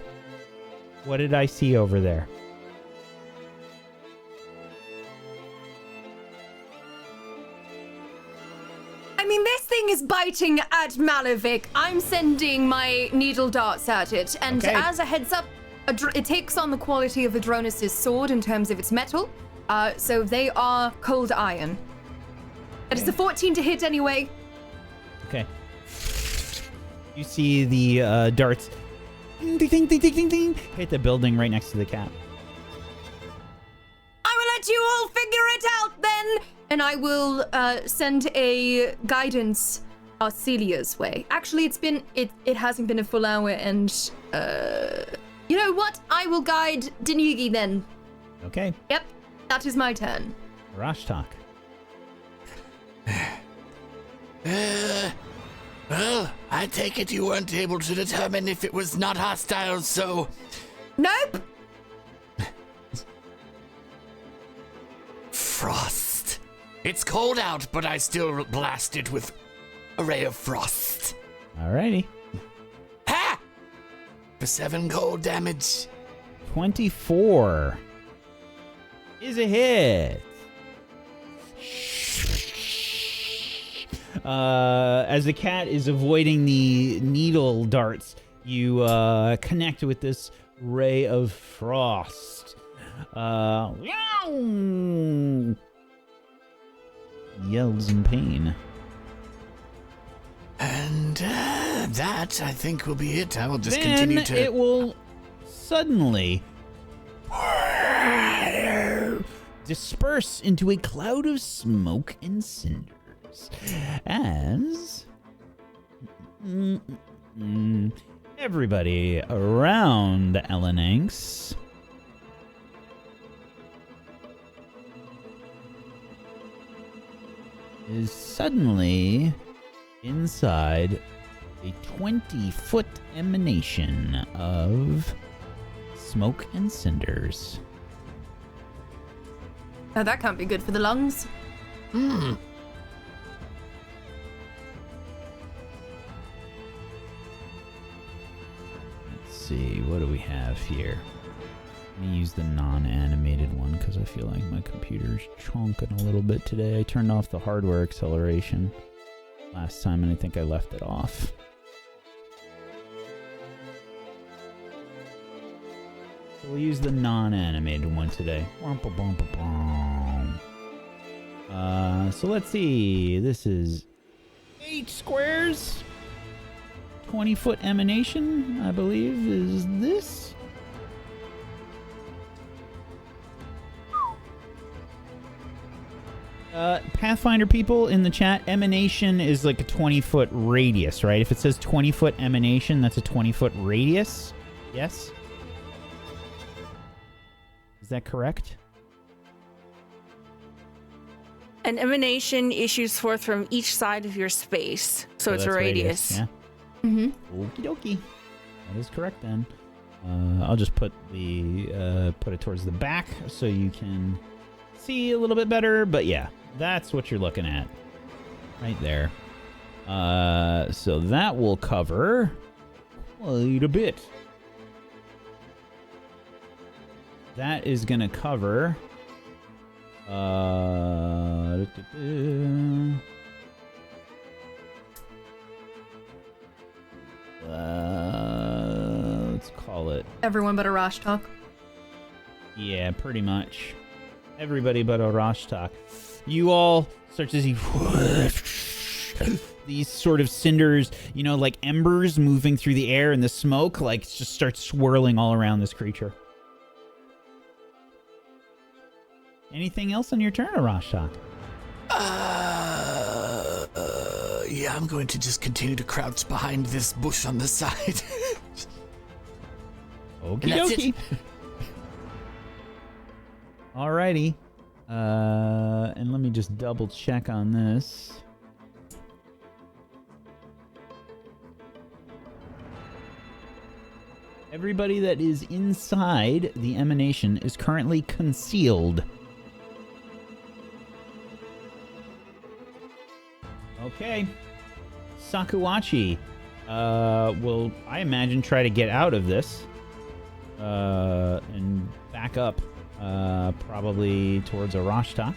What did I see over there? I mean, this thing is biting at Malavik. I'm sending my needle darts at it. And Okay. as a heads up, it takes on the quality of Adronis' sword in terms of its metal. So they are cold iron. And it's a 14 to hit anyway. Okay. You see the darts ding, ding, ding, ding, ding, ding, hit the building right next to the cat. I will let you all figure it out then. And I will send a guidance Arcelia's way. Actually, it hasn't been a full hour, and you know what? I will guide Dinugi then. Okay. Yep, that is my turn. Rashtak. Well, I take it you weren't able to determine if it was not hostile, so... Nope. Frost. It's cold out, but I still blast it with a ray of frost. Alrighty. Ha! For 7 cold damage. 24 is a hit. As the cat is avoiding the needle darts, you connect with this ray of frost. Yells in pain. And that, I think, will be it. I will just Then continue to... it will suddenly disperse into a cloud of smoke and cinders as everybody around Elenanx is suddenly inside a 20-foot emanation of smoke and cinders. Now that can't be good for the lungs. Hmm. Let's see, what do we have here? Let me use the non-animated one because I feel like my computer's chonking a little bit today. I turned off the hardware acceleration last time, and I think I left it off. So we'll use the non-animated one today. So let's see. This is 8 squares. 20-foot emanation, I believe, is this. Pathfinder people in the chat, emanation is like a 20-foot radius, right? If it says 20-foot emanation, that's a 20-foot radius. Yes? Is that correct? An emanation issues forth from each side of your space, so it's a that's radius. Yeah. Mm-hmm. Okie dokie. That is correct then. I'll just put it towards the back so you can see a little bit better. But yeah, that's what you're looking at right there. So that will cover quite a bit. That is going to cover... let's call it... Everyone but Arash talk. Yeah, pretty much. Everybody but Arashtak. You all start to see these sort of cinders, you know, like embers moving through the air, and the smoke like just starts swirling all around this creature. Anything else on your turn, Arashtak? Yeah, I'm going to just continue to crouch behind this bush on the side. Okie And that's dokie. Alrighty. And let me just double check on this. Everybody that is inside the emanation is currently concealed. Okay. Sakuachi will, I imagine, try to get out of this and back up probably towards Arashtak.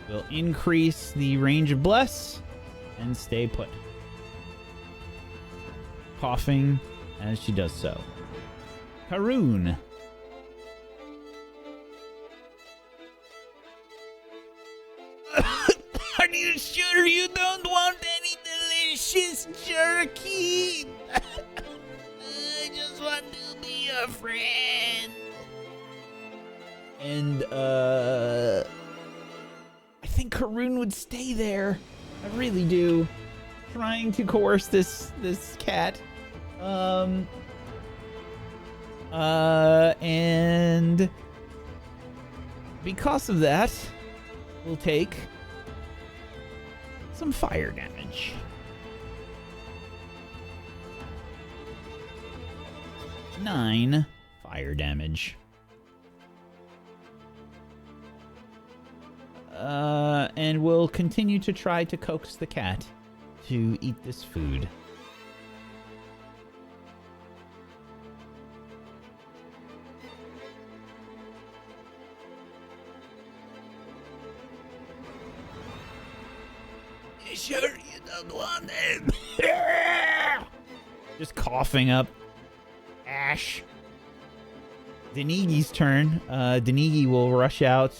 Will increase the range of Bless and stay put. Coughing as she does so. Haroon. Are you sure you don't want any delicious jerky? I just want to be your friend. And, I think Haroon would stay there. I really do. Trying to coerce this cat. And because of that, we'll take some fire damage. Nine fire damage. And we'll continue to try to coax the cat to eat this food. You sure you don't want it? Just coughing up ash. Denigi's turn. Denigi will rush out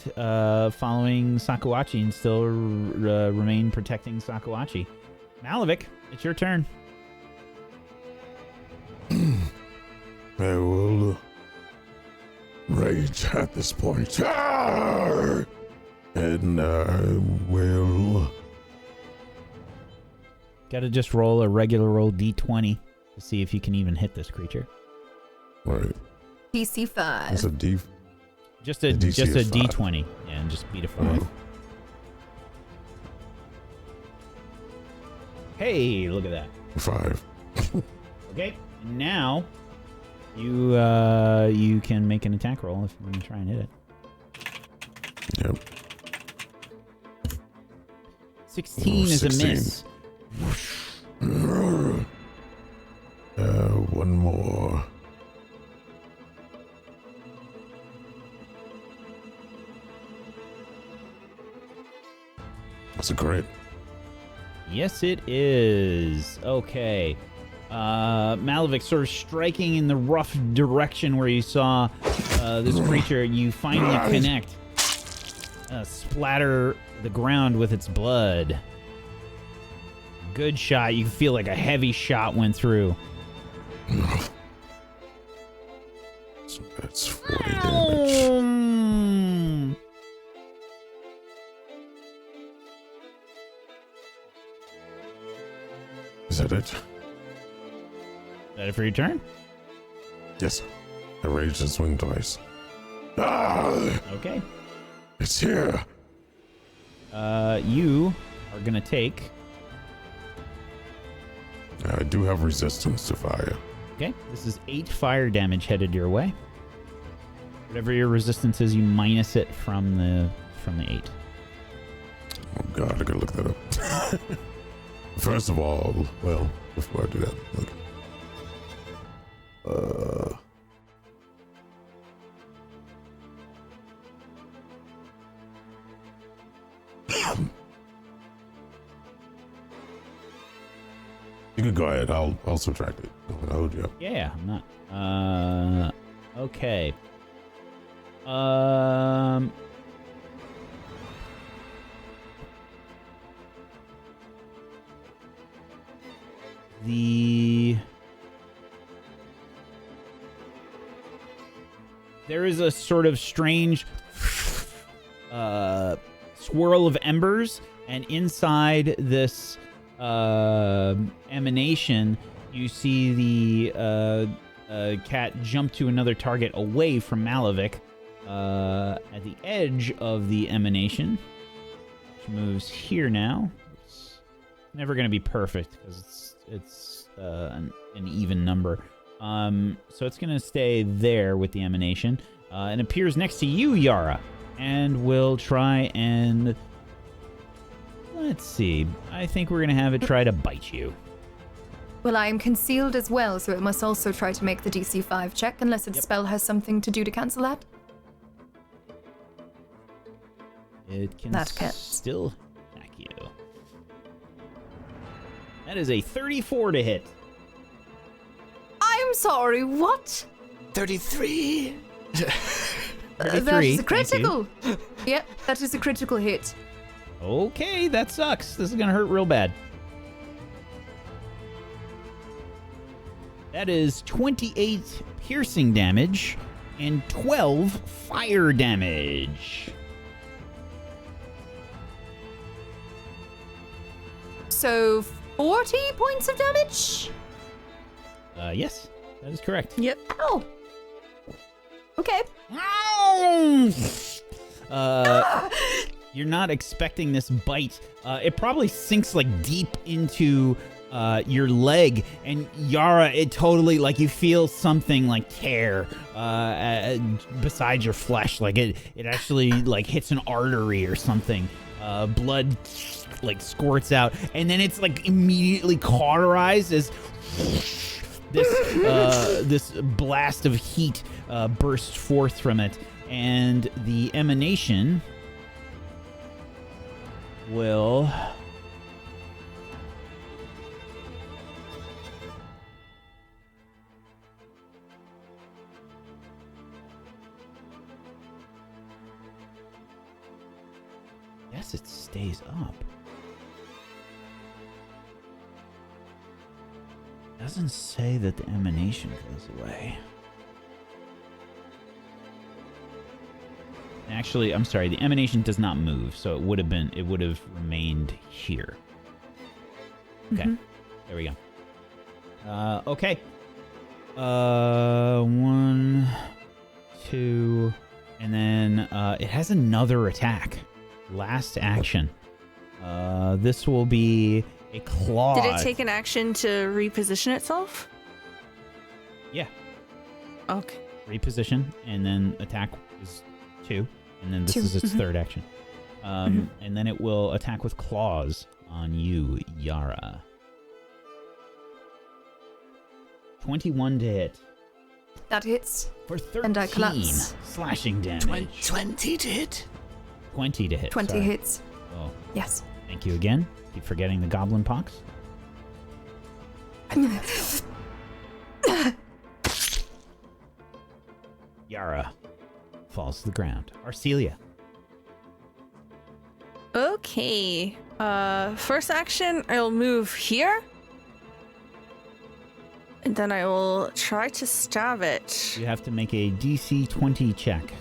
following Sakuachi and still remain protecting Sakuachi. Malavik, it's your turn. I will rage at this point. And I will... Gotta just roll a regular roll d20 to see if you can even hit this creature. Right. DC 5. That's a D. Just a The DC just a is 5. d20. Yeah, and just beat a 4. Mhm. Hey, look at that. 5. Okay, now you can make an attack roll if you want to try and hit it. Yep. 16 is a 16. miss. One more. That's a crit. Yes, it is. Okay. Malavik sort of striking in the rough direction where you saw this creature. You finally connect. Splatter the ground with its blood. Good shot. You can feel like a heavy shot went through. So that's 40 damage. Is that it? Is that it for your turn? Yes. I raged and swing twice. Ah! Okay. It's here. You are gonna take. I do have resistance to fire. Okay, this is 8 fire damage headed your way. Whatever your resistance is, you minus it from the 8. Oh God, I gotta look that up. First of all, well, before I do that, look. You can go ahead. I'll subtract it. I'll hold you up. Yeah, I'm not. Okay. There is a sort of strange swirl of embers, and inside this emanation, you see the cat jump to another target away from Malavik at the edge of the emanation, which moves here now. It's never going to be perfect because it's an even number. So it's going to stay there with the emanation and appears next to you, Yara, and will try and... Let's see. I think we're going to have it try to bite you. Well, I am concealed as well, so it must also try to make the DC 5 check, unless its spell has something to do to cancel that. It can That counts. still attack you. That is a 34 to hit. I'm sorry, what? 33. 33, That is a thank critical. Yep, that is a critical hit. Okay, that sucks. This is going to hurt real bad. That is 28 piercing damage and 12 fire damage. So 40 points of damage? Yes, that is correct. Yep. Oh. Okay. You're not expecting this bite. It probably sinks like deep into your leg, and Yara, it totally, like, you feel something like tear beside your flesh, like it actually like hits an artery or something. Blood like squirts out, and then it's like immediately cauterized as this blast of heat bursts forth from it, and the emanation will yes, it stays up. Doesn't say that the emanation goes away. Actually, I'm sorry, the emanation does not move, so it would have remained here. Okay, There we go. Okay. 1, 2, and then it has another attack. Last action. This will be a claw. Did it take an action to reposition itself? Yeah. Okay. Reposition, and then attack is 2, and then this 2. is its third action. And then it will attack with claws on you, Yara. 21 to hit. That hits. For 13 And I collapse. slashing damage. 20 to hit. 20 to hit. 20 sorry. hits. Oh, Yes. Thank you again. Keep forgetting the goblin pox. Yara falls to the ground. Arcelia. Okay. First action, I'll move here. And then I will try to stab it. You have to make a DC 20 check.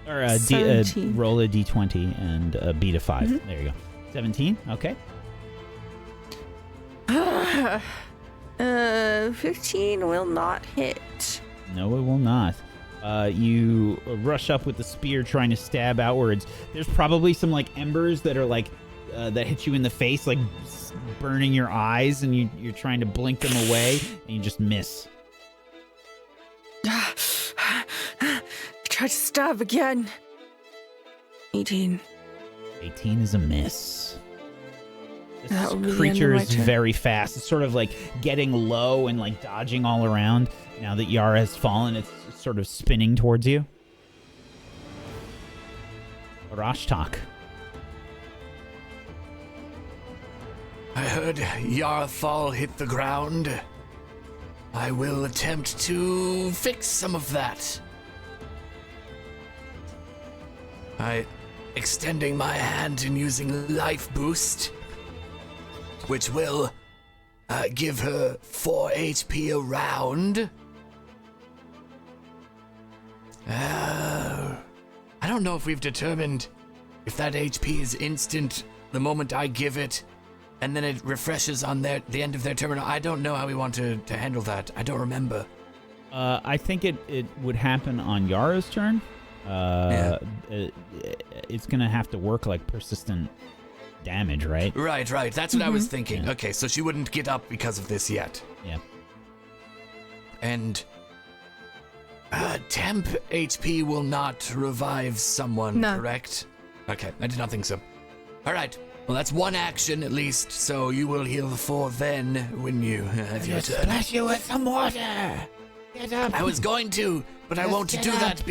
Or roll a D20 and beat a 5. Mm-hmm. There you go. 17. Okay. 15 will not hit. No, it will not. You rush up with the spear trying to stab outwards. There's probably some like embers that are like that hit you in the face, like burning your eyes, and you're trying to blink them away, and you just miss. Try to stab again. 18. 18 is a miss. This creature is very fast. It's sort of like getting low and like dodging all around. Now that Yara has fallen, it's sort of spinning towards you. Rashtak. I heard Yara fall hit the ground. I will attempt to fix some of that. Extending my hand and using life boost, which will give her 4 HP a round. I don't know if we've determined if that HP is instant the moment I give it, and then it refreshes on the end of their turn. I don't know how we want to handle that. I don't remember. I think it would happen on Yara's turn. It's going to have to work like persistent damage, right? Right. That's what I was thinking. Yeah. Okay, so she wouldn't get up because of this yet. Yeah. And temp HP will not revive someone, correct? Okay, I did not think so. All right. Well, that's one action at least, so you will heal 4 then when you have your turn. Splash you with some water. Get up. I was going to, but I won't do that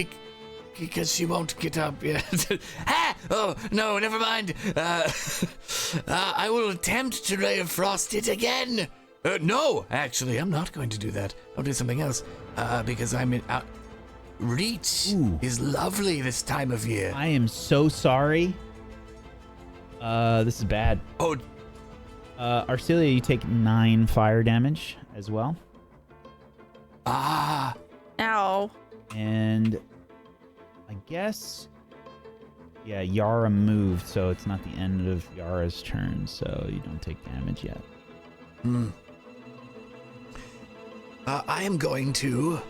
because she won't get up yet. Ah! Oh, no, never mind. I will attempt to Ray of Frost it again. No, actually, I'm not going to do that. I'll do something else because I'm in... Reach is lovely this time of year. I am so sorry. This is bad. Oh. Arcelia, you take 9 fire damage as well. Ah. Ow. And I guess, yeah, Yara moved, so it's not the end of Yara's turn, so you don't take damage yet. I am going to...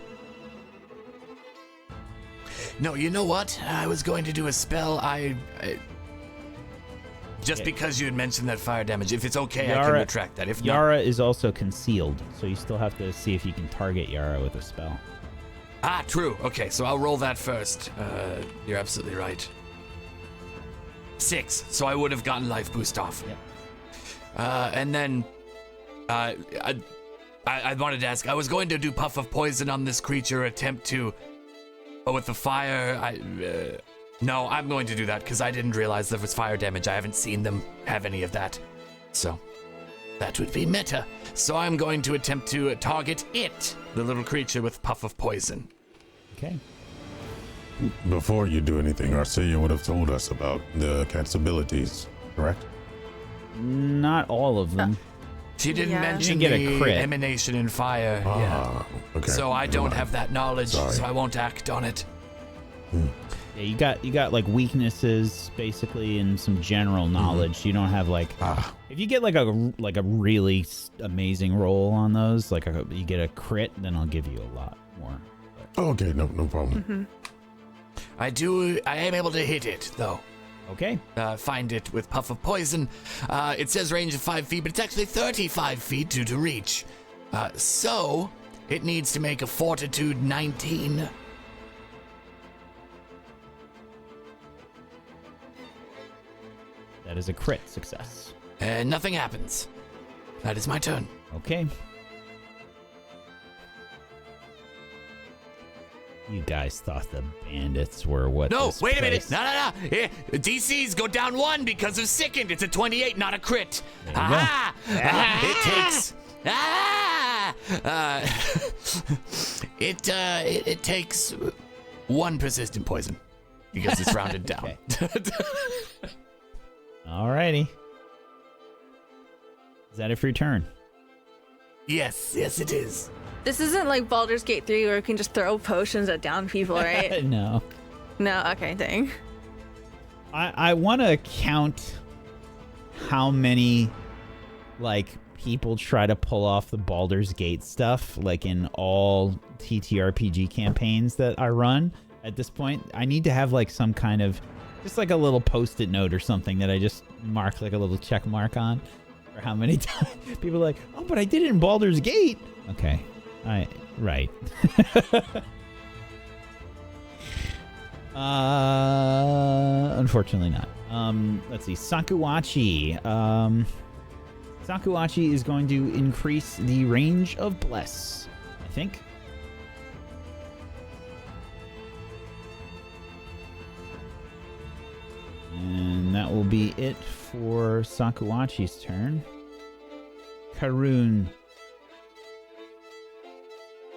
No, you know what? I was going to do a spell. Just because you had mentioned that fire damage. If it's okay, I can retract that. If Yara is also concealed, so you still have to see if you can target Yara with a spell. Ah, true. Okay, so I'll roll that first. You're absolutely right. 6, so I would have gotten life boost off. Yep. And then I wanted to ask, I was going to do Puff of Poison on this creature, attempt to... But with the fire, no, I'm going to do that because I didn't realize there was fire damage. I haven't seen them have any of that. So that would be meta. So I'm going to attempt to target it, the little creature with Puff of Poison. Okay. Before you do anything, Arcelia would have told us about the cat's abilities, correct? Not all of them. She didn't mention get a crit. the emanation and fire. Okay. So I don't have that knowledge, so I won't act on it. Yeah, you got like weaknesses basically and some general knowledge. You don't have like if you get like a really amazing roll on those, like you get a crit, then I'll give you a lot more. Okay, no problem. I am able to hit it though. Okay. Find it with Puff of Poison. It says range of 5 feet, but it's actually 35 feet due to reach. So it needs to make a Fortitude 19. That is a crit success. And nothing happens. That is my turn. Okay. You guys thought the bandits were what? No, this wait a minute. place- No. DCs go down 1 because of sickened. It's a 28, not a crit. There you Ah! It takes. It takes 1 persistent poison because it's rounded down. Alrighty. Is that it for your turn? Yes, it is. This isn't like Baldur's Gate 3 where you can just throw potions at down people, right? No. No, okay, dang. I want to count how many, like, people try to pull off the Baldur's Gate stuff, like, in all TTRPG campaigns that I run. At this point, I need to have, like, some kind of, just like a little Post-it note or something that I just mark, like, a little check mark on. Or how many times people are like, oh, but I did it in Baldur's Gate. Okay. Right. Unfortunately not. Let's see. Sakuachi. Sakuachi is going to increase the range of Bless, I think. And that will be it for Sakuachi's turn. Karun.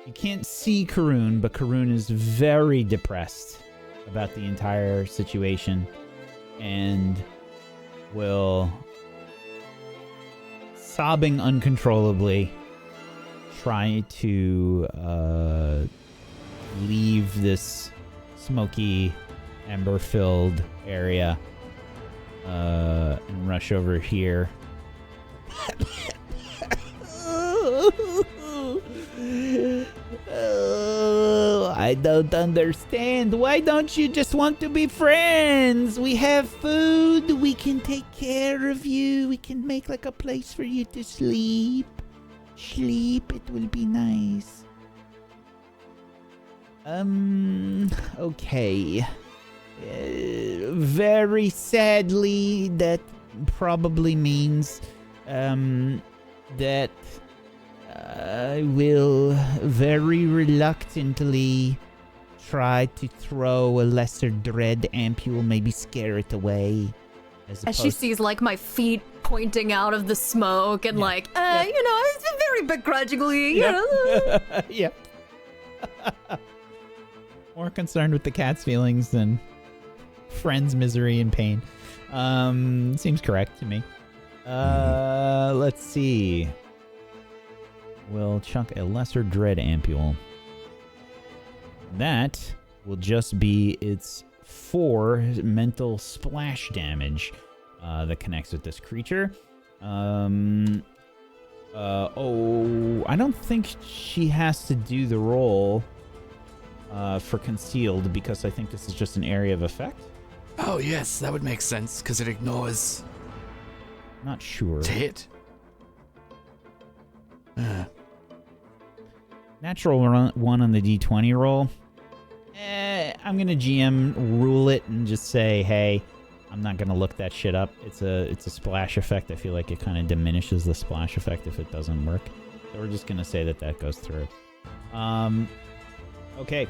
You can't see Karun, but Karun is very depressed about the entire situation and will, sobbing uncontrollably, try to leave this smoky, ember-filled area and rush over here. Oh, I don't understand. Why don't you just want to be friends? We have food. We can take care of you. We can make like a place for you to sleep. Sleep. It will be nice. Okay. Very sadly, that probably means that I will very reluctantly try to throw a lesser dread ampule, maybe scare it away. As she sees, like, my feet pointing out of the smoke and, it's very begrudgingly, you know. Yeah. More concerned with the cat's feelings than friend's misery and pain. Seems correct to me. Let's see. We'll chuck a lesser dread ampule. That will just be its 4 mental splash damage that connects with this creature. I don't think she has to do the roll for concealed because I think this is just an area of effect. Oh, yes, that would make sense because it ignores Not sure. to hit. Natural 1 on the D20 roll. I'm gonna GM rule it and just say, hey, I'm not gonna look that shit up. It's a splash effect. I feel like it kind of diminishes the splash effect if it doesn't work. So we're just gonna say that goes through. Okay.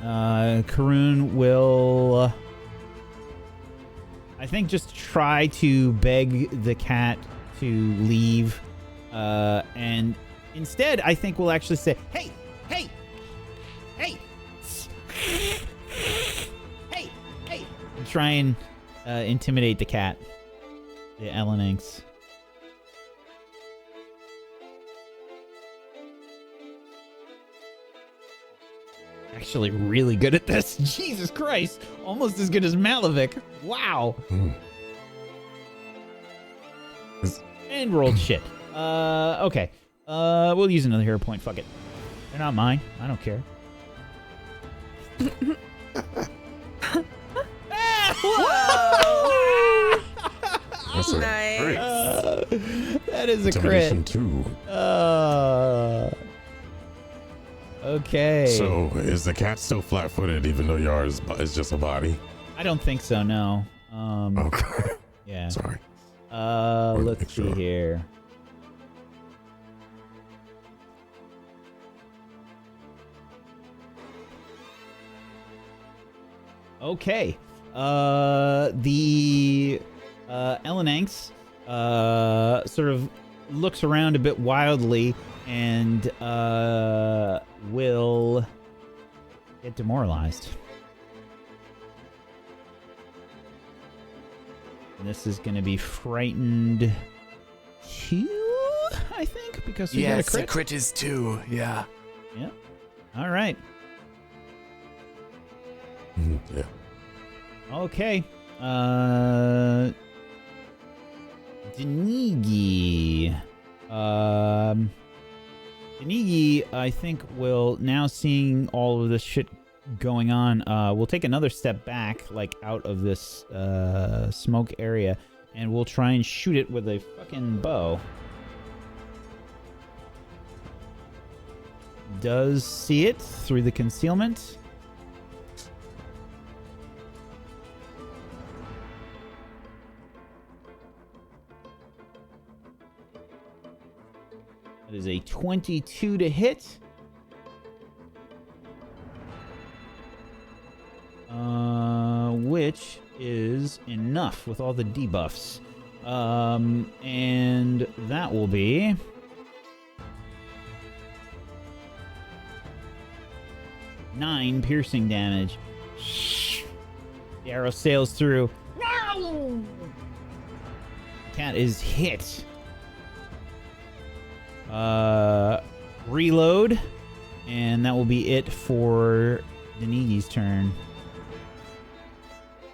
Karun will, I think, just try to beg the cat to leave, and instead, I think we'll actually say, hey, and try and intimidate the cat, the Elenanx. Actually really good at this. Jesus Christ. Almost as good as Malavik. Wow. And rolled shit. Okay. We'll use another hero point. Fuck it. They're not mine. I don't care. Whoa! That's a Nice. great That is a intimidation crit. too. Okay. So is the cat still flat-footed even though yours is just a body? I don't think so, no. Okay. Yeah. Sorry. Let's make see sure. here. Okay. The Elenanx sort of looks around a bit wildly and will get demoralized. And this is going to be frightened 2, I think, because we got a crit. A crit is 2, yeah. Yeah. All right. Yeah. Okay. Denigi. Denigi, I think, will, now seeing all of this shit going on, will take another step back, like out of this smoke area, and we'll try and shoot it with a fucking bow. Does see it through the concealment. That is a 22 to hit. Which is enough with all the debuffs. And that will be 9 piercing damage. The arrow sails through. Cat is hit. Reload, and that will be it for Denigi's turn.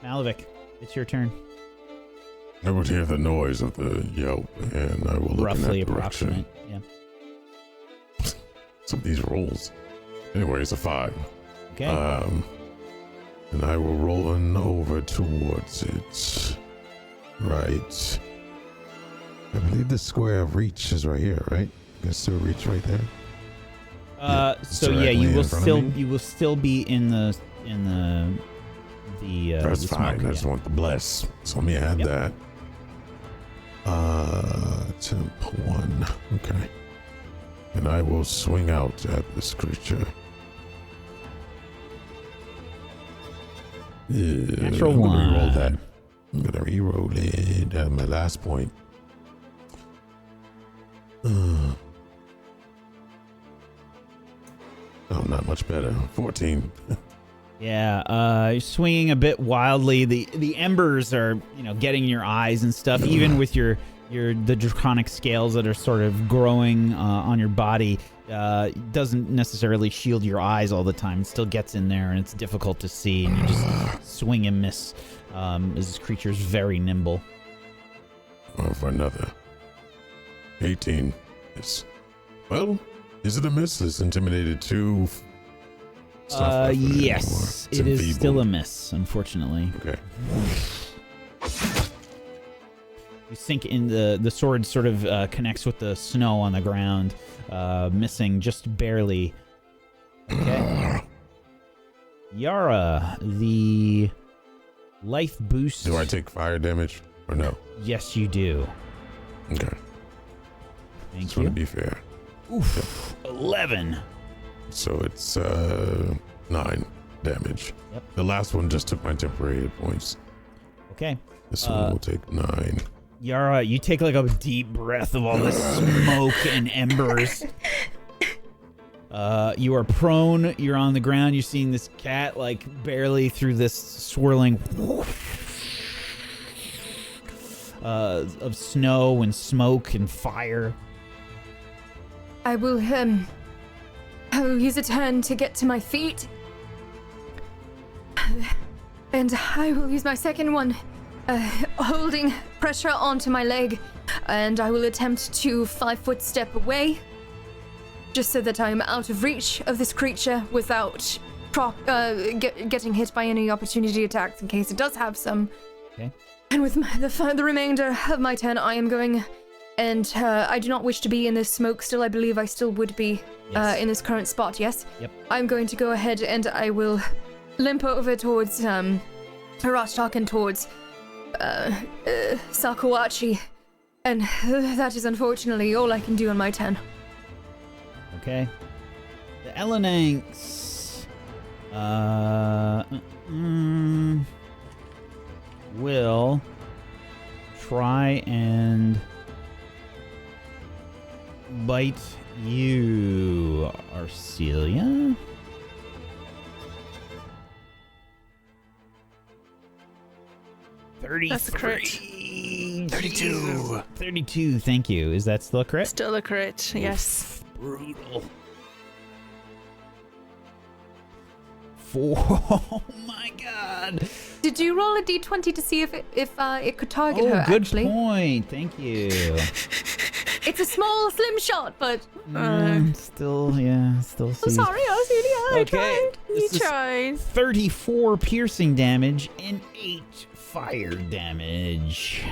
Malavik, it's your turn. I would hear the noise of the yelp, and I will look Roughly in that direction. approximate, yeah. Some of these rolls. Anyway, it's a 5. Okay. And I will roll on over towards it. Right. I believe the square of reach is right here, right? You can still reach right there. So yeah, directly in front of me? you will still be in the That's the fine. smoke, I just yeah. want the bless. So let me add Yep. that. Temp 1. Okay. And I will swing out at this creature. Yeah, Natural I'm gonna re-roll 1. that. I'm gonna re-roll it at my last point. Oh, not much better. 14. Yeah, you're swinging a bit wildly. The embers are, getting your eyes and stuff. Even with the draconic scales that are sort of growing on your body, doesn't necessarily shield your eyes all the time. It still gets in there, and it's difficult to see. And you just swing and miss. As this creature's very nimble. For another 18. Yes. Well, is it a miss? It's intimidated 2. Yes, it is still a miss, unfortunately. Okay. You sink in the sword sort of connects with the snow on the ground, missing just barely. Okay. Yara, the life boost. Do I take fire damage or no? Yes, you do. Okay. Thank Just you. want to be fair. Oof, 11. So it's 9 damage. Yep. The last one just took my temporary hit points. Okay. This one will take 9. Yara, you take like a deep breath of all this smoke and embers. You are prone. You're on the ground. You're seeing this cat like barely through this swirling of snow and smoke and fire. I will use a turn to get to my feet. And I will use my second one, holding pressure onto my leg. And I will attempt to 5-foot step away, just so that I am out of reach of this creature without getting hit by any opportunity attacks in case it does have some. Okay. And with the remainder of my turn, I am going... And I do not wish to be in this smoke still. I believe I still would be in this current spot, yes? Yep. I'm going to go ahead and I will limp over towards Rostok and towards Sakuach. And that is unfortunately all I can do on my turn. Okay. The Elenanx will try and bite you, Arcelia. That's a crit. 32. 32, thank you. Is that still a crit? Still a crit, yes. Brutal. Oh my god. Did you roll a d20 to see if it could target Oh, her, good actually? point. Thank you. It's a small, slim shot, but... Still I'm sees. sorry, Arcelia, I Okay. tried. You This is tried. 34 piercing damage and 8 fire damage.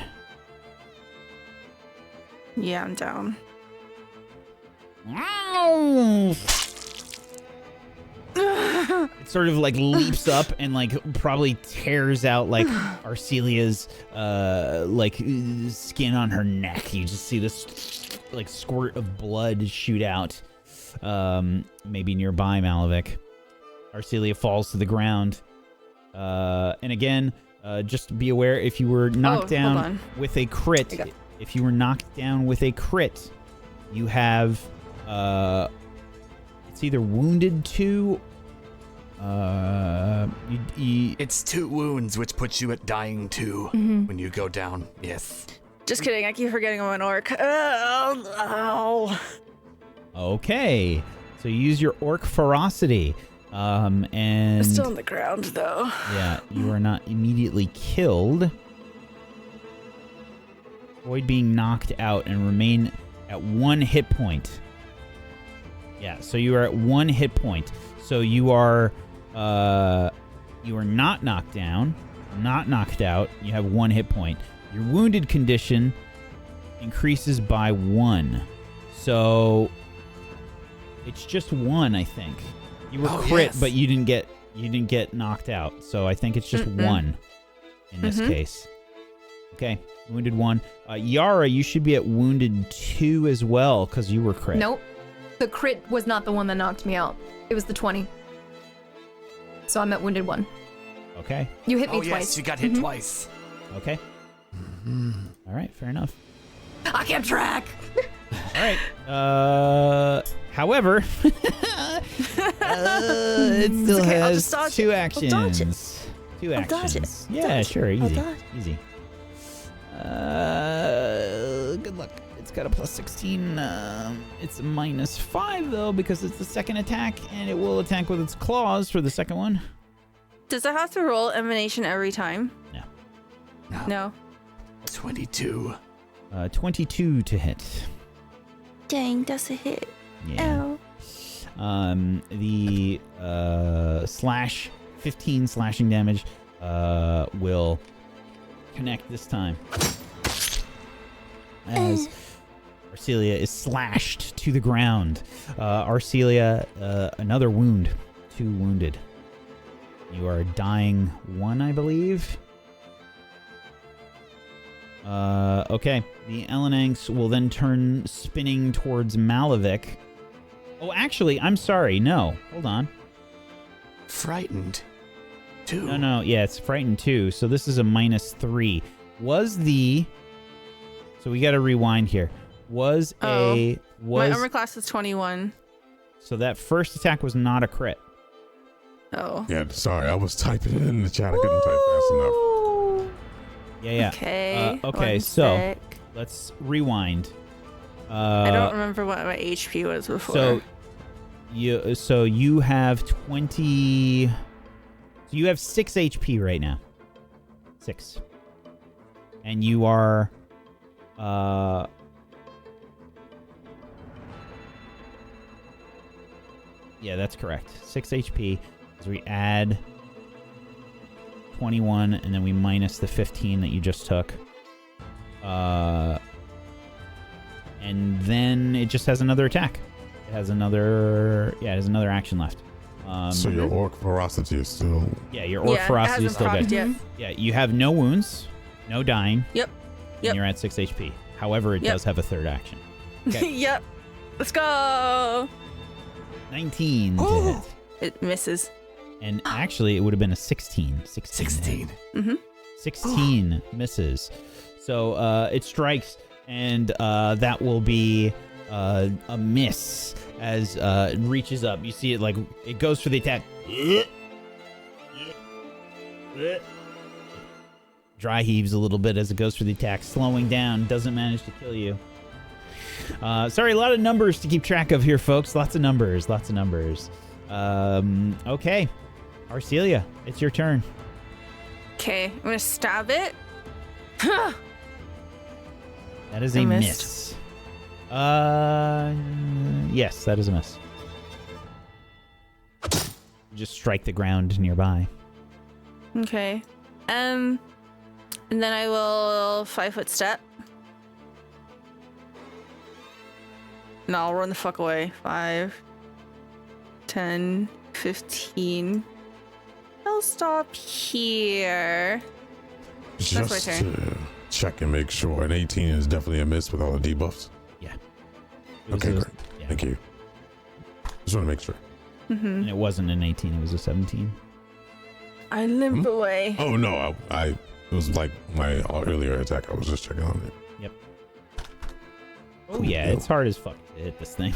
Yeah, I'm down. Ow! It sort of like leaps up and like probably tears out like Arcelia's skin on her neck. You just see this like squirt of blood shoot out. Maybe nearby Malavik. Arcelia falls to the ground. And again, just be aware if you were knocked hold down on. with a crit. If you were knocked down with a crit, you have it's either wounded 2. It's 2 wounds, which puts you at dying 2 when you go down. Yes. Just kidding, I keep forgetting I'm an orc. Ow. Okay, so you use your orc ferocity, and I'm still on the ground, though. yeah, you are not immediately killed. Avoid being knocked out and remain at 1 hit point. Yeah, so you are at 1 hit point. So you are not knocked down, not knocked out. You have 1 hit point. Your wounded condition increases by 1. So it's just 1, I think. You were crit, yes. but you didn't get knocked out. So I think it's just 1 in this case. Okay, wounded 1. Yara, you should be at wounded 2 as well because you were crit. Nope. The crit was not the one that knocked me out. It was the 20. So I'm at wounded 1. Okay. You hit me Oh, twice. yes, you got hit twice. Okay. All right, fair enough. I kept track. All right. However, it still okay, I'll has just dodge 2 it. I'll dodge it. actions. 2 I'll dodge it. actions. Yeah, Dodge it. sure. I'll Easy. dodge. Easy. Good luck. It's got a plus 16. It's a minus 5 though because it's the second attack, and it will attack with its claws for the second one. Does it have to roll emanation every time? No. No. 22. 22 to hit. Dang, that's a hit. Yeah. Ow. The slash 15 slashing damage will connect this time as Arcelia is slashed to the ground. Arcelia, another wound. 2 wounded. You are dying 1, I believe. Okay. The Elenanx will then turn spinning towards Malavik. Oh, actually, I'm sorry. No. Hold on. Frightened. 2. No. Yeah, it's frightened 2. So this is a minus 3. So we got to rewind here. My armor class is 21. So that first attack was not a crit. Oh. Yeah, sorry, I was typing it in the chat. I couldn't type fast enough. Yeah. Okay. Okay, one so sec. let's rewind. I don't remember what my HP was before. So you have 20. So you have 6 HP right now. 6. And you are yeah, that's correct. 6 HP. As we add 21 and then we minus the 15 that you just took. And then it just has another attack. It has another action left. So your orc ferocity is still... Yeah, your orc ferocity is still good. Yet. Yeah, you have no wounds, no dying. Yep. And you're at 6 HP. However, it does have a third action. Okay. Yep. Let's go. 19 to hit. It misses. And actually, it would have been a 16. 16. Mm-hmm. 16 misses. So it strikes, and that will be a miss as it reaches up. You see it like it goes for the attack. Dry heaves a little bit as it goes for the attack, slowing down. Doesn't manage to kill you. Sorry, a lot of numbers to keep track of here, folks. Lots of numbers. Okay. Arcelia, it's your turn. Okay, I'm gonna stab it. That is a miss. Yes, that is a miss. You just strike the ground nearby. Okay. And then I will 5-foot step. And I'll run the fuck away. 5, 10, 15. I'll stop here. Just my turn. to check and make sure, an 18 is definitely a miss with all the debuffs. Yeah. Okay, great. Yeah. Thank you. Just want to make sure. Mm-hmm. And it wasn't an 18, it was a 17. I limp away. Oh no, I it was like my earlier attack. I was just checking on it. Yep. Oh yeah, it's hard as fuck to hit this thing.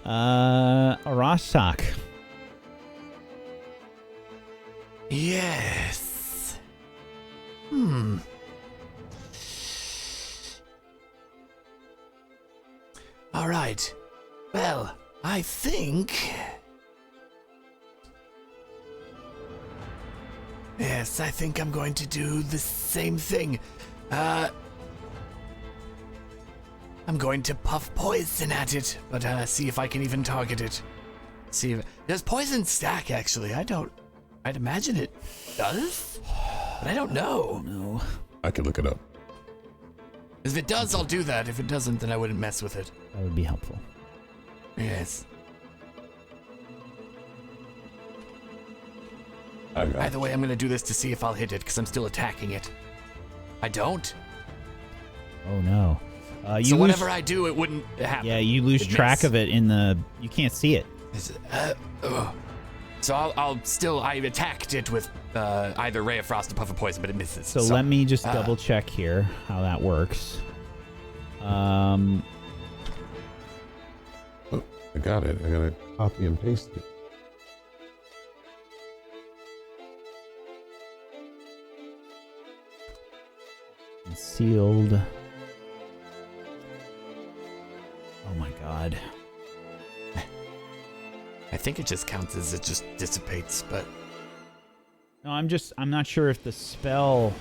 Arashak. Yes. All right. Well, I think... Yes, I think I'm going to do the same thing. I'm going to puff poison at it, but see if I can even target it. See if... Does poison stack, actually? I'd imagine it does, but I don't know. No. I could look it up. If it does, I'll do that. If it doesn't, then I wouldn't mess with it. That would be helpful. Yes. Okay. Either way, I'm going to do this to see if I'll hit it, because I'm still attacking it. I don't. Oh no. So whatever I do, it wouldn't happen. Yeah, you lose It'd track miss. of it in the... You can't see it. So I'll still... I attacked it with either Ray of Frost or Puff of Poison, but it misses. So let me just double check here how that works. Oh, I got it. I gotta copy and paste it. Concealed. Oh my god. I think it just counts as it just dissipates, but... No, I'm not sure if the spell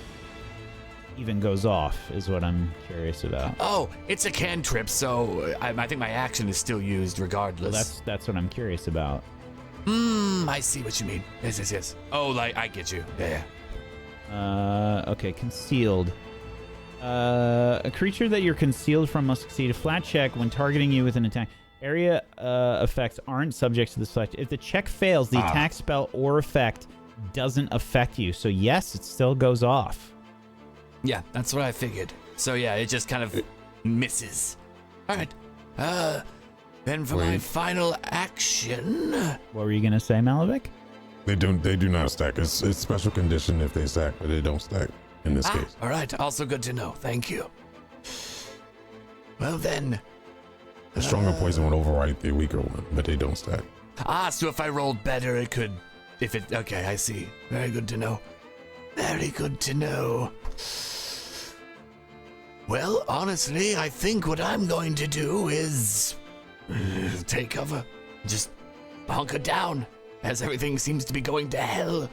even goes off, is what I'm curious about. Oh, it's a cantrip, so I think my action is still used regardless. Well, that's what I'm curious about. I see what you mean. Yes. Oh, like, I get you. Yeah. Okay, concealed. A creature that you're concealed from must succeed a flat check when targeting you with an attack. Area effects aren't subject to the select. If the check fails, the attack, spell, or effect doesn't affect you. So yes, it still goes off. Yeah, that's what I figured. So yeah, it just kind of misses. All right. Then for my final action... What were you gonna say, Malavik? They do not stack. It's special condition if they stack, but they don't stack in this case. All right. Also good to know. Thank you. Well then... The stronger poison would override the weaker one, but they don't stack. So if I rolled better, it could... Okay, I see. Very good to know. Very good to know. Well, honestly, I think what I'm going to do is... take cover. Just hunker down, as everything seems to be going to hell.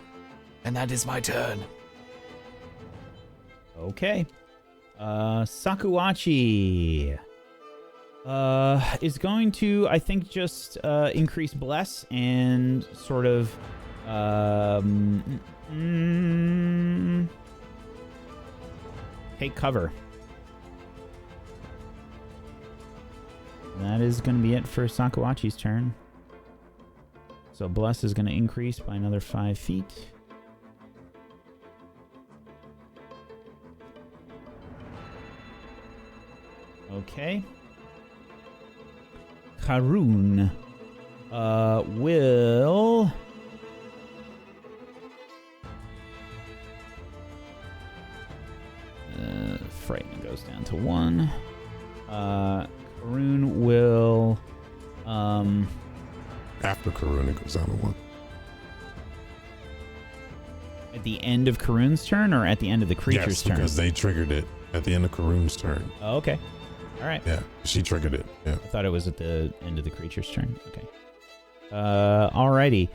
And that is my turn. Okay. Sakuachi is going to, I think, just increase bless and sort of take cover. That is going to be it for Sakuachi's turn. So bless is going to increase by another 5 feet. Okay. Karun. will... Frightening goes down to 1. Karun will... After Karun, it goes down to 1. At the end of Karun's turn or at the end of the creature's turn? Because they triggered it at the end of Karun's turn. Oh, okay. All right. Yeah, she triggered it. Yeah. I thought it was at the end of the creature's turn. Okay. Alrighty.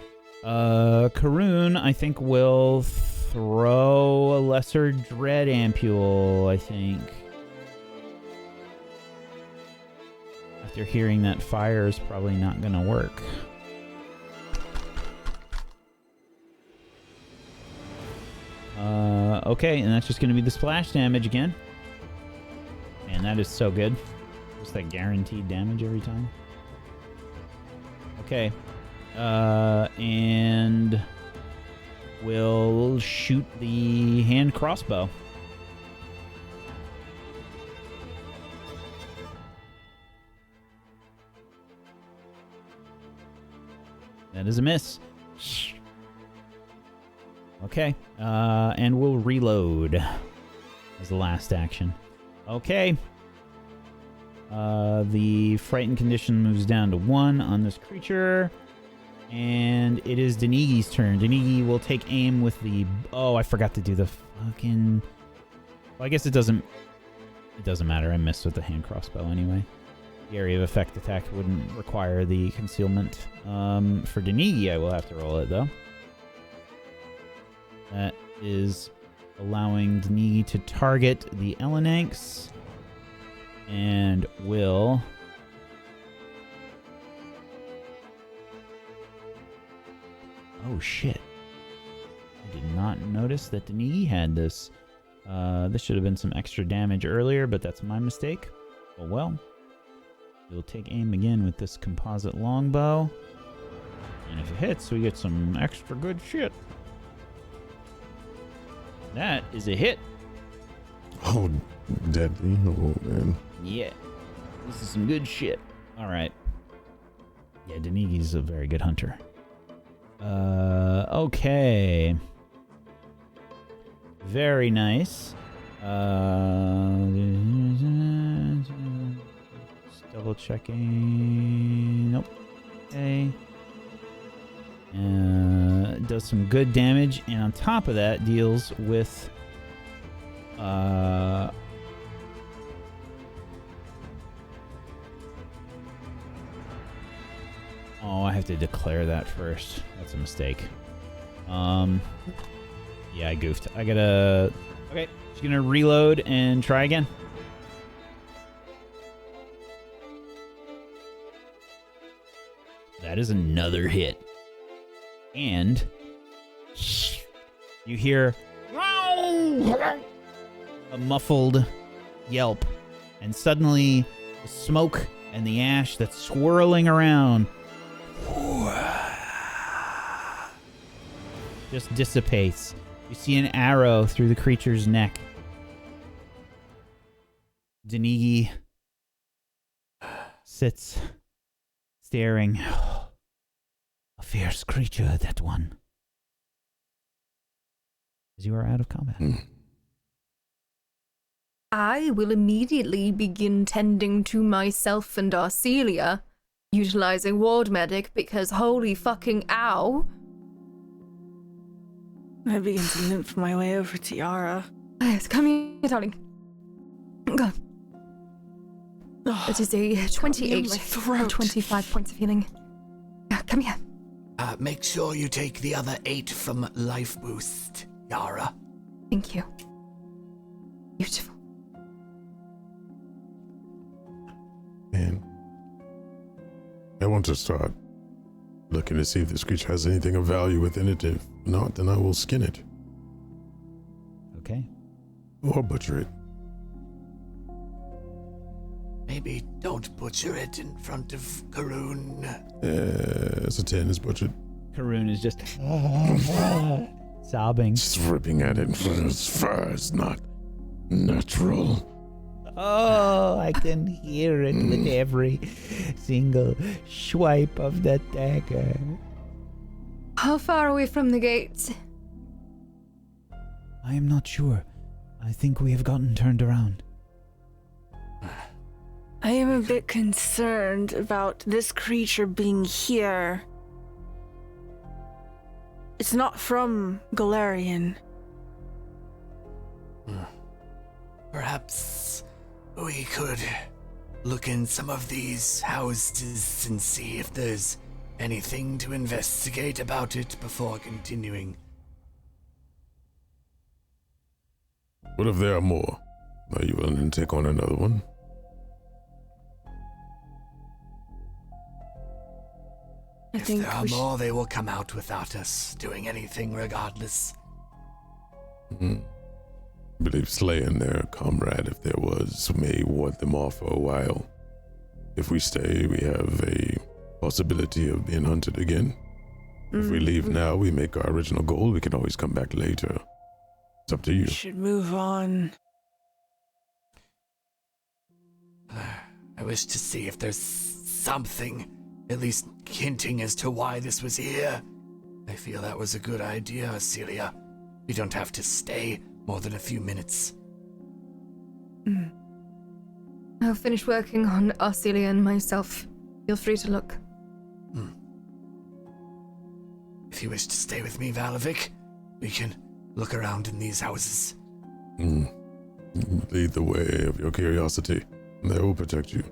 Karun, I think, will throw a lesser dread ampule, I think. After hearing that fire is probably not going to work. Okay, and that's just going to be the splash damage again. Man, that is so good. Just that guaranteed damage every time. Okay. And we'll shoot the hand crossbow. That is a miss. Okay. And we'll reload as the last action. Okay. The frightened condition moves down to 1 on this creature. And it is Denigi's turn. Denigi will take aim with the... Oh, I forgot to do the fucking... Well, I guess it doesn't matter. I missed with the hand crossbow anyway. The area of effect attack wouldn't require the concealment. For Denigi, I will have to roll it, though. That is allowing Denigi to target the Elenanx. And will... Oh, shit. I did not notice that Denigi had this. This should have been some extra damage earlier, but that's my mistake. Oh, well. We'll take aim again with this composite longbow. And if it hits, we get some extra good shit. That is a hit. Oh, deadly. Oh, man. Yeah. This is some good shit. All right. Yeah, Denigi's a very good hunter. Okay. Very nice. Just double checking. Nope. Okay. Does some good damage, and on top of that, deals with Oh, I have to declare that first. That's a mistake. Yeah, I goofed. I gotta... Okay, just gonna reload and try again. That is another hit. And... you hear... a muffled yelp. And suddenly, the smoke and the ash that's swirling around just dissipates. You see an arrow through the creature's neck. Denigi sits, staring. A fierce creature, that one. As you are out of combat. I will immediately begin tending to myself and Arcelia, utilizing Ward Medic because holy fucking ow. I begin to limp my way over to Yara. Yes, come here, darling. Go. It is a 28 and 25 points of healing. Come here. Make sure you take the other 8 from Life Boost, Yara. Thank you. Beautiful. Man. I want to start looking to see if this creature has anything of value within it. If not, then I will skin it. Okay. Or butcher it. Maybe don't butcher it in front of Karun. It's a 10, it's butchered. Karun is just sobbing. Just ripping at it. Its fur is not natural. Oh, I can hear it with every single swipe of that dagger. How far away from the gate? I am not sure. I think we have gotten turned around. I am a bit concerned about this creature being here. It's not from Galarian. Perhaps we could look in some of these houses and see if there's anything to investigate about it before continuing. What if there are more? Are you willing to take on another one? If there are more, they will come out without us doing anything regardless. I believe slaying their comrade, if there was, may ward them off for a while. If we stay, we have a possibility of being hunted again. If we leave now, we make our original goal. We can always come back later. It's up to you. We should move on. I wish to see if there's something, at least hinting as to why this was here. I feel that was a good idea, Celia. We don't have to stay more than a few minutes. I'll finish working on Arcelia and myself. Feel free to look. If you wish to stay with me, Valavic, we can look around in these houses. Lead the way of your curiosity. They will protect you.